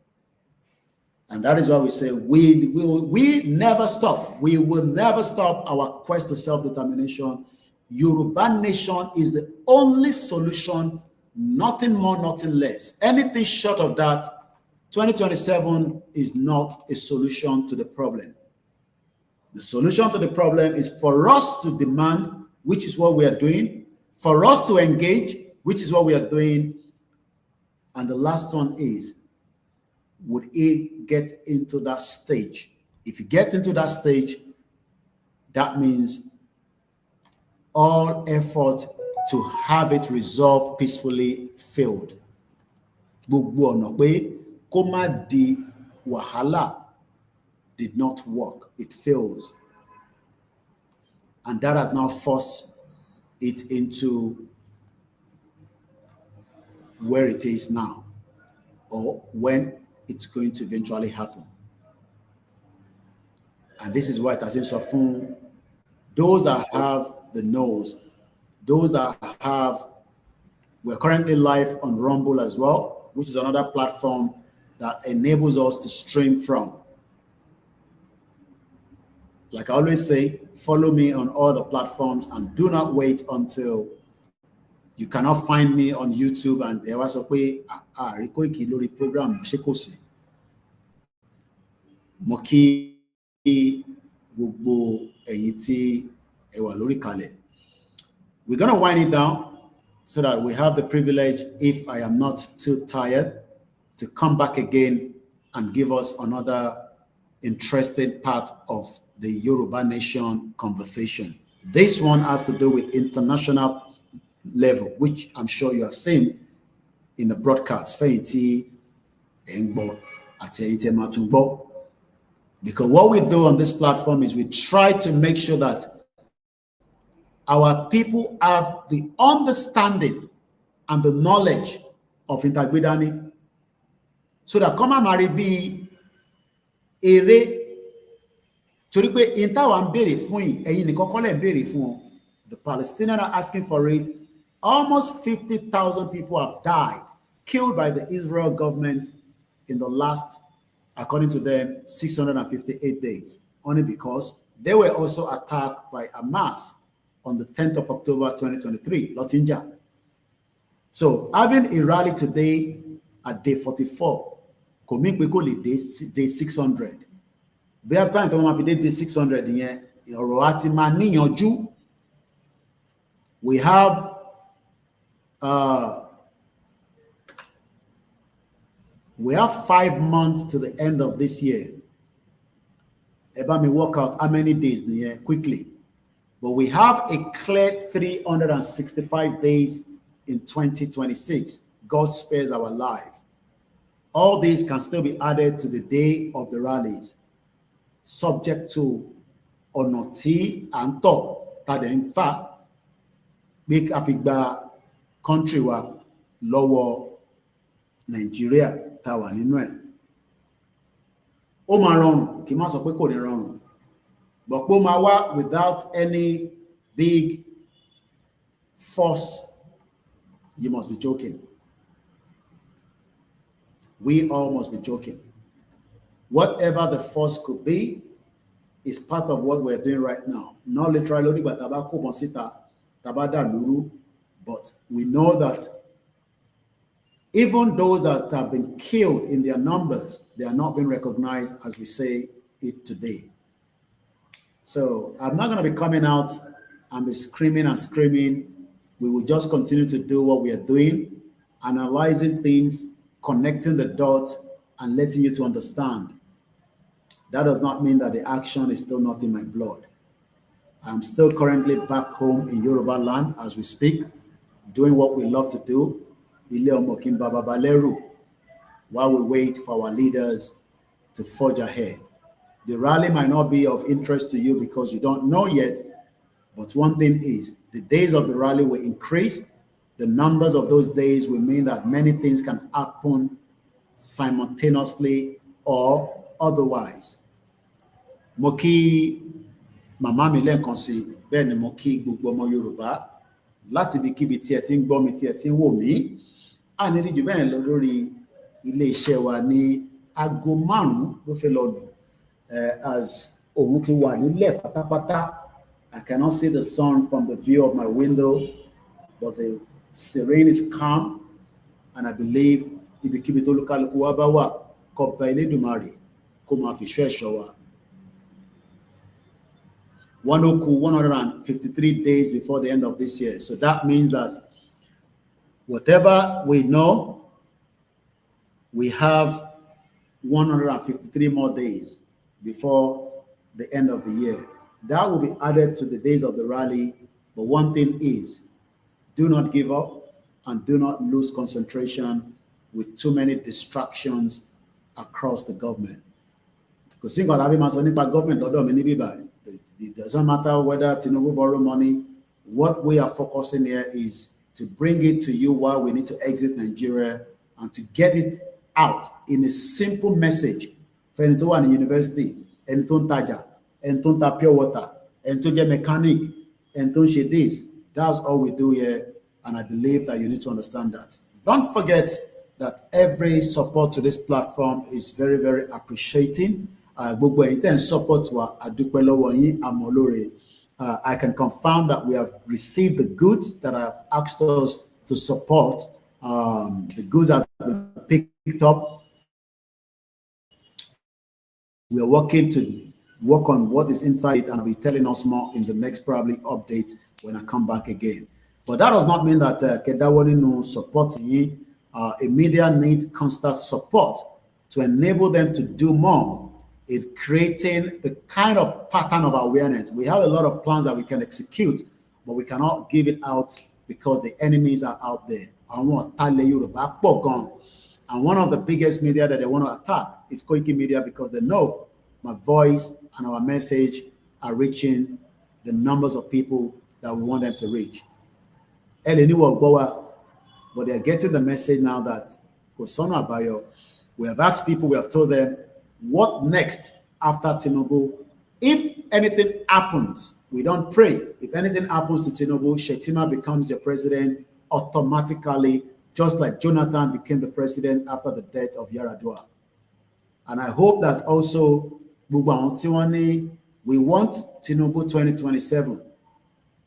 And that is why we say we never stop. We will never stop our quest to self-determination. Yoruba nation is the only solution, nothing more, nothing less. Anything short of that, 2027 is not a solution to the problem. The solution to the problem is for us to demand, which is what we are doing, for us to engage, which is what we are doing. And the last one is, would he get into that stage? If you get into that stage, that means all effort to have it resolved peacefully failed. Gbogbo ọ̀nà pé kó má di wàhálà did not work. It fails. And that has now forced it into where it is now, or when it's going to eventually happen. And this is why it has been so fun. Those that have the nose, those that have, we're currently live on Rumble as well, which is another platform that enables us to stream from. Like I always say, follow me on all the platforms and do not wait until you cannot find me on YouTube and there was a way lórí program Shekosi. Moki gbogbo ẹ̀yin tí ẹ wà lórí kalẹ̀. We're going to wind it down so that we have the privilege, if I am not too tired, to come back again and give us another interesting part of the Yoruba Nation conversation. This one has to do with international level, which I'm sure you have seen in the broadcast. Because what we do on this platform is we try to make sure that our people have the understanding and the knowledge of Integrity, so that come marry be ere torí pé in táwa ń béèrè fún yín ẹ̀yin nìkan kọ́ lẹ ń béèrè fún wọn. The Palestinians are asking for it. Almost 50,000 people have died, killed by the Israel government in the last, according to them, 658 days, only because they were also attacked by Hamas on the 10th of October 2023, Lotinja. So having a rally today at day 44, kò mí pé kò lè day 600. We have time to have day 600 yẹn ọ̀rọ̀ á ti máa níyànjú. We have we have 5 months to the end of this year. Eba me work out how many days in the year quickly. But we have a clear 365 days in 2026. God spares our life. All these can still be added to the day of the rallies, subject to onoti and thought that in fact make Africa country wa lọ́wọ́ Nigeria tá wà nínú ẹ̀. Ó máa rọrùn, kì í má sọ pé kò ní rọrùn, but pé ó máa wá without any big force, you must be joking. We all must be joking. Whatever the force could be is part of what we're doing right now. Not literally, but we know that even those that have been killed in their numbers, they are not being recognized as we say it today. So I'm not going to be coming out and be screaming and screaming. We will just continue to do what we are doing, analyzing things, connecting the dots, and letting you to understand. That does not mean that the action is still not in my blood. I'm still currently back home in Yoruba land as we speak, doing what we love to do, while we wait for our leaders to forge ahead. The rally might not be of interest to you because you don't know yet, but one thing is, the days of the rally will increase. The numbers of those days will mean that many things can happen simultaneously or otherwise. Moki màmá mi lẹ́ẹ̀kan sí, bẹ́ẹ̀ ni mo kí gbogbo ọmọ Yorùbá láti ibikíbi tí ẹ ti ń gbọ́ mi, tí ẹ ti ń wò mí. a ní rí jù bẹ́ẹ̀ lọ lórí ilé-iṣẹ́ wa ní aago 5 ló fẹ́ lọ lù as òun ti wà nílẹ̀ pátápátá. I cannot see the sun from the view of my window, but the serene is calm, and I believe ibikíbi tó lúkálùkù wa bá wà kọba Elédùmarè kó máa fi ṣọ́ ẹ̀ṣọ́ wa. 153 days before the end of this year. So that means that whatever we know, we have 153 more days before the end of the year. That will be added to the days of the rally. But one thing is, do not give up and do not lose concentration with too many distractions across the government. Because government, it doesn't matter whether Tinubu borrow money. What we are focusing here is to bring it to you while we need to exit Nigeria and to get it out in a simple message. For anyone in university, anyone taja, anyone ta pure water, anyone mechanic, anyone she this. That's all we do here, and I believe that you need to understand that. Don't forget that every support to this platform is very, very appreciating. Gbogbo ẹ̀yin tẹ́ ń support wa, a dúpẹ́ lọ́wọ́ yín, a mọ̀ lóore. I can confirm that we have received the goods that have asked us to support. The goods have been picked up. We are working to work on what is inside it, and I'll be telling us more in the next probably update when I come back again. But that does not mean that Kedawani no support you. A media needs constant support to enable them to do more in creating the kind of pattern of awareness. We have a lot of plans that we can execute, but we cannot give it out because the enemies are out there. And one of the biggest media that they want to attack is Koiki Media, because they know my voice and our message are reaching the numbers of people that we want them to reach. But they are getting the message now that Kosona Abayo, we have asked people, we have told them, what next after Tinubu? If anything happens, we don't pray. If anything happens to Tinubu, Shetima becomes your president automatically, just like Jonathan became the president after the death of Yaradua. And I hope that also we want Tinubu 2027.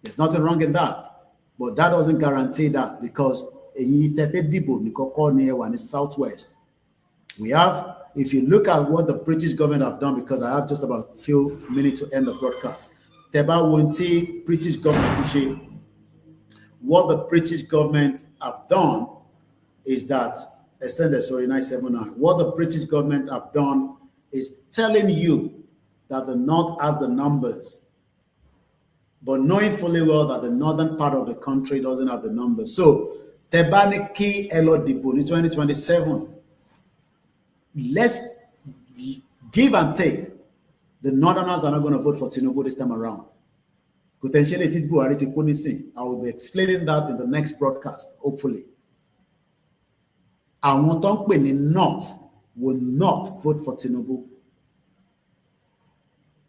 There's nothing wrong in that, but that doesn't guarantee that, because in the Southwest, we have, if you look at what the British government have done, because I have just about a few minutes to end the broadcast, British government, what the British government have done is that, sorry, 979, what the British government have done is telling you that the North has the numbers, but knowing fully well that the northern part of the country doesn't have the numbers. So, Tebaniki Elodibo in 2027, let's give and take. The Northerners are not going to vote for Tinubu this time around. Potentially, I will be explaining that in the next broadcast, hopefully. Àwọn tó ń pè ní North will not vote for Tinubu.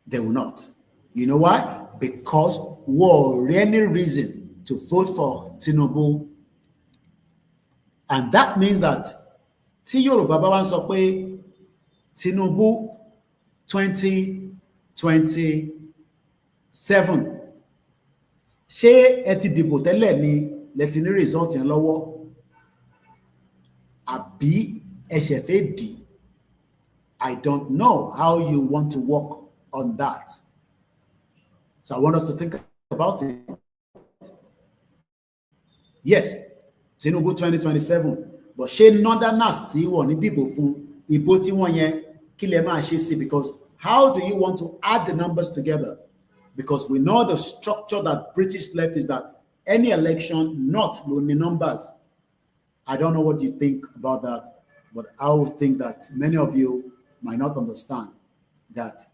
They will not. You know why? Because war any reason to vote for Tinubu. And that means that tí Yorùbá bá wá sọ pé Tinubu 2027, ṣé ẹ ti dìbò tẹ́lẹ̀ ni lẹ ti ní result yẹn lọ́wọ́, àbí ẹ ṣẹ̀ fẹ́ dì? I don't know how you want to work on that. So I want us to think about it. Yes, Tinubu 2027, but ṣé Northerners tí wọ́n ní dìbò fún ìbò tí wọ́n yẹn kí lẹ máa ṣe sí? Because how do you want to add the numbers together? Because we know the structure that British left is that any election, not only numbers. I don't know what you think about that, but I would think that many of you might not understand that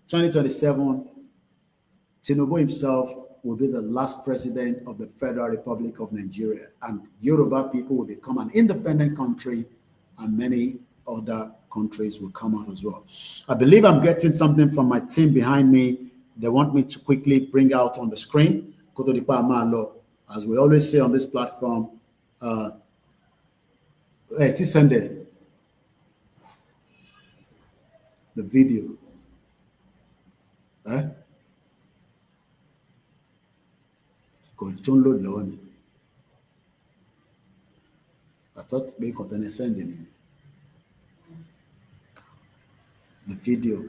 2027, Tinubu himself will be the last president of the Federal Republic of Nigeria, and Yoruba people will become an independent country, and many other countries will come out as well. I believe I'm getting something from my team behind me. They want me to quickly bring out on the screen. As we always say on this platform, send the video. Don't load the I thought we could send in the video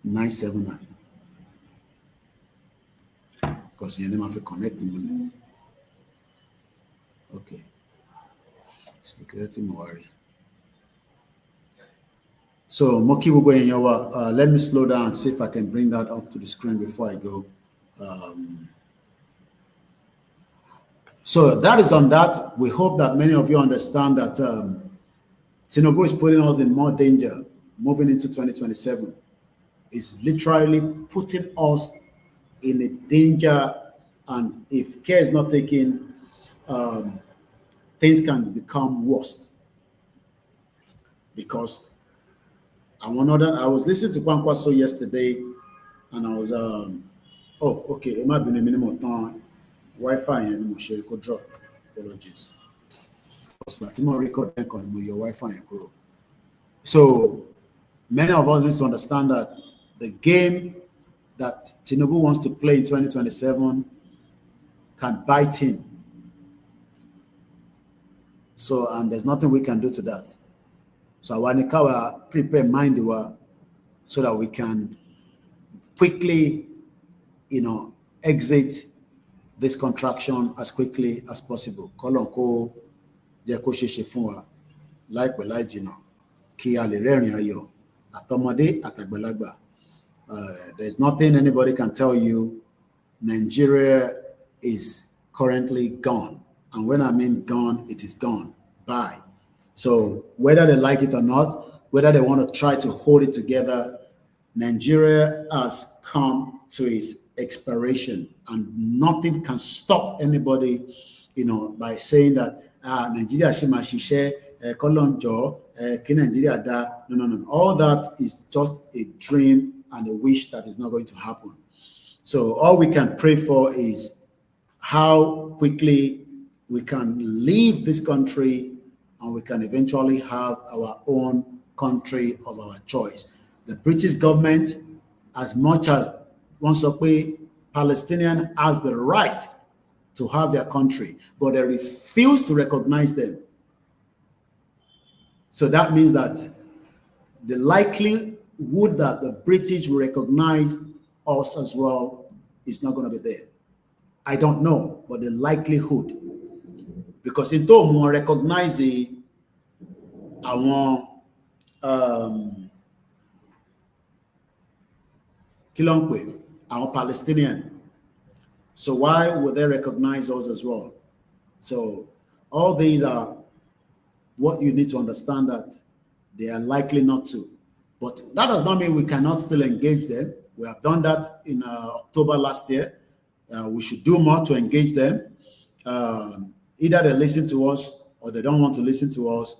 979 because you never connect him. Okay, security worry. So Moki let me slow down and see if I can bring that up to the screen before I go. So that is on that. We hope that many of you understand that Tinubu is putting us in more danger moving into 2027. It's literally putting us in a danger, and if care is not taken, things can become worse. Because I was listening to Kwankwaso yesterday, and I was okay, it might be a minimum time. Wi-Fi and mo share could drop. Apologies. But you record your Wi-Fi and grow. So many of us need to understand that the game that Tinubu wants to play in 2027 can bite him. So, and there's nothing we can do to that. So I want to prepare mind so that we can quickly, exit this contraction as quickly as possible. Kolonko jẹ́ kó ṣeéṣe fún wa láìpẹ́ láì jìnnà kí a lè rẹ́rìn ayọ̀ àtọmọdé àtàgbàlagbà. There's nothing anybody can tell you. Nigeria is currently gone. And when I mean gone, it is gone. Bye. So whether they like it or not, whether they want to try to hold it together, Nigeria has come to its expiration, and nothing can stop anybody, by saying that Nigeria shima shishe kolonjo ki Nigeria da. No. All that is just a dream and a wish that is not going to happen. So all we can pray for is how quickly we can leave this country and we can eventually have our own country of our choice. The British government, as much as wants to pay, Palestinian has the right to have their country, but they refuse to recognize them. So that means that the likelihood that the British will recognize us as well is not going to be there. I don't know, but the likelihood, because it don't recognize our Palestinian. So why would they recognize us as well? So all these are what you need to understand, that they are likely not to. But that does not mean we cannot still engage them. We have done that in October last year. We should do more to engage them. Either they listen to us or they don't want to listen to us.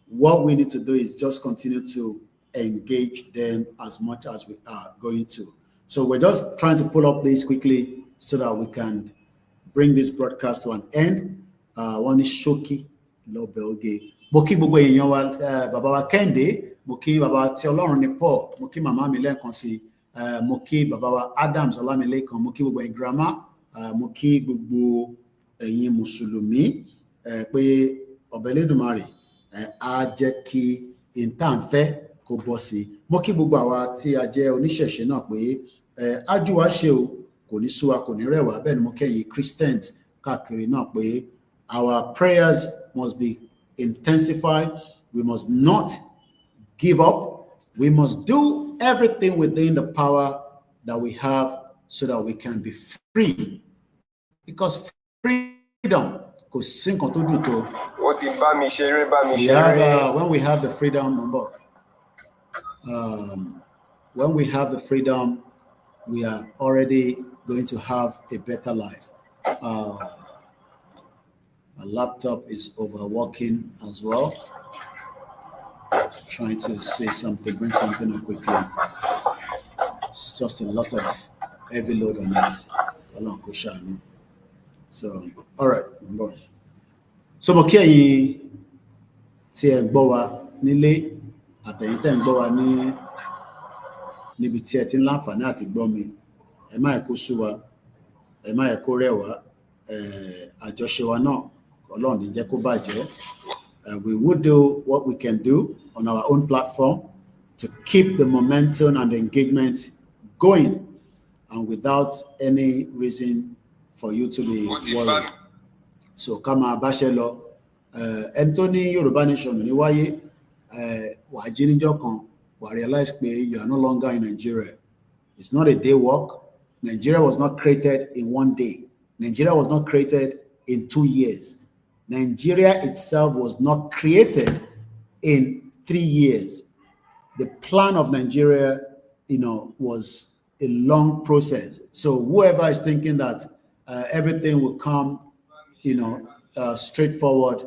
What we need to do is just continue to engage them as much as we are going to. So we're just trying to pull up this quickly so that we can bring this broadcast to an end. One is Shoki Lobelge. Moki gbogbo èèyàn wa, bàbá wa Kẹ́hìndé, moki bàbá tí Ọlọ́run ní Paul, moki màmá mi lẹ́ẹ̀kan sí, moki bàbá wa Adams Ọlámilékan, moki gbogbo ẹ̀yin grandma, moki gbogbo ẹ̀yin Mùsùlùmí, pé Ọba Elédùmarè á jẹ́ kí ìntànfẹ́ kó bọ́ sí. Moki gbogbo àwa tí a jẹ́ oníṣẹ̀ṣe náà pé ájú wa ṣe o, kò ní sú wa, kò ní rẹ̀ wá. Bẹ́ẹ̀ ni mo kẹ́yìn Christians káàkiri náà pé our prayers must be intensified. We must not give up. We must do everything within the power that we have so that we can be free. Because freedom, when we have the freedom, when we have the freedom, we are already going to have a better life. My laptop is overworking as well. Trying to say something, bring something up quickly. It's just a lot of heavy load on it. So, all right. so mo kí ẹ̀yin tí ẹ gbọ́ wa nílé àtẹ̀yin tẹ́ ń gbọ́ wa níbi tí ẹ ti ń láǹfààní àti gbọ́ mi. Ẹ má kó sú wa, ẹ má kó rẹ̀ wá, àjọṣe wa náà Ọlọ́run ní jẹ́ kó bàjẹ́. We will do what we can do on our own platform to keep the momentum and the engagement going, and without any reason for you to be worried. So ká máa báṣẹ́ lọ. Ẹni tó ní Yorùbá nation ní wáyé, wàá jí níjọ́ kan, wàá realize pé you are no longer in Nigeria. It's not a day work. Nigeria was not created in one day. Nigeria was not created in 2 years. Nigeria itself was not created in 3 years. The plan of Nigeria, was a long process. So whoever is thinking that everything will come, straightforward,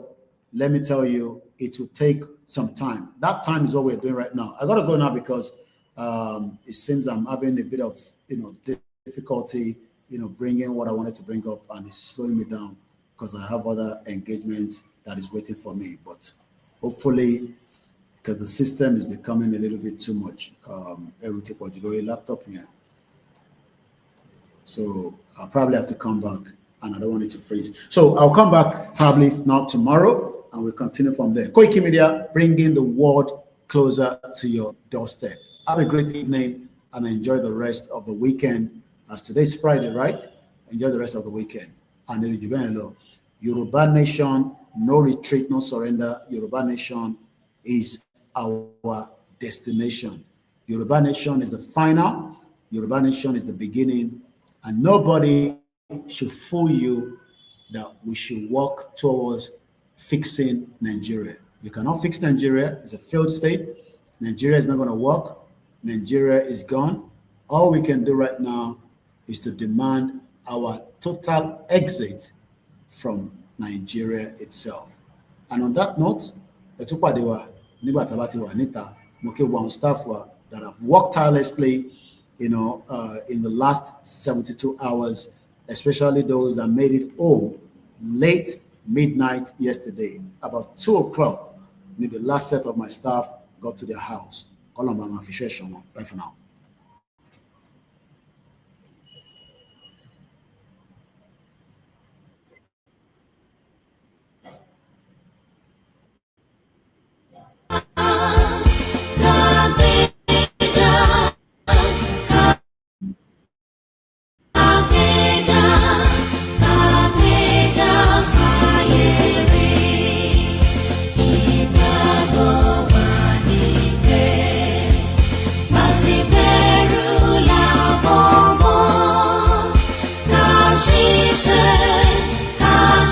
let me tell you, it will take some time. That time is what we're doing right now. I got to go now because it seems I'm having a bit of, difficulty, bringing what I wanted to bring up, and it's slowing me down because I have other engagements that is waiting for me. But hopefully, because the system is becoming a little bit too much, laptop here. So I'll probably have to come back, and I don't want it to freeze. So I'll come back probably if not tomorrow, and we'll continue from there. Koiki Media, bringing the world closer to your doorstep. Have a great evening and enjoy the rest of the weekend. As today's Friday, right? Enjoy the rest of the weekend. And Yoruba Nation, no retreat, no surrender. Yoruba Nation is our destination. Yoruba Nation is the final. Yoruba Nation is the beginning. And nobody should fool you that we should work towards fixing Nigeria. You cannot fix Nigeria. It's a failed state. Nigeria is not going to work. Nigeria is gone. All we can do right now is to demand our total exit from Nigeria itself. And on that note, staff that have worked tirelessly, in the last 72 hours, especially those that made it home late midnight yesterday, about 2 o'clock. The last set of my staff got to their house. Bye for now.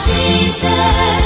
she said